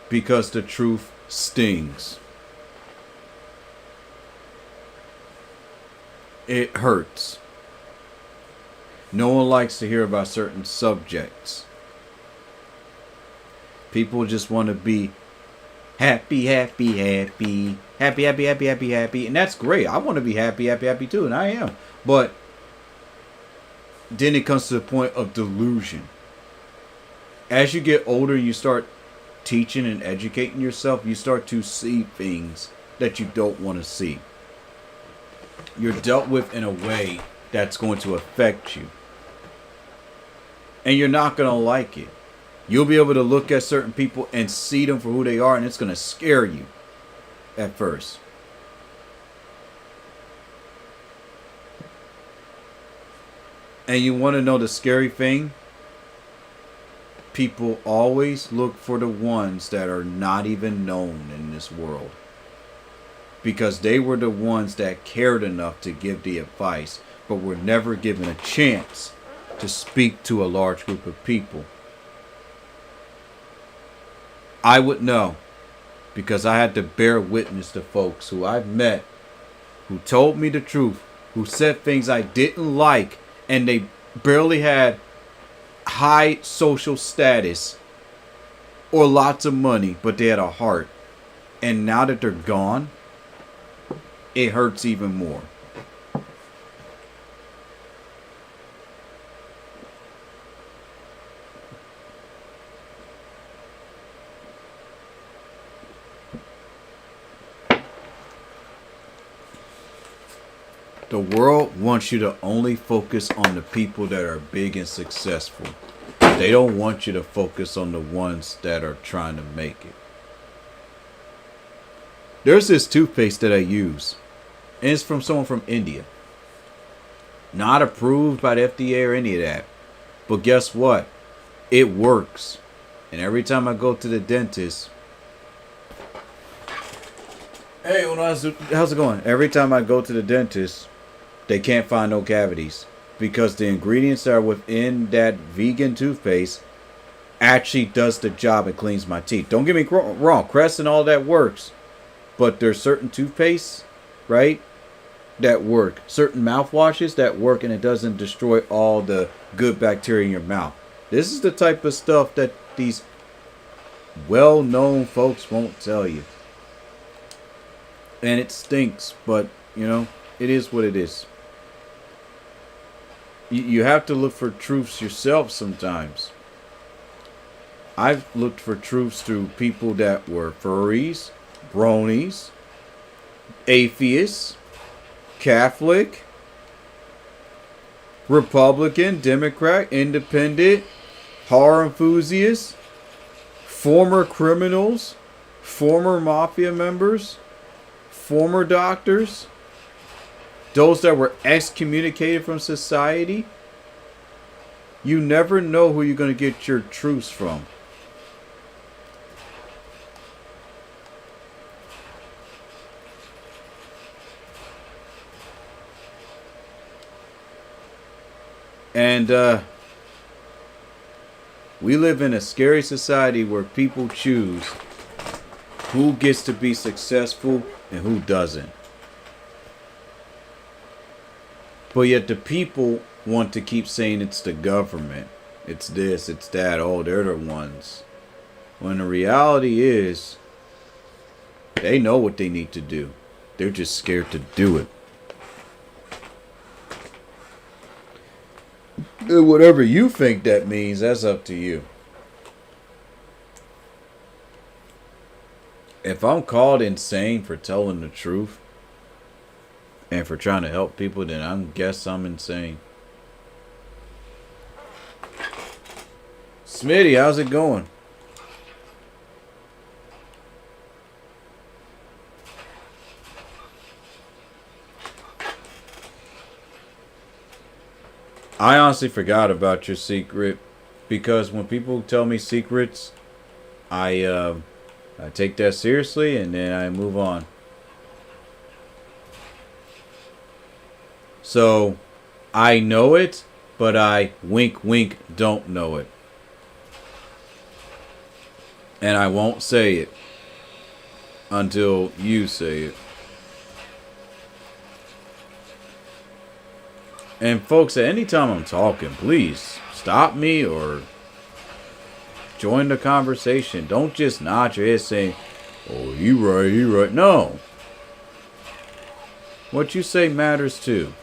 Speaker 1: Because the truth stings. It hurts. No one likes to hear about certain subjects. People just want to be happy, happy, happy, happy, happy, happy, happy, happy. And that's great. I want to be happy, happy, happy too. And I am. But then it comes to the point of delusion. As you get older, you start teaching and educating yourself. You start to see things that you don't want to see. You're dealt with in a way that's going to affect you. And you're not going to like it. You'll be able to look at certain people and see them for who they are, and it's going to scare you at first. And you want to know the scary thing? People always look for the ones that are not even known in this world. Because they were the ones that cared enough to give the advice, but were never given a chance to speak to a large group of people. I would know, because I had to bear witness to folks who I've met, who told me the truth, who said things I didn't like, and they barely had high social status or lots of money, but they had a heart. And now that they're gone, it hurts even more. The world wants you to only focus on the people that are big and successful. They don't want you to focus on the ones that are trying to make it. There's this toothpaste that I use, and it's from someone from India. Not approved by the FDA or any of that. But guess what? It works. And every time I go to the dentist, hey, how's it going? Every time I go to the dentist, they can't find no cavities. Because the ingredients that are within that vegan toothpaste actually does the job and cleans my teeth. Don't get me wrong. Crest and all that works. But there's certain toothpastes, right, that work. Certain mouthwashes that work, and it doesn't destroy all the good bacteria in your mouth. This is the type of stuff that these well-known folks won't tell you. And it stinks, but, you know, it is what it is. You have to look for truths yourself sometimes. I've looked for truths through people that were furries, bronies, atheists, Catholic, Republican, Democrat, Independent, horror enthusiasts, former criminals, former mafia members, former doctors, those that were excommunicated from society. You never know who you're going to get your truths from. And we live in a scary society where people choose who gets to be successful and who doesn't. But yet the people want to keep saying it's the government. It's this, it's that. Oh, they're the ones. When the reality is, they know what they need to do. They're just scared to do it. Whatever you think that means, that's up to you. If I'm called insane for telling the truth and for trying to help people, then I guess I'm insane. Smitty, how's it going? I honestly forgot about your secret because when people tell me secrets, I take that seriously and then I move on. So I know it, but I wink wink don't know it. And I won't say it until you say it. And folks, at any time I'm talking, please stop me or join the conversation. Don't just nod your head saying, oh, you right. No. What you say matters too.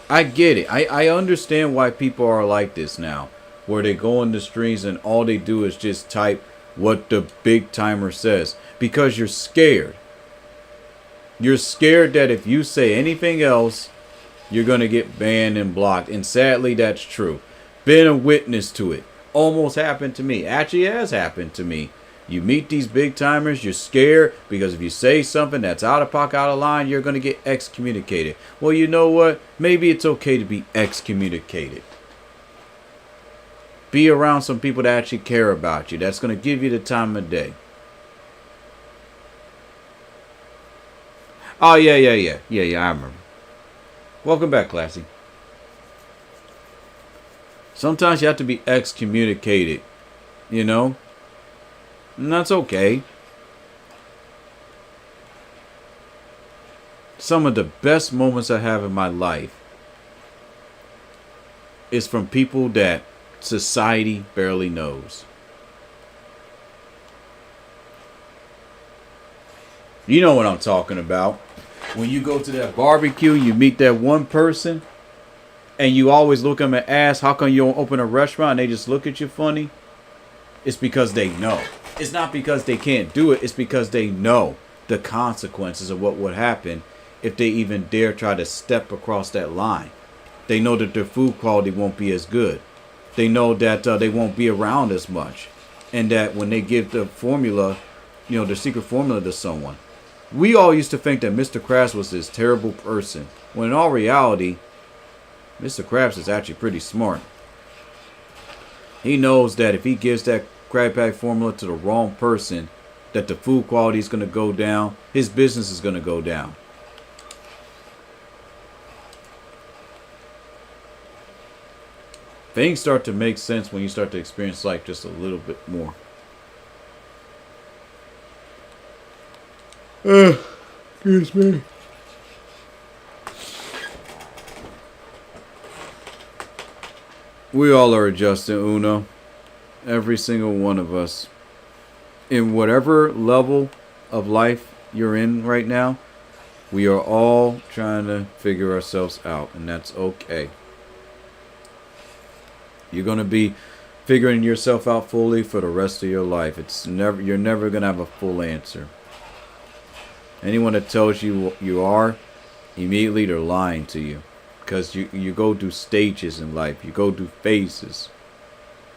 Speaker 1: I get it. I understand why people are like this now. Where they go in the streets and all they do is just type what the big timer says. Because you're scared. You're scared that if you say anything else, you're going to get banned and blocked. And sadly, that's true. Been a witness to it. Almost happened to me. Actually has happened to me. You meet these big timers, you're scared because if you say something that's out of pocket, out of line, you're going to get excommunicated. Well, you know what? Maybe it's okay to be excommunicated. Be around some people that actually care about you. That's going to give you the time of day. Oh, yeah, I remember. Welcome back, Classy. Sometimes you have to be excommunicated, you know? And that's okay. Some of the best moments I have in my life is from people that society barely knows. You know what I'm talking about. When you go to that barbecue, you meet that one person, and you always look them and ask, how come you don't open a restaurant? And they just look at you funny. It's because they know. It's not because they can't do it. It's because they know the consequences of what would happen if they even dare try to step across that line. They know that their food quality won't be as good. They know that they won't be around as much. And that when they give the formula, you know, the secret formula to someone. We all used to think that Mr. Krabs was this terrible person. When in all reality, Mr. Krabs is actually pretty smart. He knows that if he gives that Krab Pack formula to the wrong person, that the food quality is going to go down. His business is going to go down. Things start to make sense when you start to experience life just a little bit more. Excuse me. We all are adjusting, Uno. Every single one of us. In whatever level of life you're in right now, we are all trying to figure ourselves out, and that's okay. You're going to be figuring yourself out fully for the rest of your life. You're never going to have a full answer. Anyone that tells you you are, immediately they're lying to you. because you go through stages in life. You go through phases.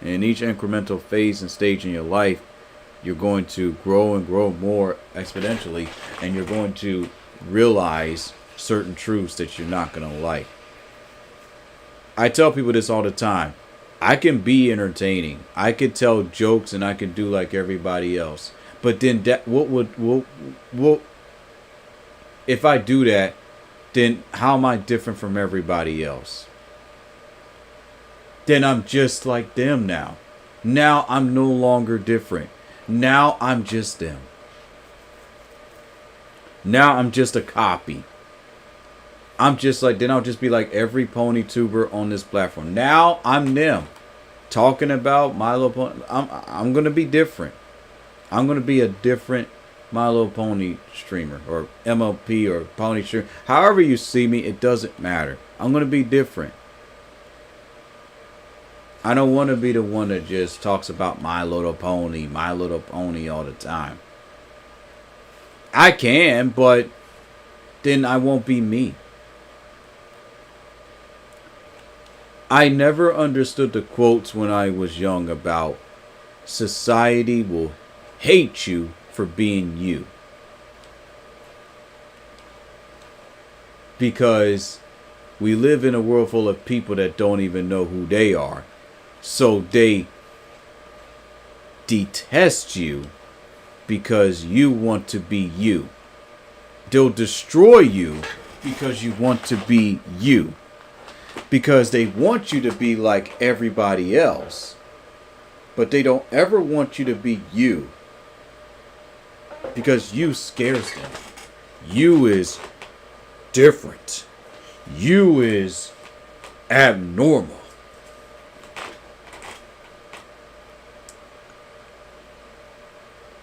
Speaker 1: And in each incremental phase and stage in your life, you're going to grow and grow more exponentially, and you're going to realize certain truths that you're not going to like. I tell people this all the time. I can be entertaining. I could tell jokes and I could do like everybody else. But then that what if I do that, then how am I different from everybody else? Then I'm just like them now. Now I'm no longer different. Now I'm just them. Now I'm just a copy. I'm just like, then I'll just be like every pony tuber on this platform. Now I'm them. Talking about My Little Pony. I'm going to be different. I'm going to be a different My Little Pony streamer or MLP or pony streamer. However you see me, it doesn't matter. I'm going to be different. I don't want to be the one that just talks about My Little Pony all the time. I can, but then I won't be me. I never understood the quotes when I was young about society will hate you for being you. Because we live in a world full of people that don't even know who they are. So they detest you because you want to be you. They'll destroy you because you want to be you. Because they want you to be like everybody else. But they don't ever want you to be you. Because you scares them. You is different. You is abnormal.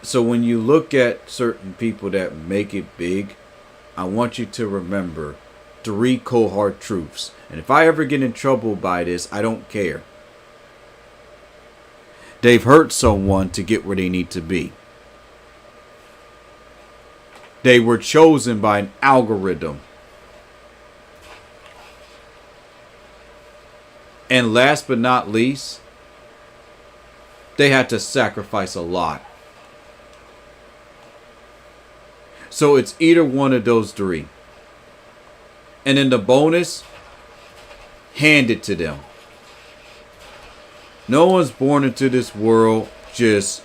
Speaker 1: So when you look at certain people that make it big, I want you to remember 3 cold hard truths. And if I ever get in trouble by this, I don't care. They've hurt someone to get where they need to be. They were chosen by an algorithm. And last but not least, they had to sacrifice a lot. So it's either one of those 3. And then the bonus, hand it to them. No one's born into this world just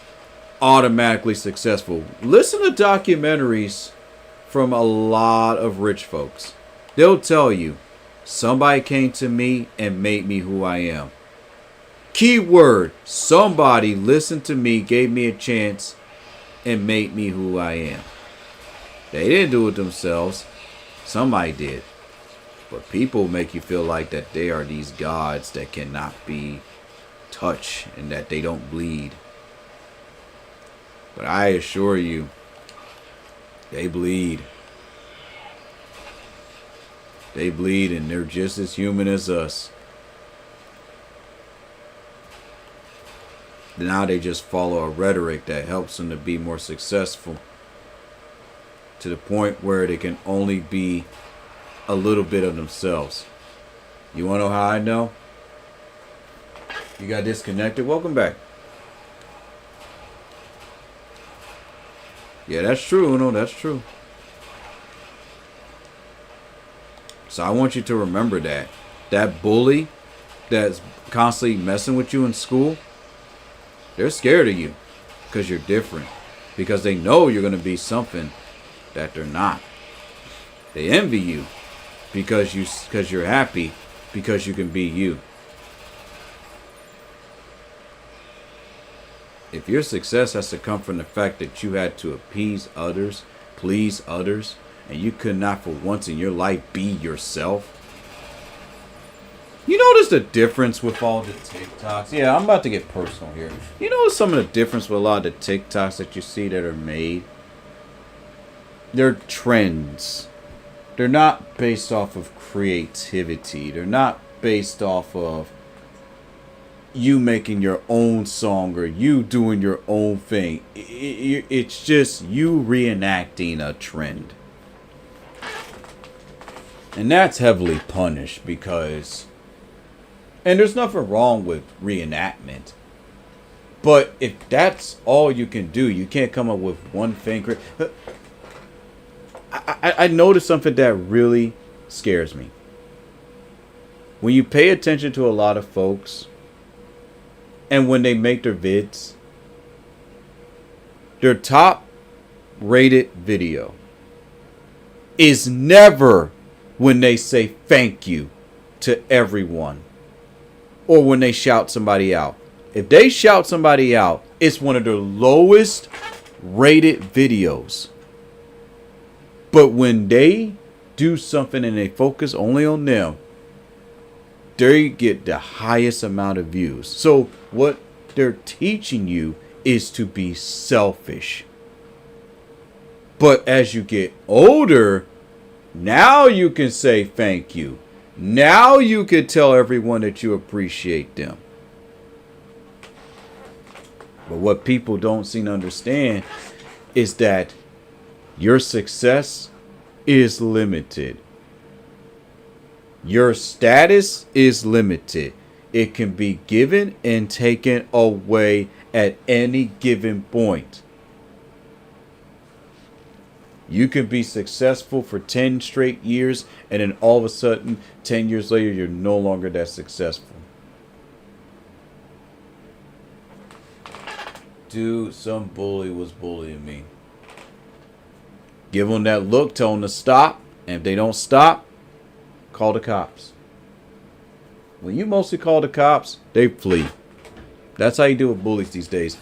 Speaker 1: automatically successful. Listen to documentaries from a lot of rich folks. They'll tell you, somebody came to me and made me who I am. Keyword, somebody listened to me, gave me a chance, and made me who I am. They didn't do it themselves. Somebody did. But people make you feel like that they are these gods that cannot be touched and that they don't bleed. But I assure you, they bleed. They bleed and they're just as human as us. Now they just follow a rhetoric that helps them to be more successful. To the point where they can only be a little bit of themselves. You want to know how I know? You got disconnected? Welcome back. Yeah, that's true. No, that's true. So I want you to remember that. That bully that's constantly messing with you in school, they're scared of you because you're different. Because they know you're going to be something that they're not. They envy you because you're happy because you can be you. If your success has to come from the fact that you had to appease others, please others, and you could not for once in your life be yourself. You notice the difference with all the TikToks? Yeah, I'm about to get personal here. You notice some of the difference with a lot of the TikToks that you see that are made? They're trends. They're not based off of creativity. They're not based off of you making your own song or you doing your own thing. It's just you reenacting a trend. And that's heavily punished because, and there's nothing wrong with reenactment. But if that's all you can do, you can't come up with one thing. I noticed something that really scares me. When you pay attention to a lot of folks, and when they make their vids, their top rated video is never when they say thank you to everyone or when they shout somebody out. If they shout somebody out, it's one of their lowest rated videos. But when they do something and they focus only on them, they get the highest amount of views. So what they're teaching you is to be selfish. But as you get older, now you can say thank you. Now you can tell everyone that you appreciate them. But what people don't seem to understand is that your success is limited. Your status is limited. It can be given and taken away at any given point. You can be successful for 10 straight years, and then all of a sudden, 10 years later, you're no longer that successful. Dude, some bully was bullying me. Give them that look, tell them to stop, and if they don't stop, call the cops. When you mostly call the cops, they flee. That's how you deal with bullies these days.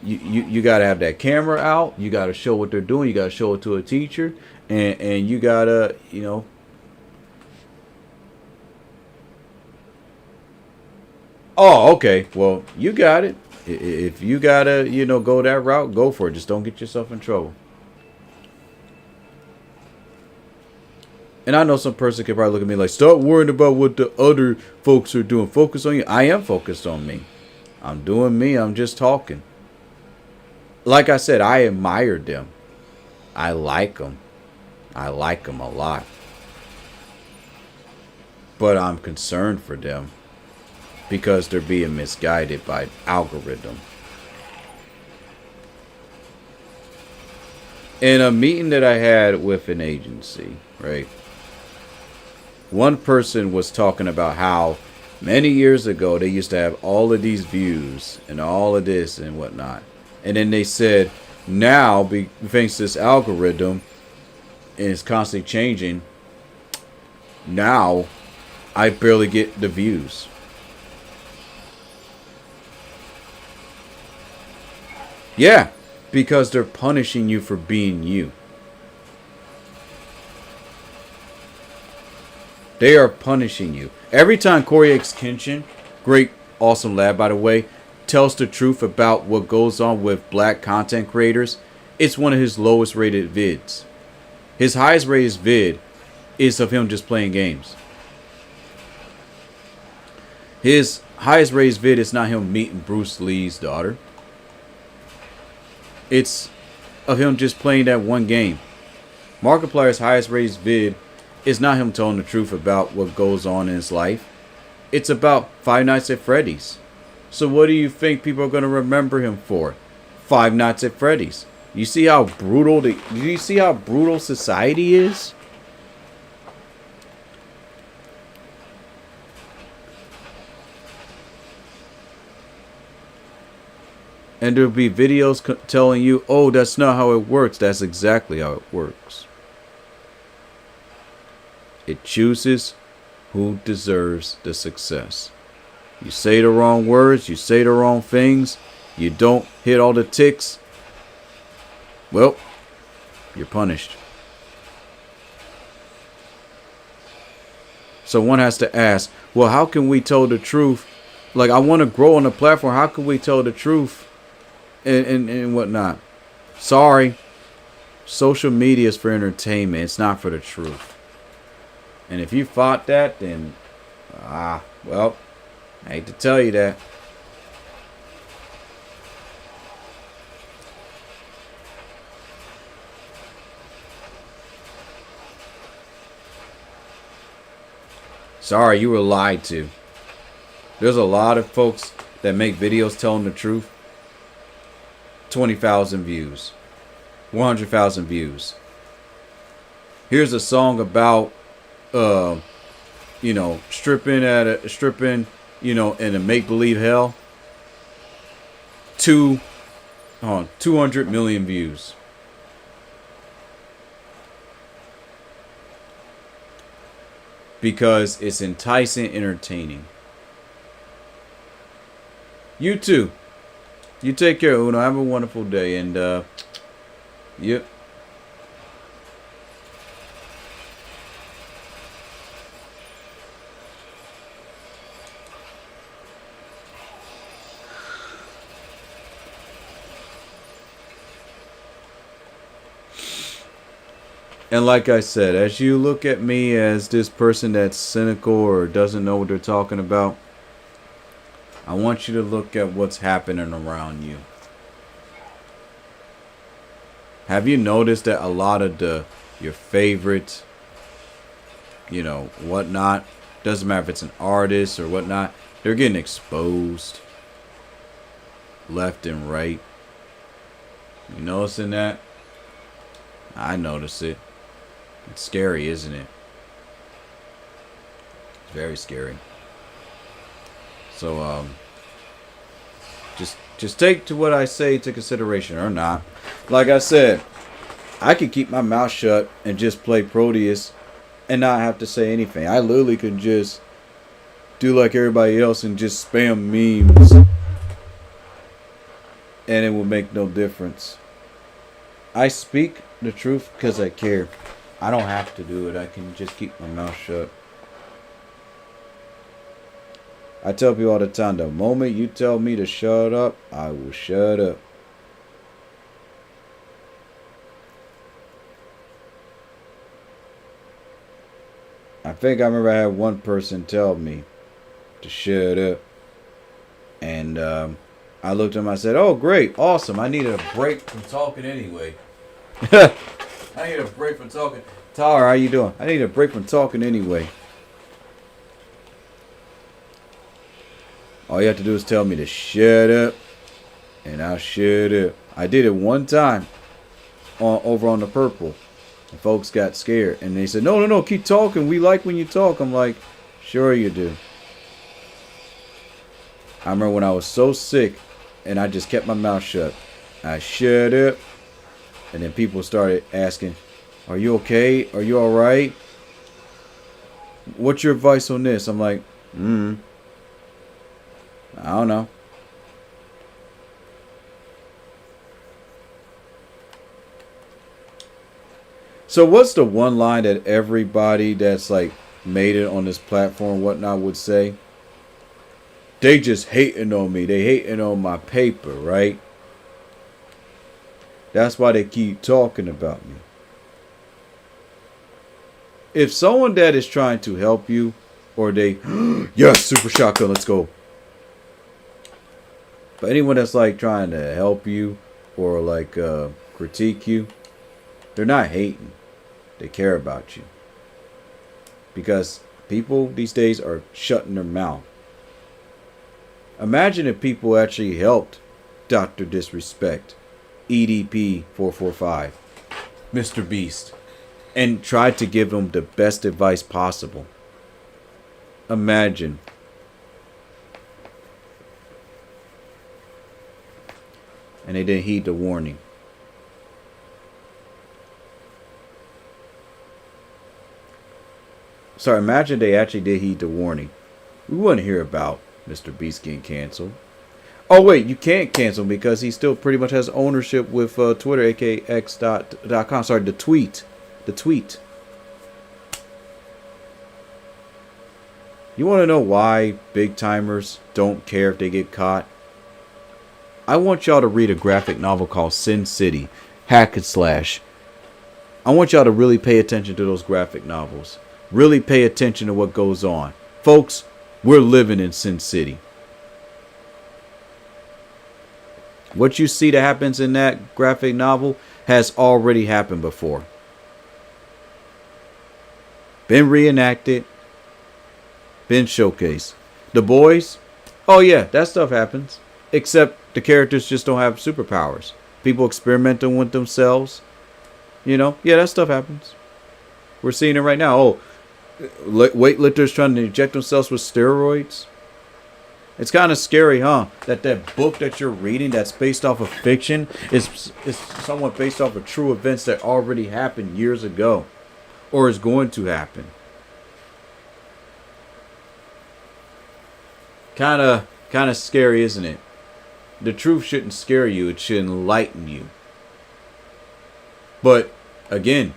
Speaker 1: You got to have that camera out. You got to show what they're doing. You got to show it to a teacher. And you got to, Oh, okay. Well, you got it. If you got to, go that route, go for it. Just don't get yourself in trouble. And I know some person could probably look at me like, stop worrying about what the other folks are doing. Focus on you. I am focused on me. I'm doing me. I'm just talking. Like I said, I admired them. I like them. I like them a lot. But I'm concerned for them because they're being misguided by algorithm. In a meeting that I had with an agency, right? One person was talking about how many years ago they used to have all of these views and all of this and whatnot. And then they said, now, thanks to this algorithm, and it's constantly changing, now I barely get the views. Yeah, because they're punishing you for being you. They are punishing you. Every time Corey X Kenshin, great, awesome lad, by the way, tells the truth about what goes on with black content creators, it's one of his lowest rated vids. His highest rated vid is of him just playing games. His highest rated vid is not him meeting Bruce Lee's daughter. It's of him just playing that one game. Markiplier's highest rated vid is not him telling the truth about what goes on in his life. It's about Five Nights at Freddy's. So what do you think people are going to remember him for? Five Nights at Freddy's. You see how brutal society is? And there'll be videos telling you, oh, that's not how it works. That's exactly how it works. It chooses who deserves the success. You say the wrong words, you say the wrong things, you don't hit all the ticks, well, you're punished. So one has to ask, well, how can we tell the truth? Like, I want to grow on the platform. How can we tell the truth and whatnot? Sorry. Social media is for entertainment. It's not for the truth. And if you fought that, then, well, I hate to tell you that. Sorry, you were lied to. There's a lot of folks that make videos telling the truth. 20,000 views. 100,000 views. Here's a song about, stripping, in a make-believe hell. 200 million views. Because it's enticing, entertaining. You too. You take care, Uno. Have a wonderful day. And, yep. And like I said, as you look at me as this person that's cynical or doesn't know what they're talking about, I want you to look at what's happening around you. Have you noticed that a lot of your favorite, whatnot, doesn't matter if it's an artist or whatnot, they're getting exposed left and right? You noticing that? I notice it. It's scary, isn't it? It's very scary. So, just take to what I say to consideration or not. Like I said, I could keep my mouth shut and just play Proteus and not have to say anything. I literally could just do like everybody else and just spam memes. And it will make no difference. I speak the truth because I care. I don't have to do it. I can just keep my mouth shut. I tell people all the time, the moment you tell me to shut up, I will shut up. I think I remember I had one person tell me to shut up. And I looked at him, I said, oh, great, awesome. I needed a break from talking anyway. I need a break from talking. Tyler, how you doing? I need a break from talking anyway. All you have to do is tell me to shut up, and I'll shut up. I did it one time over on the Purple, and folks got scared, and they said, no, keep talking. We like when you talk. I'm like, sure you do. I remember when I was so sick, and I just kept my mouth shut. I shut up, and then people started asking, are you okay? Are you all right? What's your advice on this? I'm like, I don't know. So what's the one line that everybody that's like made it on this platform, whatnot, would say? They just hating on me. They hating on my paper, right? That's why they keep talking about me. If someone that is trying to help you, or they, yes, super shotgun, let's go. But anyone that's like trying to help you or like critique you, they're not hating. They care about you. Because people these days are shutting their mouth. Imagine if people actually helped Dr. Disrespect, EDP 445, Mr. Beast, and tried to give them the best advice possible. Imagine. And they didn't heed the warning. Sorry, imagine they actually did heed the warning. We wouldn't hear about Mr. Beast getting canceled. Oh wait, you can't cancel him because he still pretty much has ownership with Twitter, aka x.com. Sorry, the tweet. The tweet. You want to know why big timers don't care if they get caught? I want y'all to read a graphic novel called Sin City, Hack and Slash. I want y'all to really pay attention to those graphic novels. Really pay attention to what goes on. Folks, we're living in Sin City. What you see that happens in that graphic novel has already happened before. Been reenacted. Been showcased. The boys, oh yeah, that stuff happens. Except the characters just don't have superpowers. People experimenting with themselves. You know, yeah, that stuff happens. We're seeing it right now. Oh, weightlifters trying to inject themselves with steroids. It's kind of scary, huh? That book that you're reading that's based off of fiction is somewhat based off of true events that already happened years ago, or is going to happen. Kind of scary, isn't it? The truth shouldn't scare you. It should enlighten you. But again,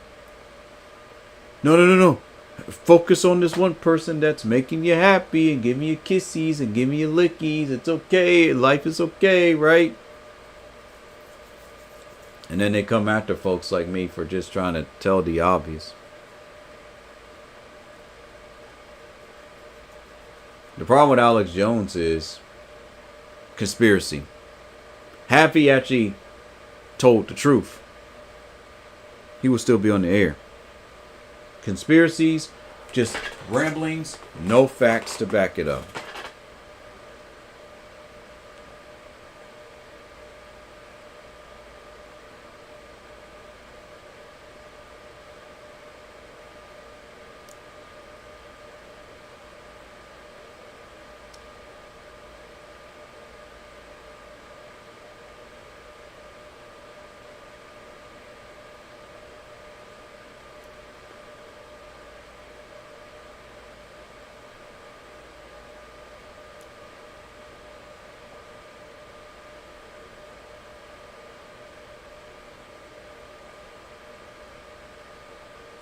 Speaker 1: no. Focus on this one person that's making you happy and giving you kissies and giving you lickies. It's okay. Life is okay, right? And then they come after folks like me for just trying to tell the obvious. The problem with Alex Jones is conspiracy. Have he actually told the truth, he will still be on the air. Conspiracies, just ramblings, no facts to back it up.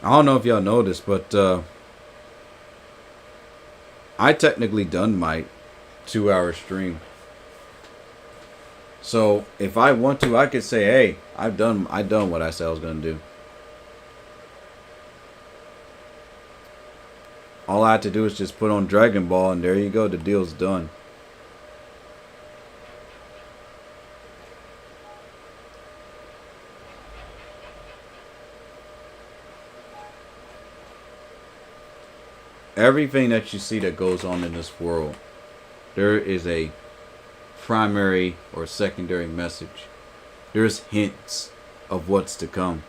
Speaker 1: I don't know if y'all know this, but I technically done my 2-hour stream. So if I want to, I could say, "Hey, I done what I said I was gonna do." All I had to do is just put on Dragon Ball, and there you go. The deal's done. Everything that you see that goes on in this world, there is a primary or secondary message. There's hints of what's to come.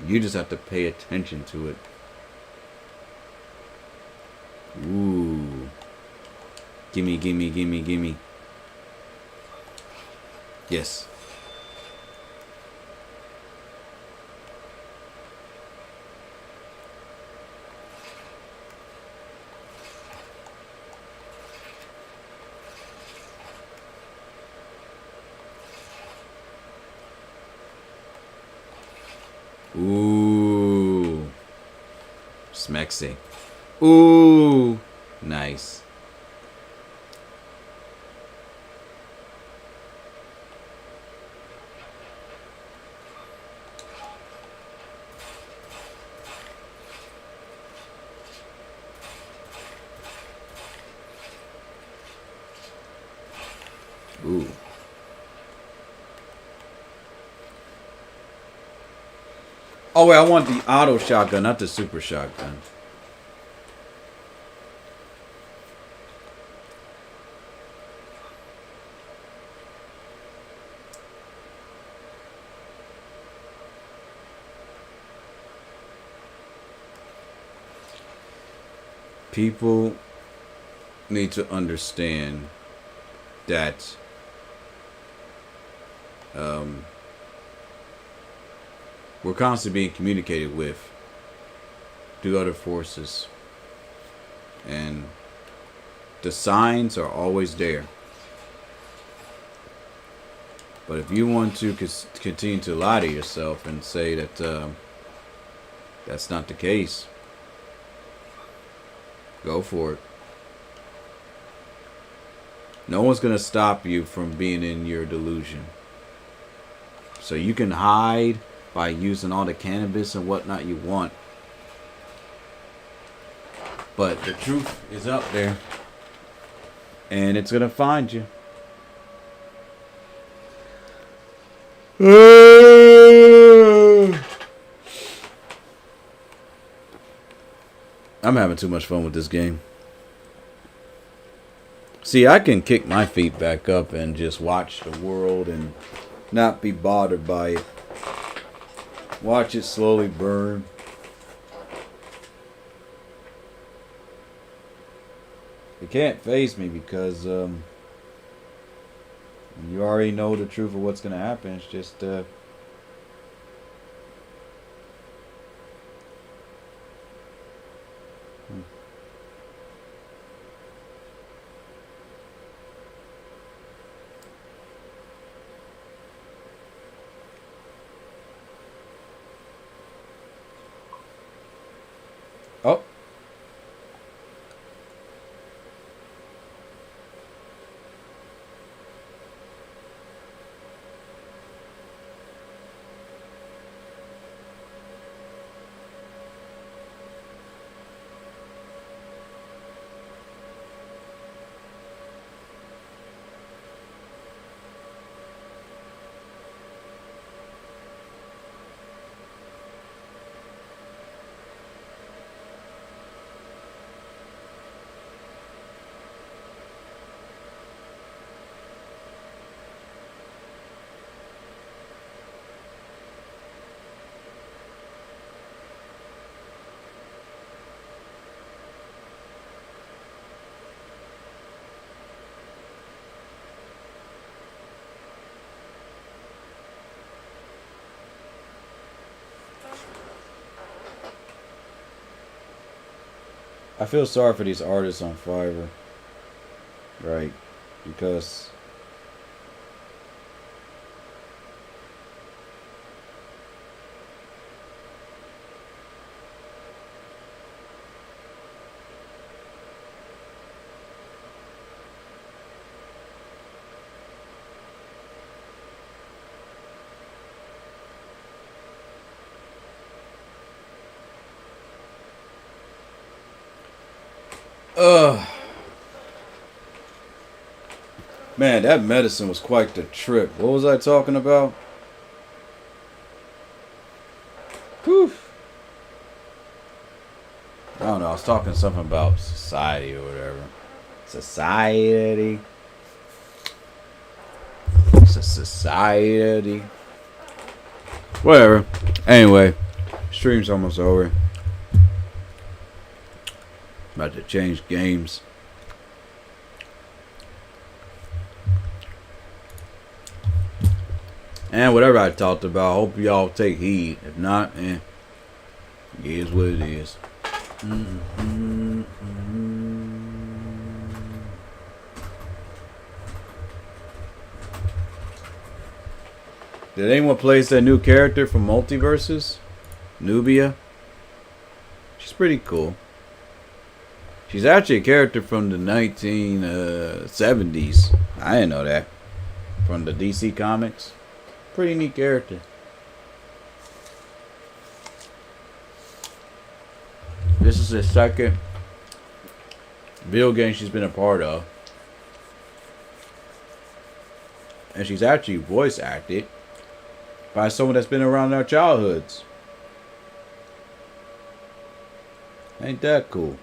Speaker 1: You just have to pay attention to it. Ooh. Gimme. Yes. Ooh. Smexy. Ooh. Nice. Ooh. Oh wait, I want the auto shotgun, not the super shotgun. People need to understand that we're constantly being communicated with through other forces, and the signs are always there. But if you want to continue to lie to yourself and say that that's not the case, go for it. No one's going to stop you from being in your delusion. So you can hide by using all the cannabis and whatnot you want. But the truth is up there. And it's going to find you. I'm having too much fun with this game. See, I can kick my feet back up and just watch the world and not be bothered by it. Watch it slowly burn. It can't faze me because you already know the truth of what's going to happen. It's just oh. I feel sorry for these artists on Fiverr, right? Because man, that medicine was quite the trip. What was I talking about? Whew. I don't know. I was talking something about society or whatever. Society. It's a society. Whatever. Anyway, stream's almost over. About to change games. And whatever I talked about, I hope y'all take heed. If not, it is what it is. Did anyone place that new character from Multiverses? Nubia? She's pretty cool. She's actually a character from the 1970s. I didn't know that. From the DC Comics. Pretty neat character. This is the second video game she's been a part of. And she's actually voice acted by someone that's been around our childhoods. Ain't that cool?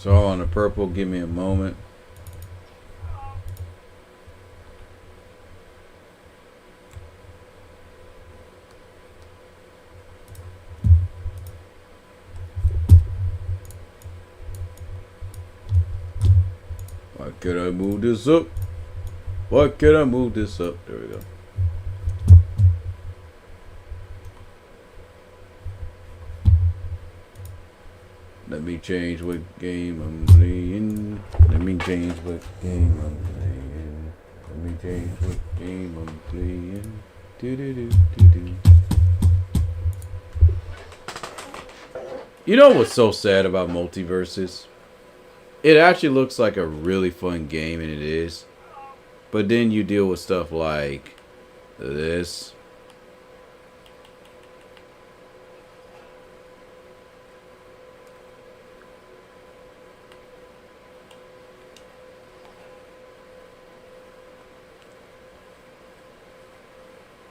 Speaker 1: So on the purple, give me a moment. Why could I move this up? What can I move this up? There we go. Let me change what game I'm playing. Let me change what game I'm playing. Let me change what game I'm playing. Do do do do do. You know what's so sad about multiverses? It actually looks like a really fun game, and it is. But then you deal with stuff like this.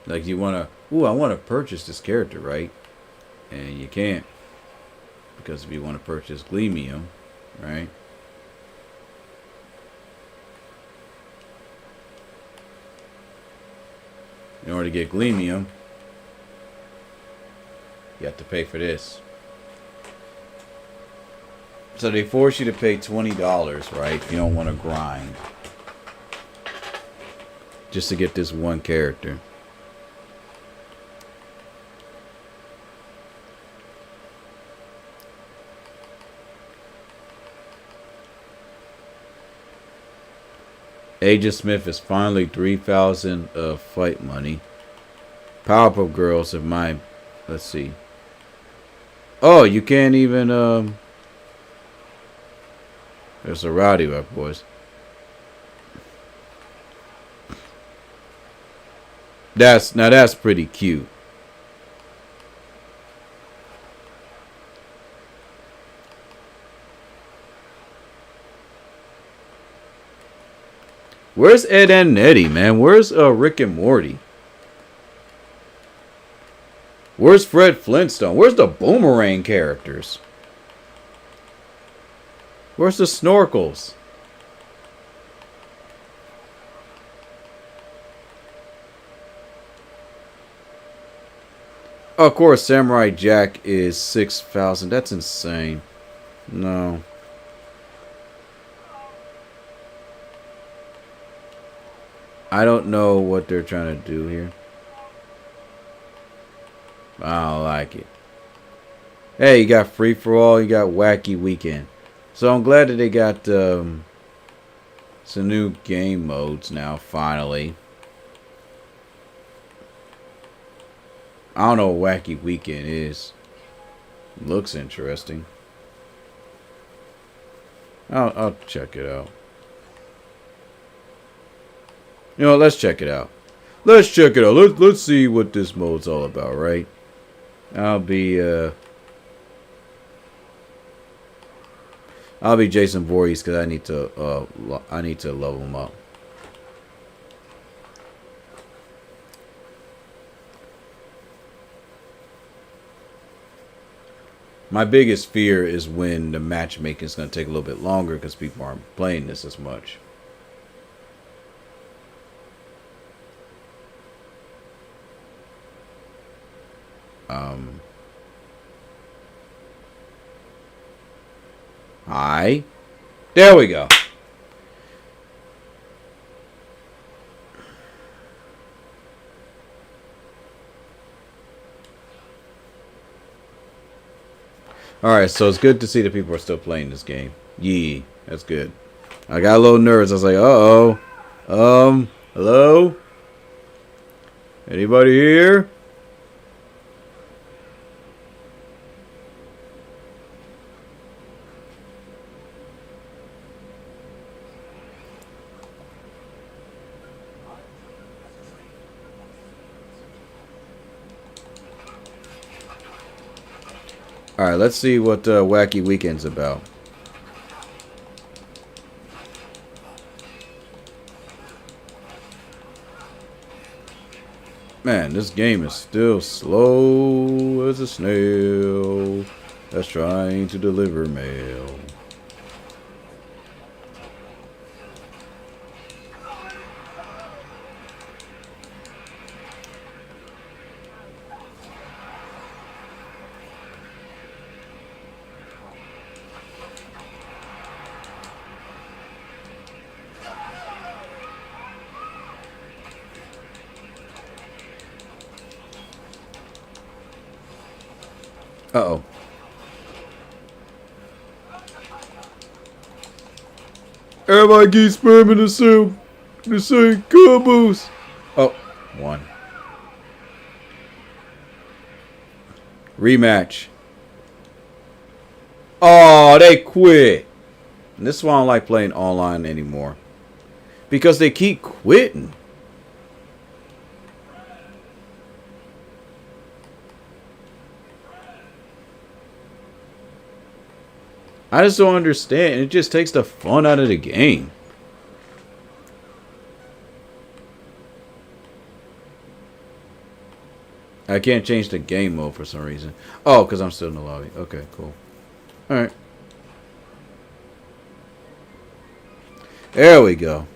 Speaker 1: Like you want to, ooh, I want to purchase this character, right? And you can't. Because if you want to purchase Gleamium, right? In order to get Gleamium, you have to pay for this. So they force you to pay $20, right? If you don't want to grind. Just to get this one character. Agent Smith is finally 3,000 fight money. Powerpuff Girls have mine. Let's see. Oh, you can't even there's a rowdy up, boys. That's pretty cute. Where's Ed, Edd and Eddy, man? Where's Rick and Morty? Where's Fred Flintstone? Where's the Boomerang characters? Where's the Snorkels? Oh, of course, Samurai Jack is 6,000. That's insane. No. I don't know what they're trying to do here. I don't like it. Hey, you got Free For All, you got Wacky Weekend. So I'm glad that they got some new game modes now, finally. I don't know what Wacky Weekend is. Looks interesting. I'll check it out. You know, let's check it out. Let's check it out. Let's see what this mode's all about, right? I'll be Jason Voorhees because I need to level him up. My biggest fear is when the matchmaking is going to take a little bit longer because people aren't playing this as much. Hi. There we go. Alright, so it's good to see that people are still playing this game. Yee, that's good. I got a little nervous. I was like, uh-oh. Hello? Anybody here? Alright, let's see what Wacky Weekend's about. Man, this game is still slow as a snail that's trying to deliver mail. Uh-oh. Everybody keeps spamming the same combos. Oh, one. Rematch. Oh, they quit. And this is why I don't like playing online anymore. Because they keep quitting. I just don't understand. It just takes the fun out of the game. I can't change the game mode for some reason. Oh, because I'm still in the lobby. Okay, cool. Alright. There we go.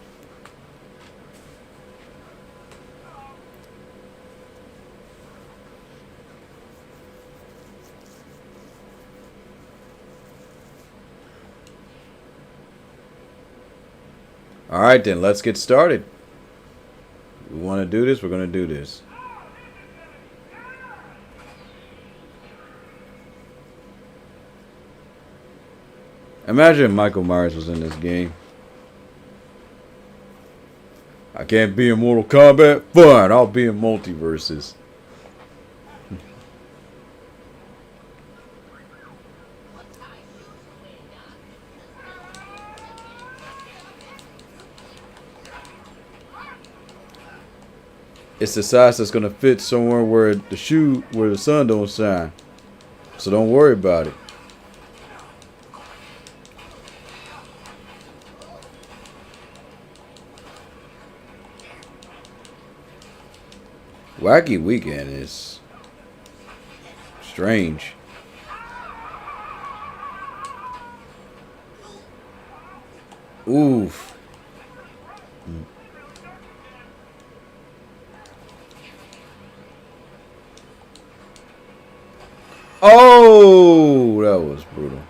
Speaker 1: Alright then, let's get started. We want to do this, we're going to do this. Imagine if Michael Myers was in this game. I can't be in Mortal Kombat? Fine, I'll be in Multiverses. It's the size that's gonna fit somewhere where the sun don't shine. So don't worry about it. Wacky Weekend is strange. Oof. Oh, that was brutal.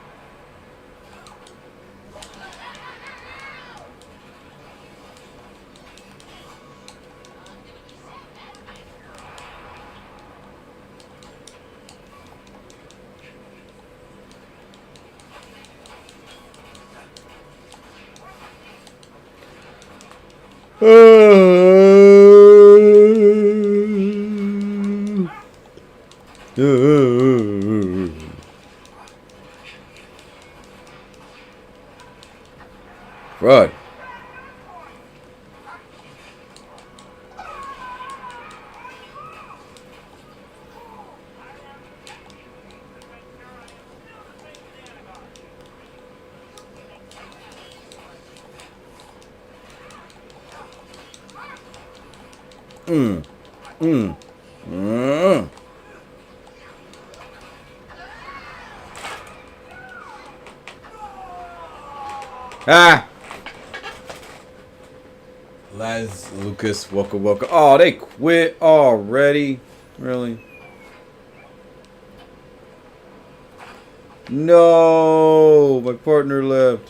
Speaker 1: Right. Ah! Les, Lucas, welcome. Oh, they quit already? Really? No! My partner left.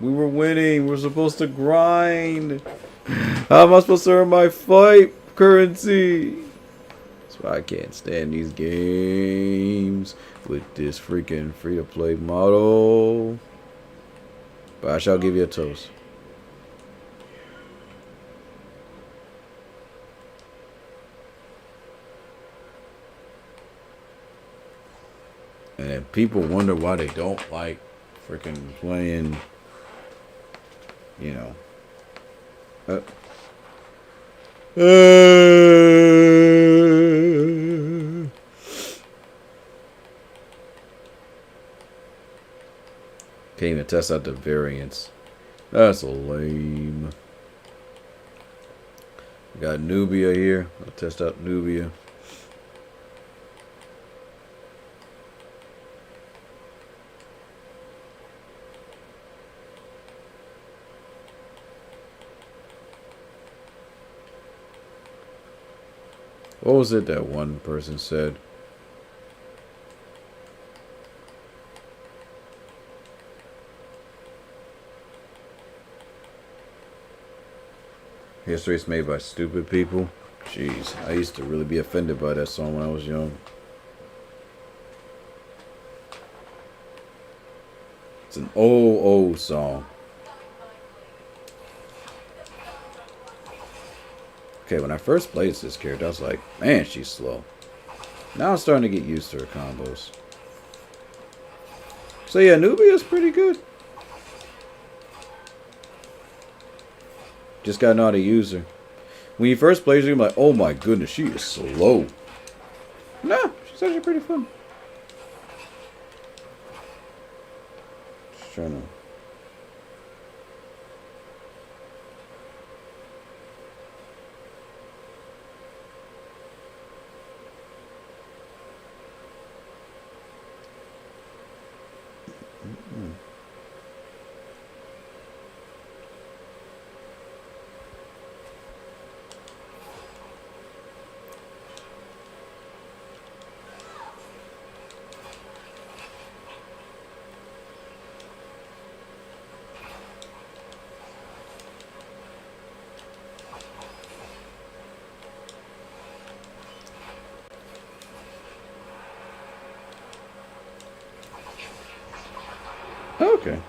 Speaker 1: We were winning. We're supposed to grind. How am I supposed to earn my fight currency? That's why I can't stand these games with this freaking free-to-play model. But I shall give you a toast. And then people wonder why they don't like freaking playing, you know. Can't even test out the variants. That's lame. We got Nubia here. I'll test out Nubia. What was it that one person said? History is made by stupid people. Jeez, I used to really be offended by that song when I was young. It's an old song. Okay, when I first played this character, I was like, man, she's slow. Now I'm starting to get used to her combos. So yeah, Nubia's pretty good. Just gotta know how to use her. When you first play her, you're like, oh my goodness, she is slow. Nah, she's actually pretty fun. Just trying to... Okay.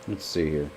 Speaker 1: Let's see here.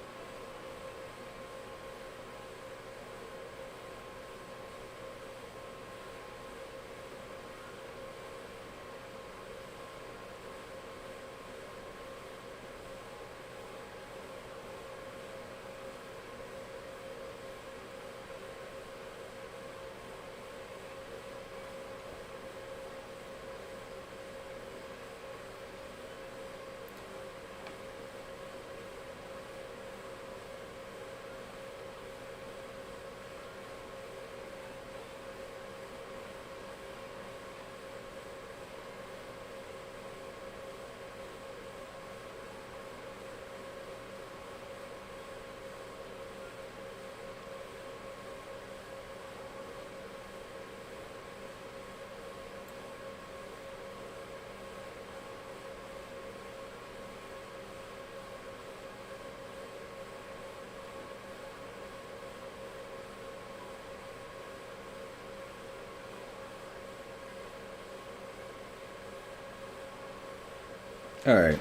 Speaker 1: All right.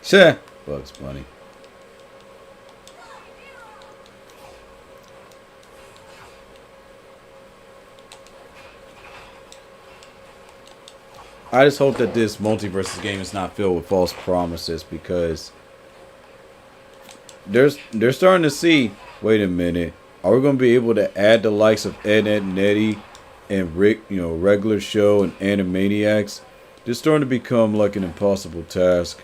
Speaker 1: Sure. Bugs Bunny. I just hope that this multiverses game is not filled with false promises, because they're starting to see. Wait a minute, are we going to be able to add the likes of Ed, Ed and Eddie and Rick, regular show and Animaniacs? This starting to become like an impossible task.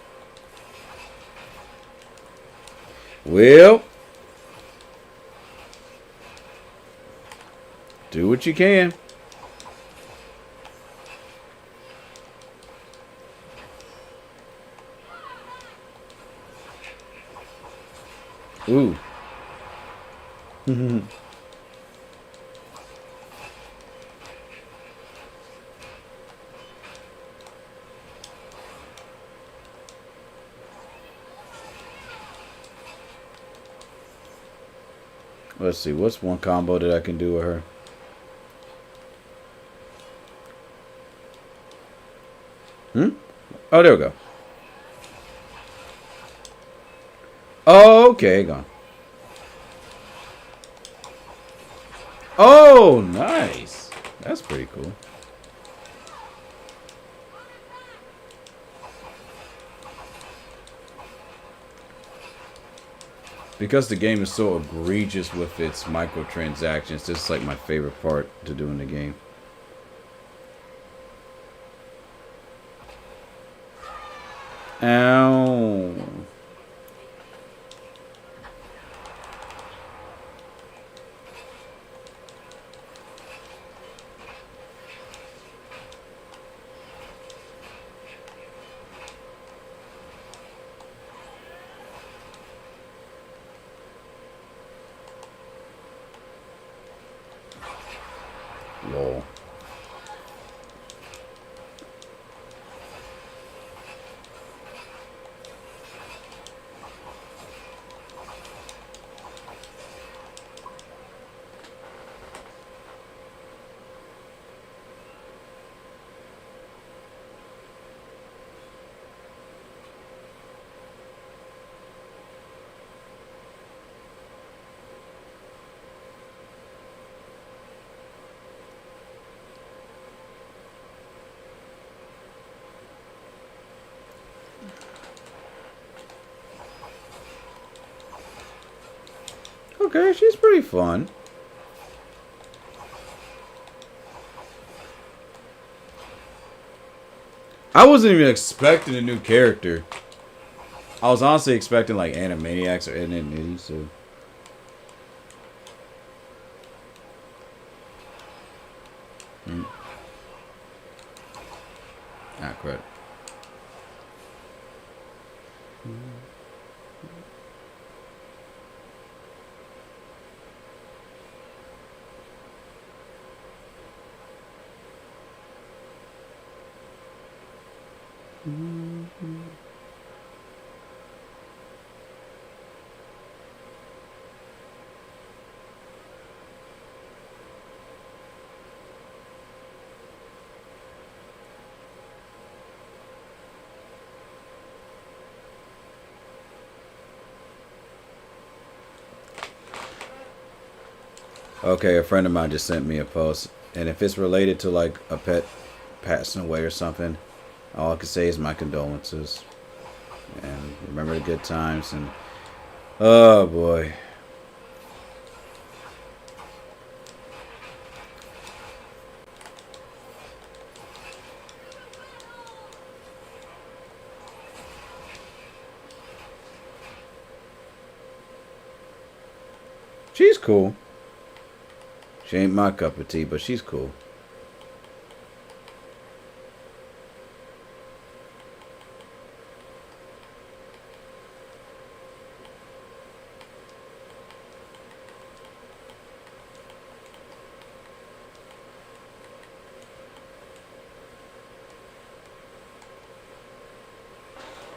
Speaker 1: Well, do what you can. Ooh. Let's see, what's one combo that I can do with her? Oh, there we go. Oh, okay, gone. Oh, nice. That's pretty cool. Because the game is so egregious with its microtransactions, this is like my favorite part to do in the game. Ow. Lol. Okay, she's pretty fun. I wasn't even expecting a new character. I was honestly expecting like Animaniacs or Ed, Ed and Eddie, so. Ah, crap. Okay, a friend of mine just sent me a post, and if it's related to like a pet passing away or something, all I can say is my condolences. And remember the good times, and oh boy. She's cool. She ain't my cup of tea, but she's cool.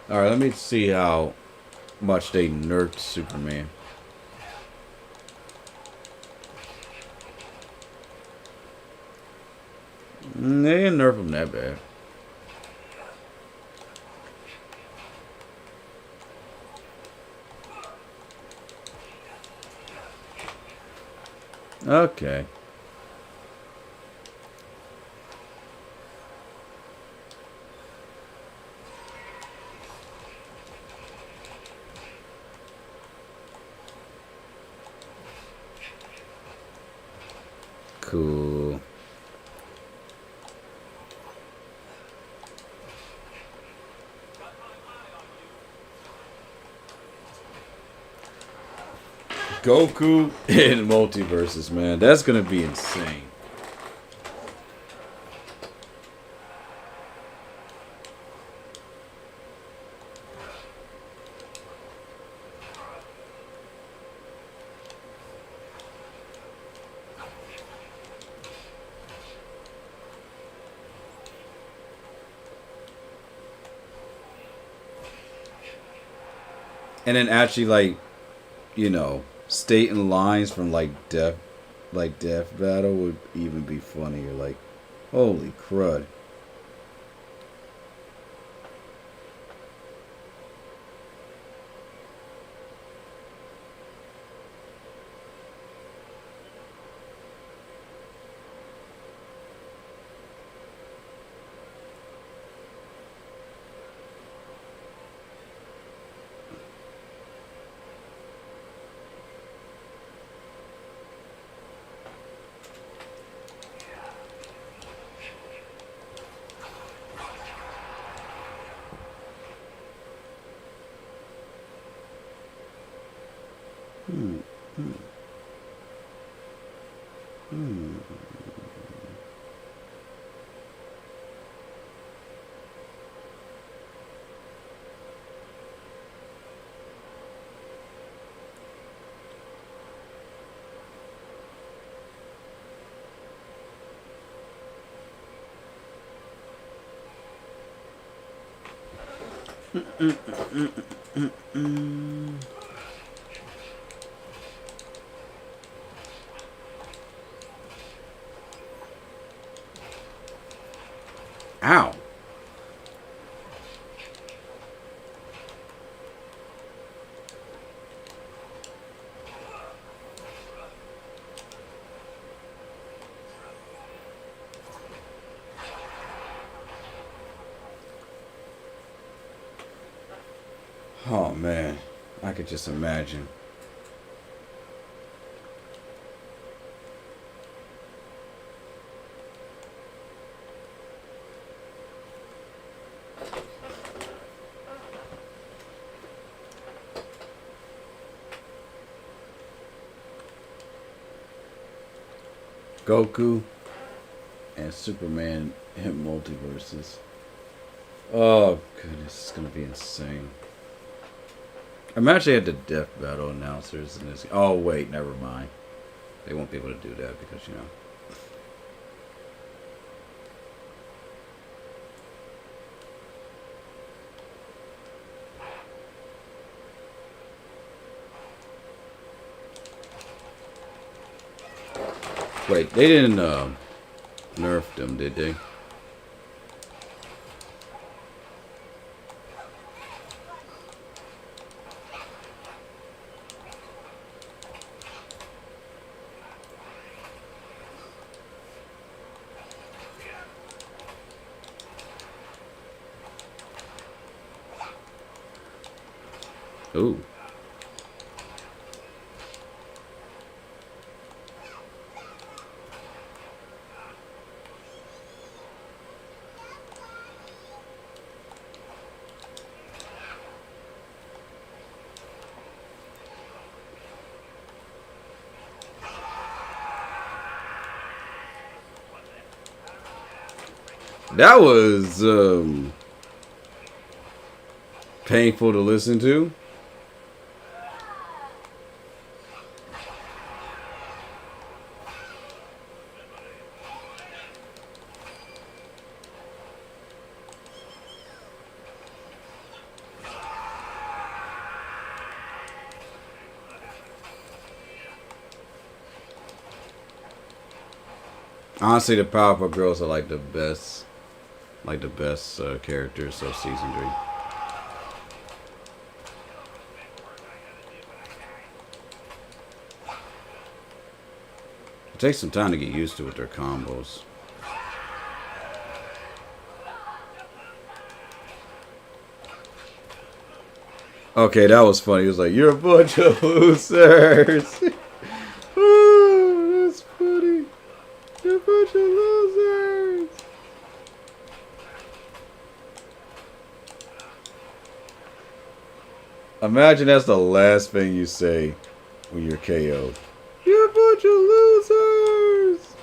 Speaker 1: Alright, let me see how much they nerfed Superman. They didn't nerf him that bad. Okay. Cool. Goku in multiverses, man. That's gonna be insane. And then actually, like, you know, stating lines from Death Battle would even be funnier. Like, holy crud. Ow. Oh man, I could just imagine. Goku and Superman in multiverses. Oh goodness, it's gonna be insane. I'm actually at the Death Battle announcers in this. Oh wait, never mind. They won't be able to do that because you know. Wait, they didn't nerf them, did they? Ooh. That was painful to listen to. Honestly, the Powerpuff Girls are like the best characters of season 3. It takes some time to get used to with their combos. Okay, that was funny. He was like, "You're a bunch of losers." Oh, that's funny. Imagine that's the last thing you say when you're KO'd. You're a bunch of losers!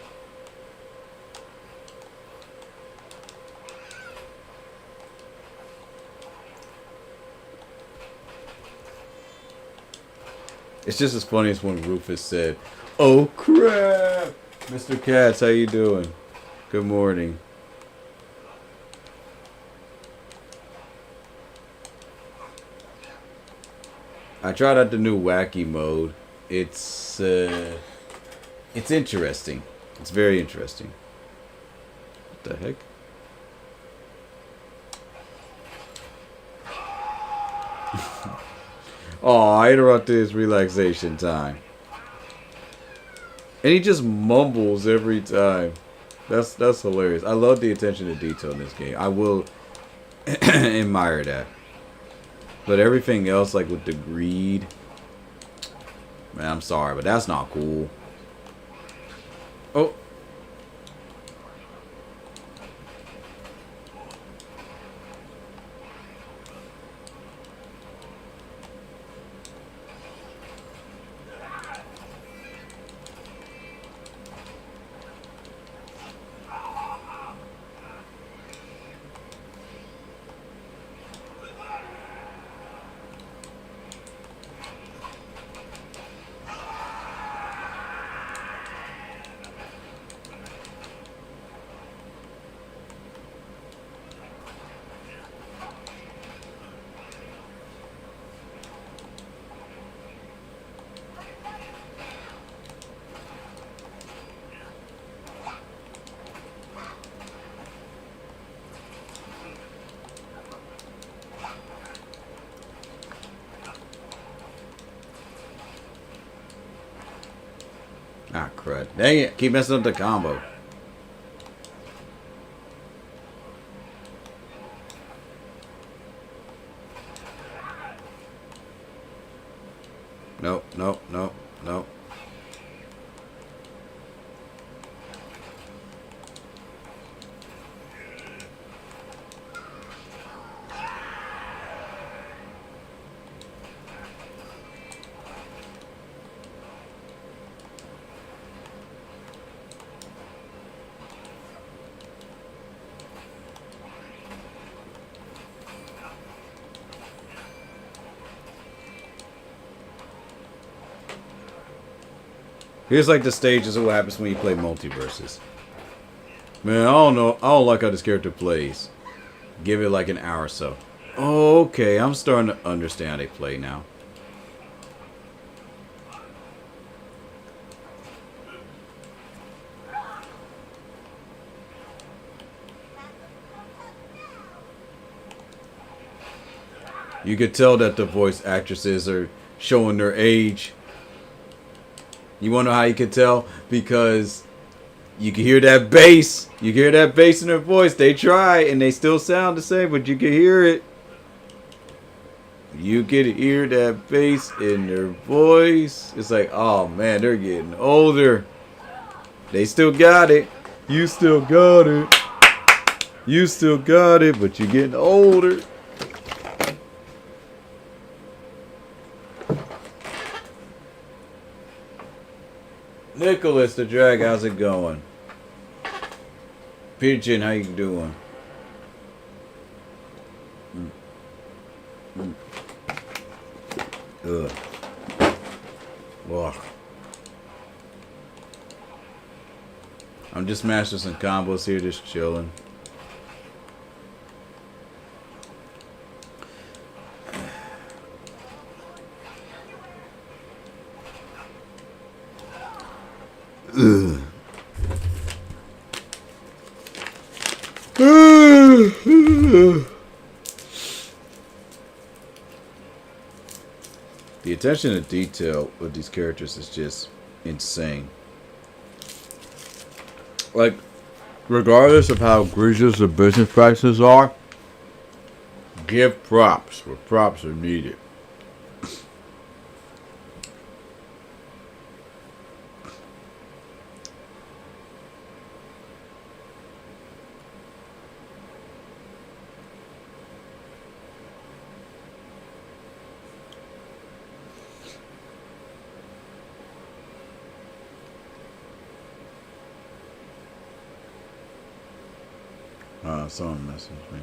Speaker 1: It's just as funny as when Rufus said, "Oh crap!" Mr. Katz, how you doing? Good morning. I tried out the new wacky mode. It's interesting. It's very interesting. What the heck? Oh, I interrupted his relaxation time. And he just mumbles every time. That's hilarious. I love the attention to detail in this game. I will admire that. But everything else, like with the greed, man, I'm sorry, but that's not cool. Oh. Ah, crud. Dang it. Keep messing up the combo. Nope, nope, nope, nope. Here's like the stages of what happens when you play multiverses. Man, I don't know. I don't like how this character plays. Give it like an hour or so. Oh, okay, I'm starting to understand how they play now. You could tell that the voice actresses are showing their age. You want to know how you can tell? Because you can hear that bass. You can hear that bass in their voice. They try and they still sound the same, but you can hear it. You can hear that bass in their voice. It's like, oh man, they're getting older. They still got it. You still got it. You still got it, but you're getting older. Nicholas the Drag, how's it going? Pigeon, how you doing? Ugh. Ugh. I'm just mastering some combos here, just chilling. Ugh. The attention to detail of these characters is just insane. Like, regardless of how egregious the business practices are, give props where props are needed. Someone messaged me.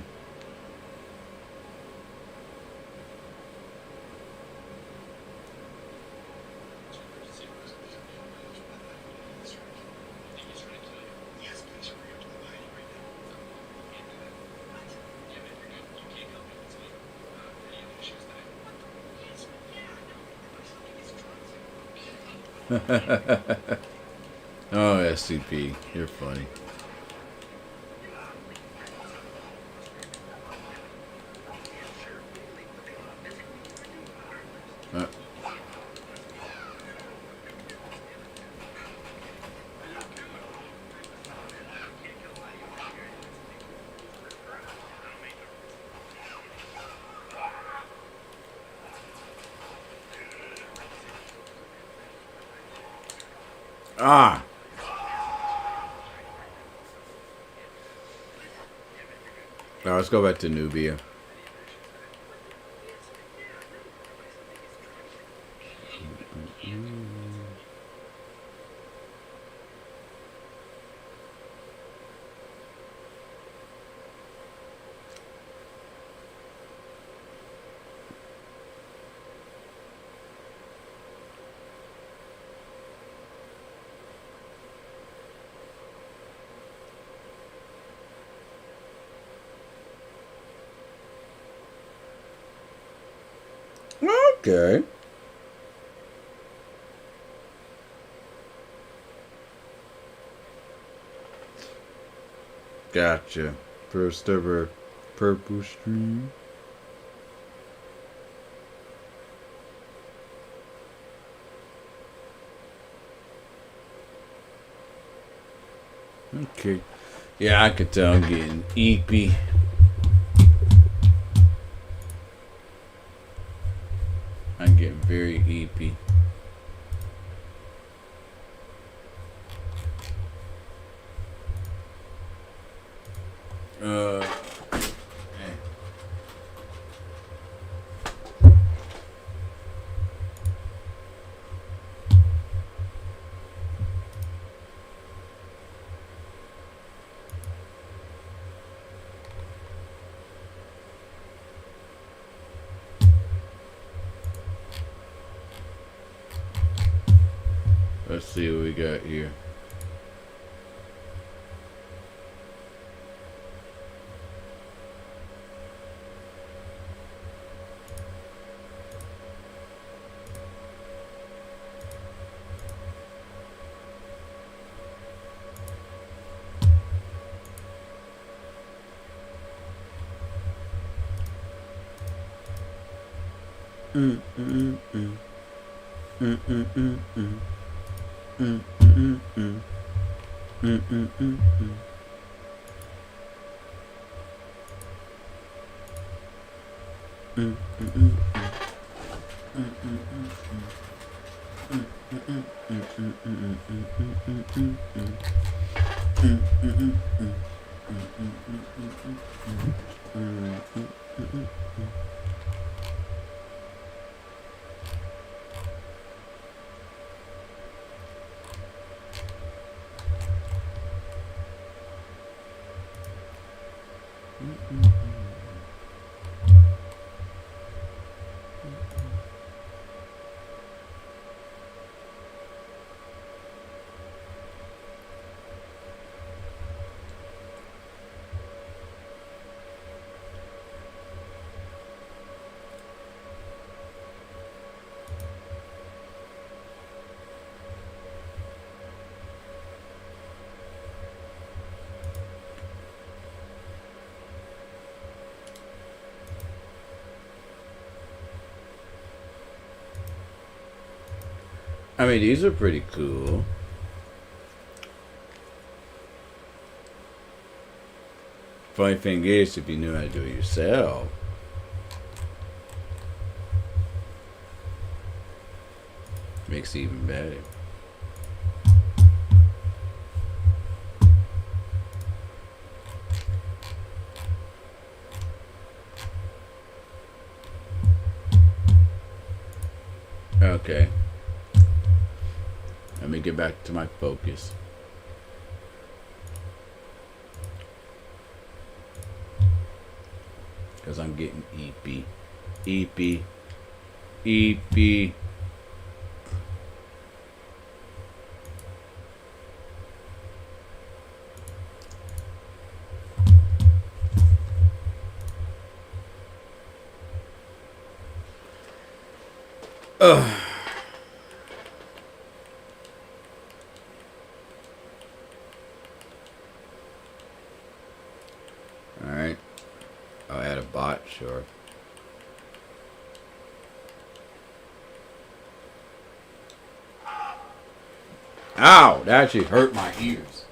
Speaker 1: Oh, SCP, you're funny. Ah! Now let's go back to Nubia. Okay. Gotcha. First ever purple stream. Okay. Yeah, I could tell I'm getting eepy. I'm getting very eepy. Let's see what we got here. I mean, these are pretty cool. Funny thing is, if you knew how to do it yourself, makes it even better. Okay. Let me get back to my focus. because I'm getting eepy. Eepy. Eepy. Ugh. Alright. I'll add a bot, sure. Ow! That actually hurt my ears.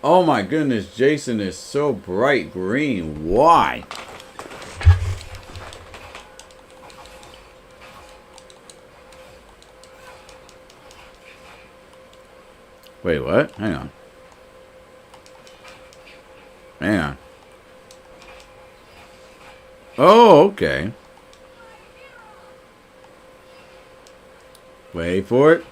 Speaker 1: Oh my goodness, Jason is so bright green. Why? Wait, what? Hang on. Hang on. Oh, okay. Wait for it.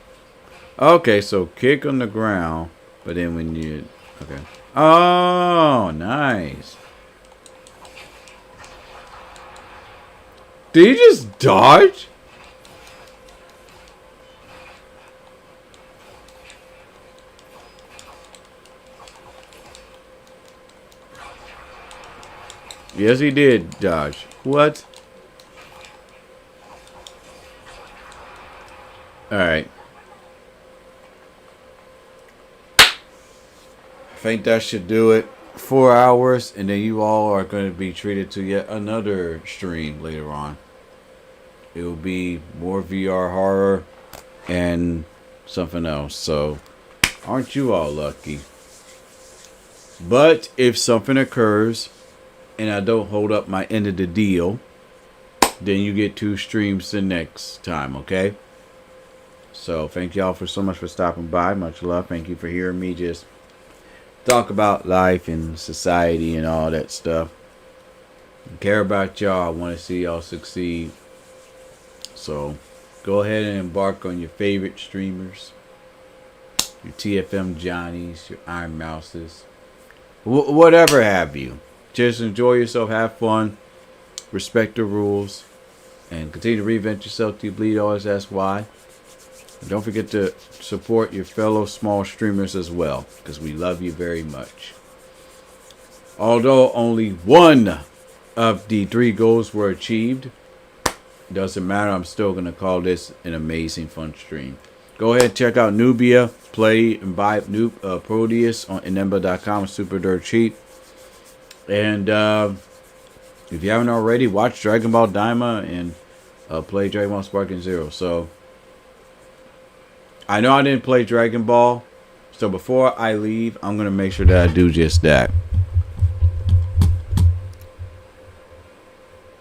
Speaker 1: Okay, so kick on the ground, but then when you... Okay. Oh, nice. Did he just dodge? Yes, he did dodge. What? Alright. I think that should do it. 4 hours, and then you all are going to be treated to yet another stream later on. It will be more VR horror and something else. So, aren't you all lucky? But if something occurs and I don't hold up my end of the deal, then you get 2 streams the next time, okay? So, thank y'all for so much for stopping by. Much love. Thank you for hearing me just talk about life and society and all that stuff. I care about y'all. I want to see y'all succeed. So, go ahead and embark on your favorite streamers. Your TFM Johnnies, your Iron Mouses. Whatever have you. Just enjoy yourself, have fun, respect the rules, and continue to reinvent yourself till you bleed. Always ask why. And don't forget to support your fellow small streamers as well, because we love you very much. Although only 1 of the 3 goals were achieved, doesn't matter. I'm still going to call this an amazing fun stream. Go ahead and check out Nubia, play and buy Proteus on Enemba.com. Super dirt cheap. And if you haven't already, watch Dragon Ball Daima and play Dragon Ball Sparking Zero. So I know I didn't play Dragon Ball, so before I leave, I'm going to make sure that I do just that.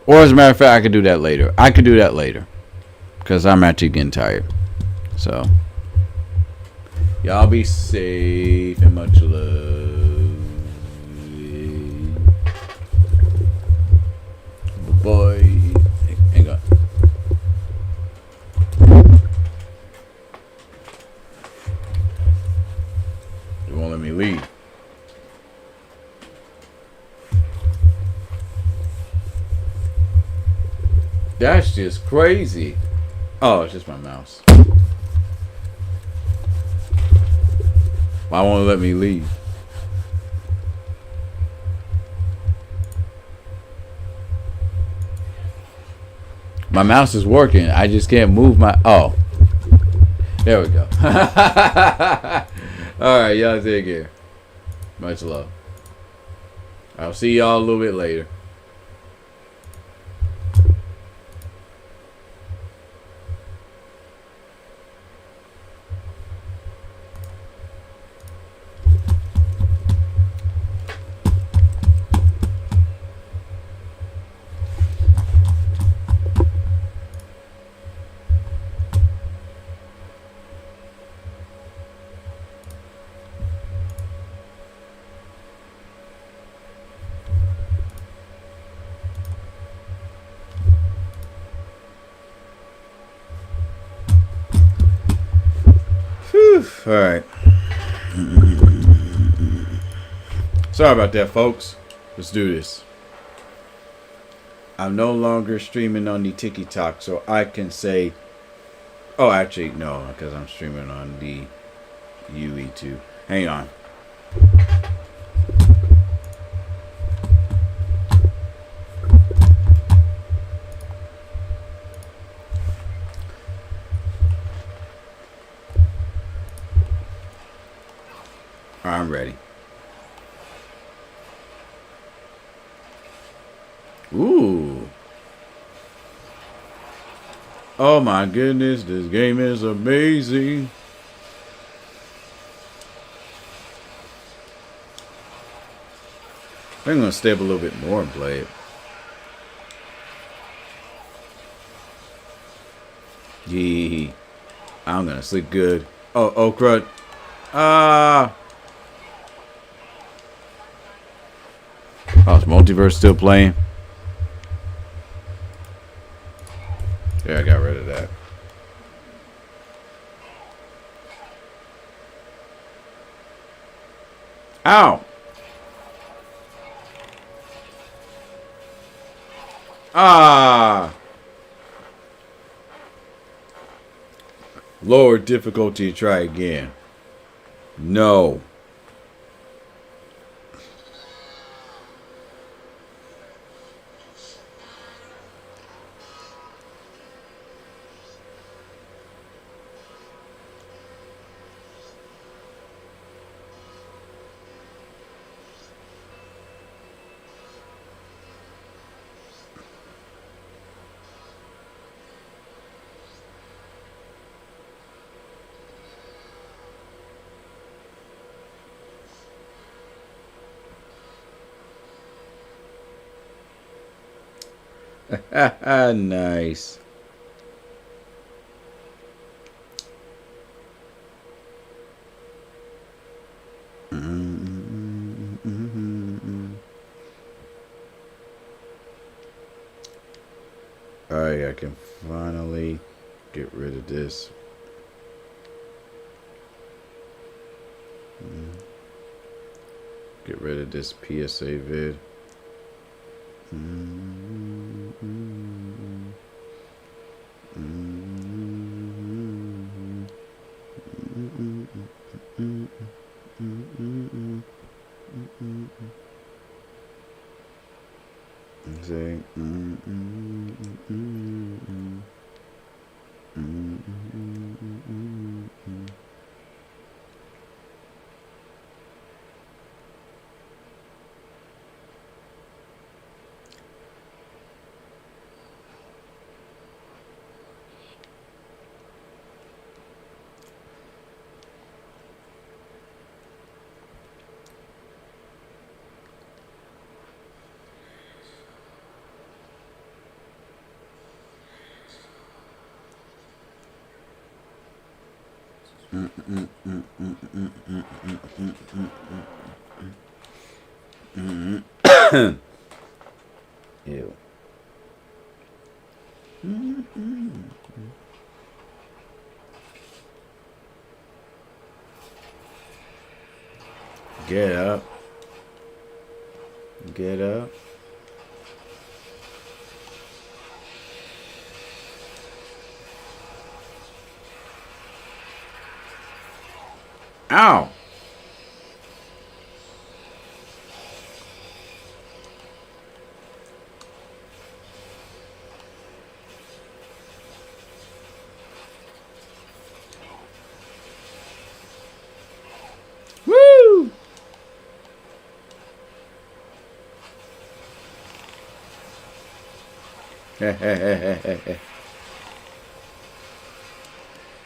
Speaker 1: Or as a matter of fact, I could do that later. I could do that later, because I'm actually getting tired. So, y'all be safe and much love. Bye-bye. Hang on. It won't let me leave. That's just crazy. Oh, it's just my mouse. Why won't it let me leave? My mouse is working. I just can't move my... Oh. There we go. Alright, y'all take care. Much love. I'll see y'all a little bit later. All right. Sorry about that, folks. Let's do this. I'm no longer streaming on the TikTok, so I can say. Oh, actually, no, because I'm streaming on the UE2. Hang on. I'm ready. Ooh. Oh my goodness, this game is amazing. I'm going to stay up a little bit more and play it. Yee. I'm going to sleep good. Oh, crud. Ah. Oh, is Multiverse still playing? Yeah, I got rid of that. Ow! Ah! Lower difficulty, try again. No. Nice. Alright, I can finally get rid of this. Get rid of this PSA vid. Ew. Get up. Get up. Ow! Woo!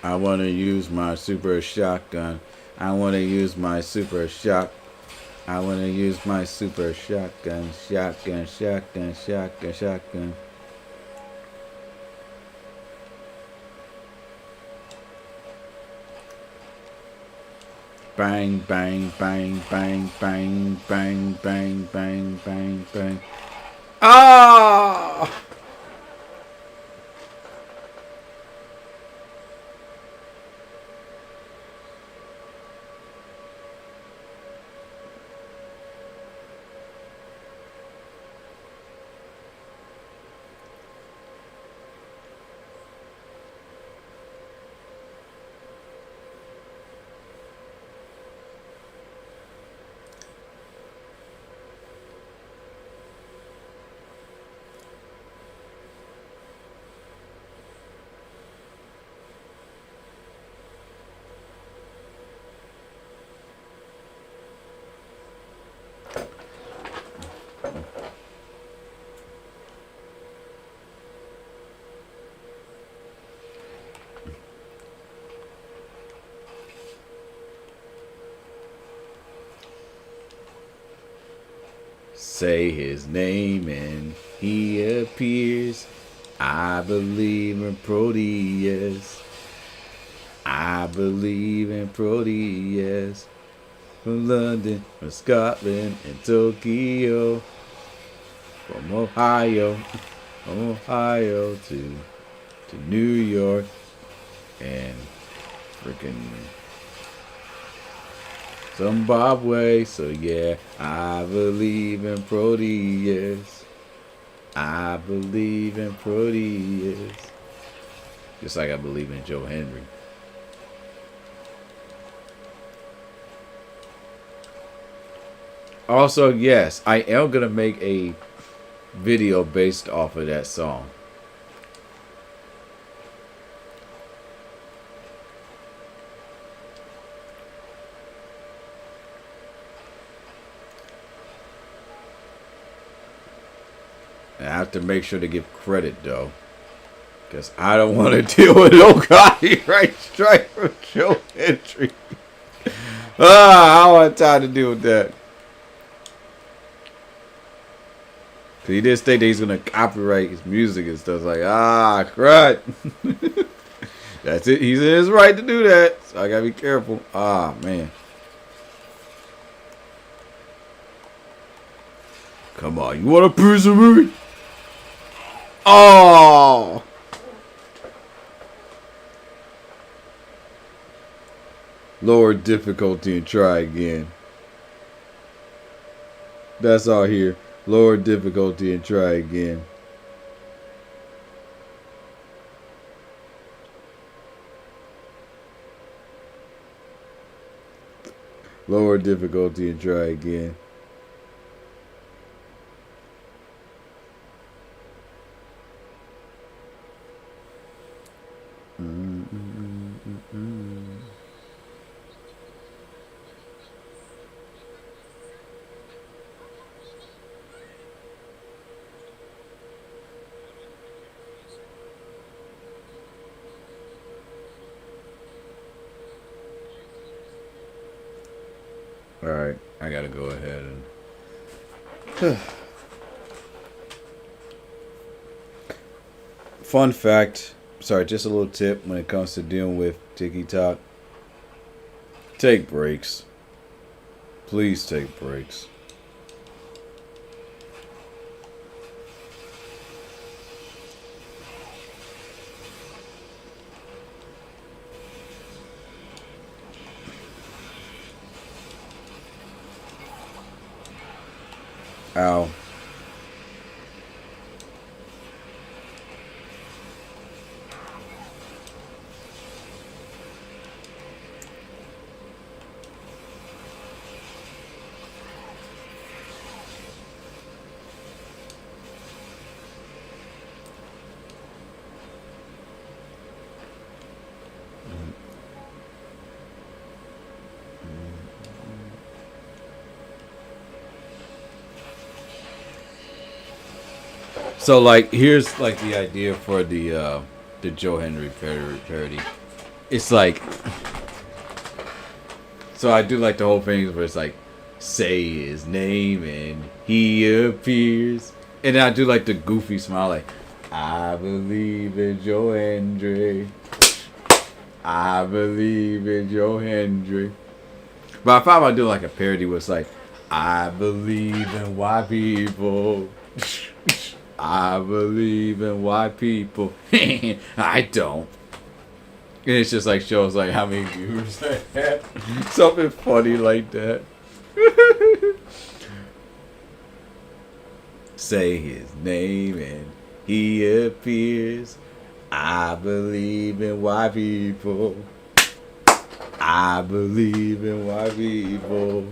Speaker 1: I want to use my super shotgun. I want to use my super shot. I want to use my super shotgun. Shotgun, shotgun, shotgun, shotgun. Bang, bang, bang, bang, bang, bang, bang, bang, bang, bang. Ah! Say his name and he appears. I believe in Proteus. I believe in Proteus. From London, from Scotland, and Tokyo. From Ohio to New York and freaking Zimbabwe. So yeah, I believe in Proteus. I believe in Proteus. Just like I believe in Joe Henry. Also, yes, I am gonna make a video based off of that song. And I have to make sure to give credit though, because I don't want to deal with no copyright strike from Joe Henry. I don't have time to deal with that. Cause he did state that he's gonna copyright his music and stuff. Like, crud. That's it. He's in his right to do that. So I gotta be careful. Man. Come on, you want a piece of me? Oh. Lower difficulty and try again. That's all here. Lower difficulty and try again. Lower difficulty and try again. Alright, I gotta go ahead and... Fun fact, sorry, just a little tip when it comes to dealing with TikTok. Take breaks. Please take breaks. Ow. So like, here's like the idea for the Joe Henry parody. It's like, so I do like the whole thing where it's like, say his name and he appears, and then I do like the goofy smile, like, I believe in Joe Henry. I believe in Joe Henry. But I found I do like a parody where it's like, I believe in white people. I believe in white people. I don't. And it's just like shows like how many viewers they had. Something funny like that. Say his name and he appears. I believe in white people. I believe in white people.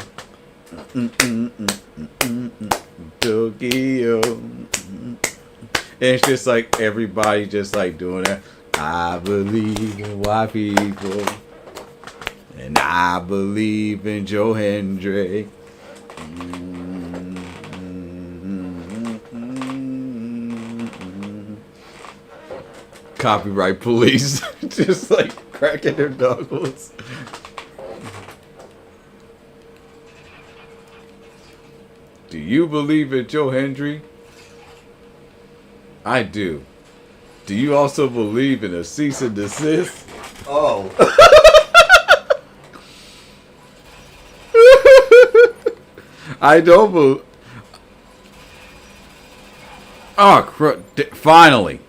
Speaker 1: Tokyo. And it's just like everybody just like doing that. I believe in white people. And I believe in Joe Hendry. Copyright police. Just like cracking their knuckles. Do you believe in Joe Hendry? I do. Do you also believe in a cease and desist?
Speaker 2: Oh.
Speaker 1: I don't believe. Oh, finally.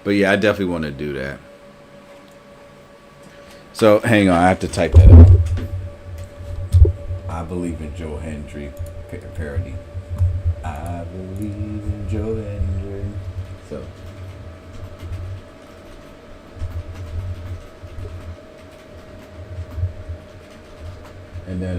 Speaker 1: But yeah, I definitely want to do that. So hang on, I have to type that up. I believe in Joe Hendry parody. I believe in Joe Hendry. So. And then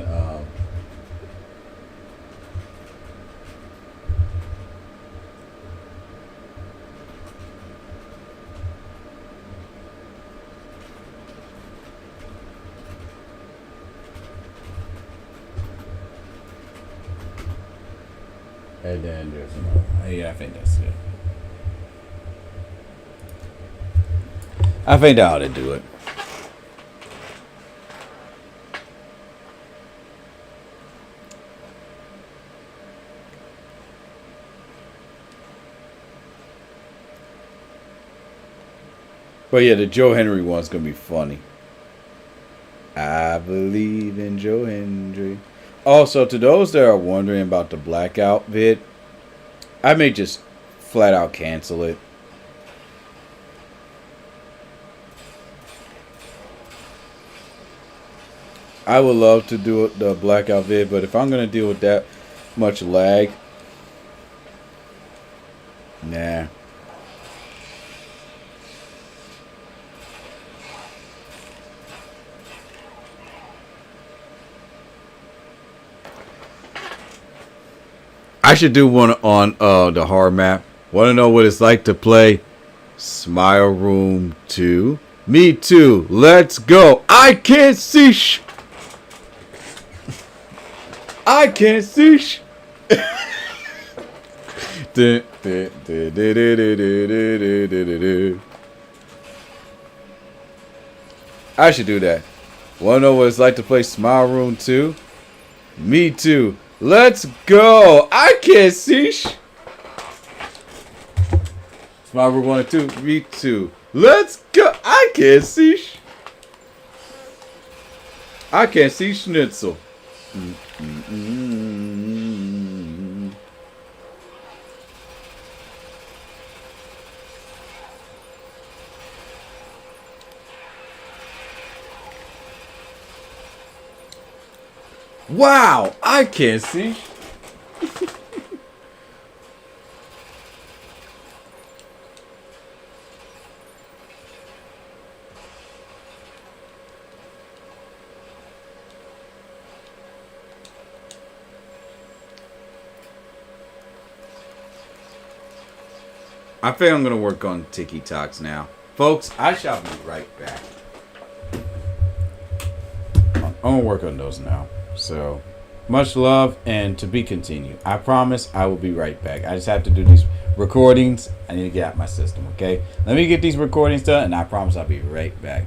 Speaker 1: there's another. Yeah, I think that's it. I think that ought to do it. But yeah, the Joe Hendry one's gonna be funny. I believe in Joe Hendry. Also, to those that are wondering about the blackout vid, I may just flat out cancel it. I would love to do the blackout vid, but if I'm gonna deal with that much lag, nah. I should do one on the hard map. Want to know what it's like to play Smile Room 2? Me too. Let's go. I can't see. I can't see. I should do that. Want to know what it's like to play Smile Room 2? Me too. Let's go. I can't see. Smile Room 1 and 2. Me too. Let's go. I can't see. I can't see Schnitzel. Wow, I can't see. I think I'm going to work on TikToks now. Folks, I shall be right back. I'm going to work on those now. So, much love and to be continued. I promise I will be right back. I just have to do these recordings. I need to get out my system, okay? Let me get these recordings done and I promise I'll be right back.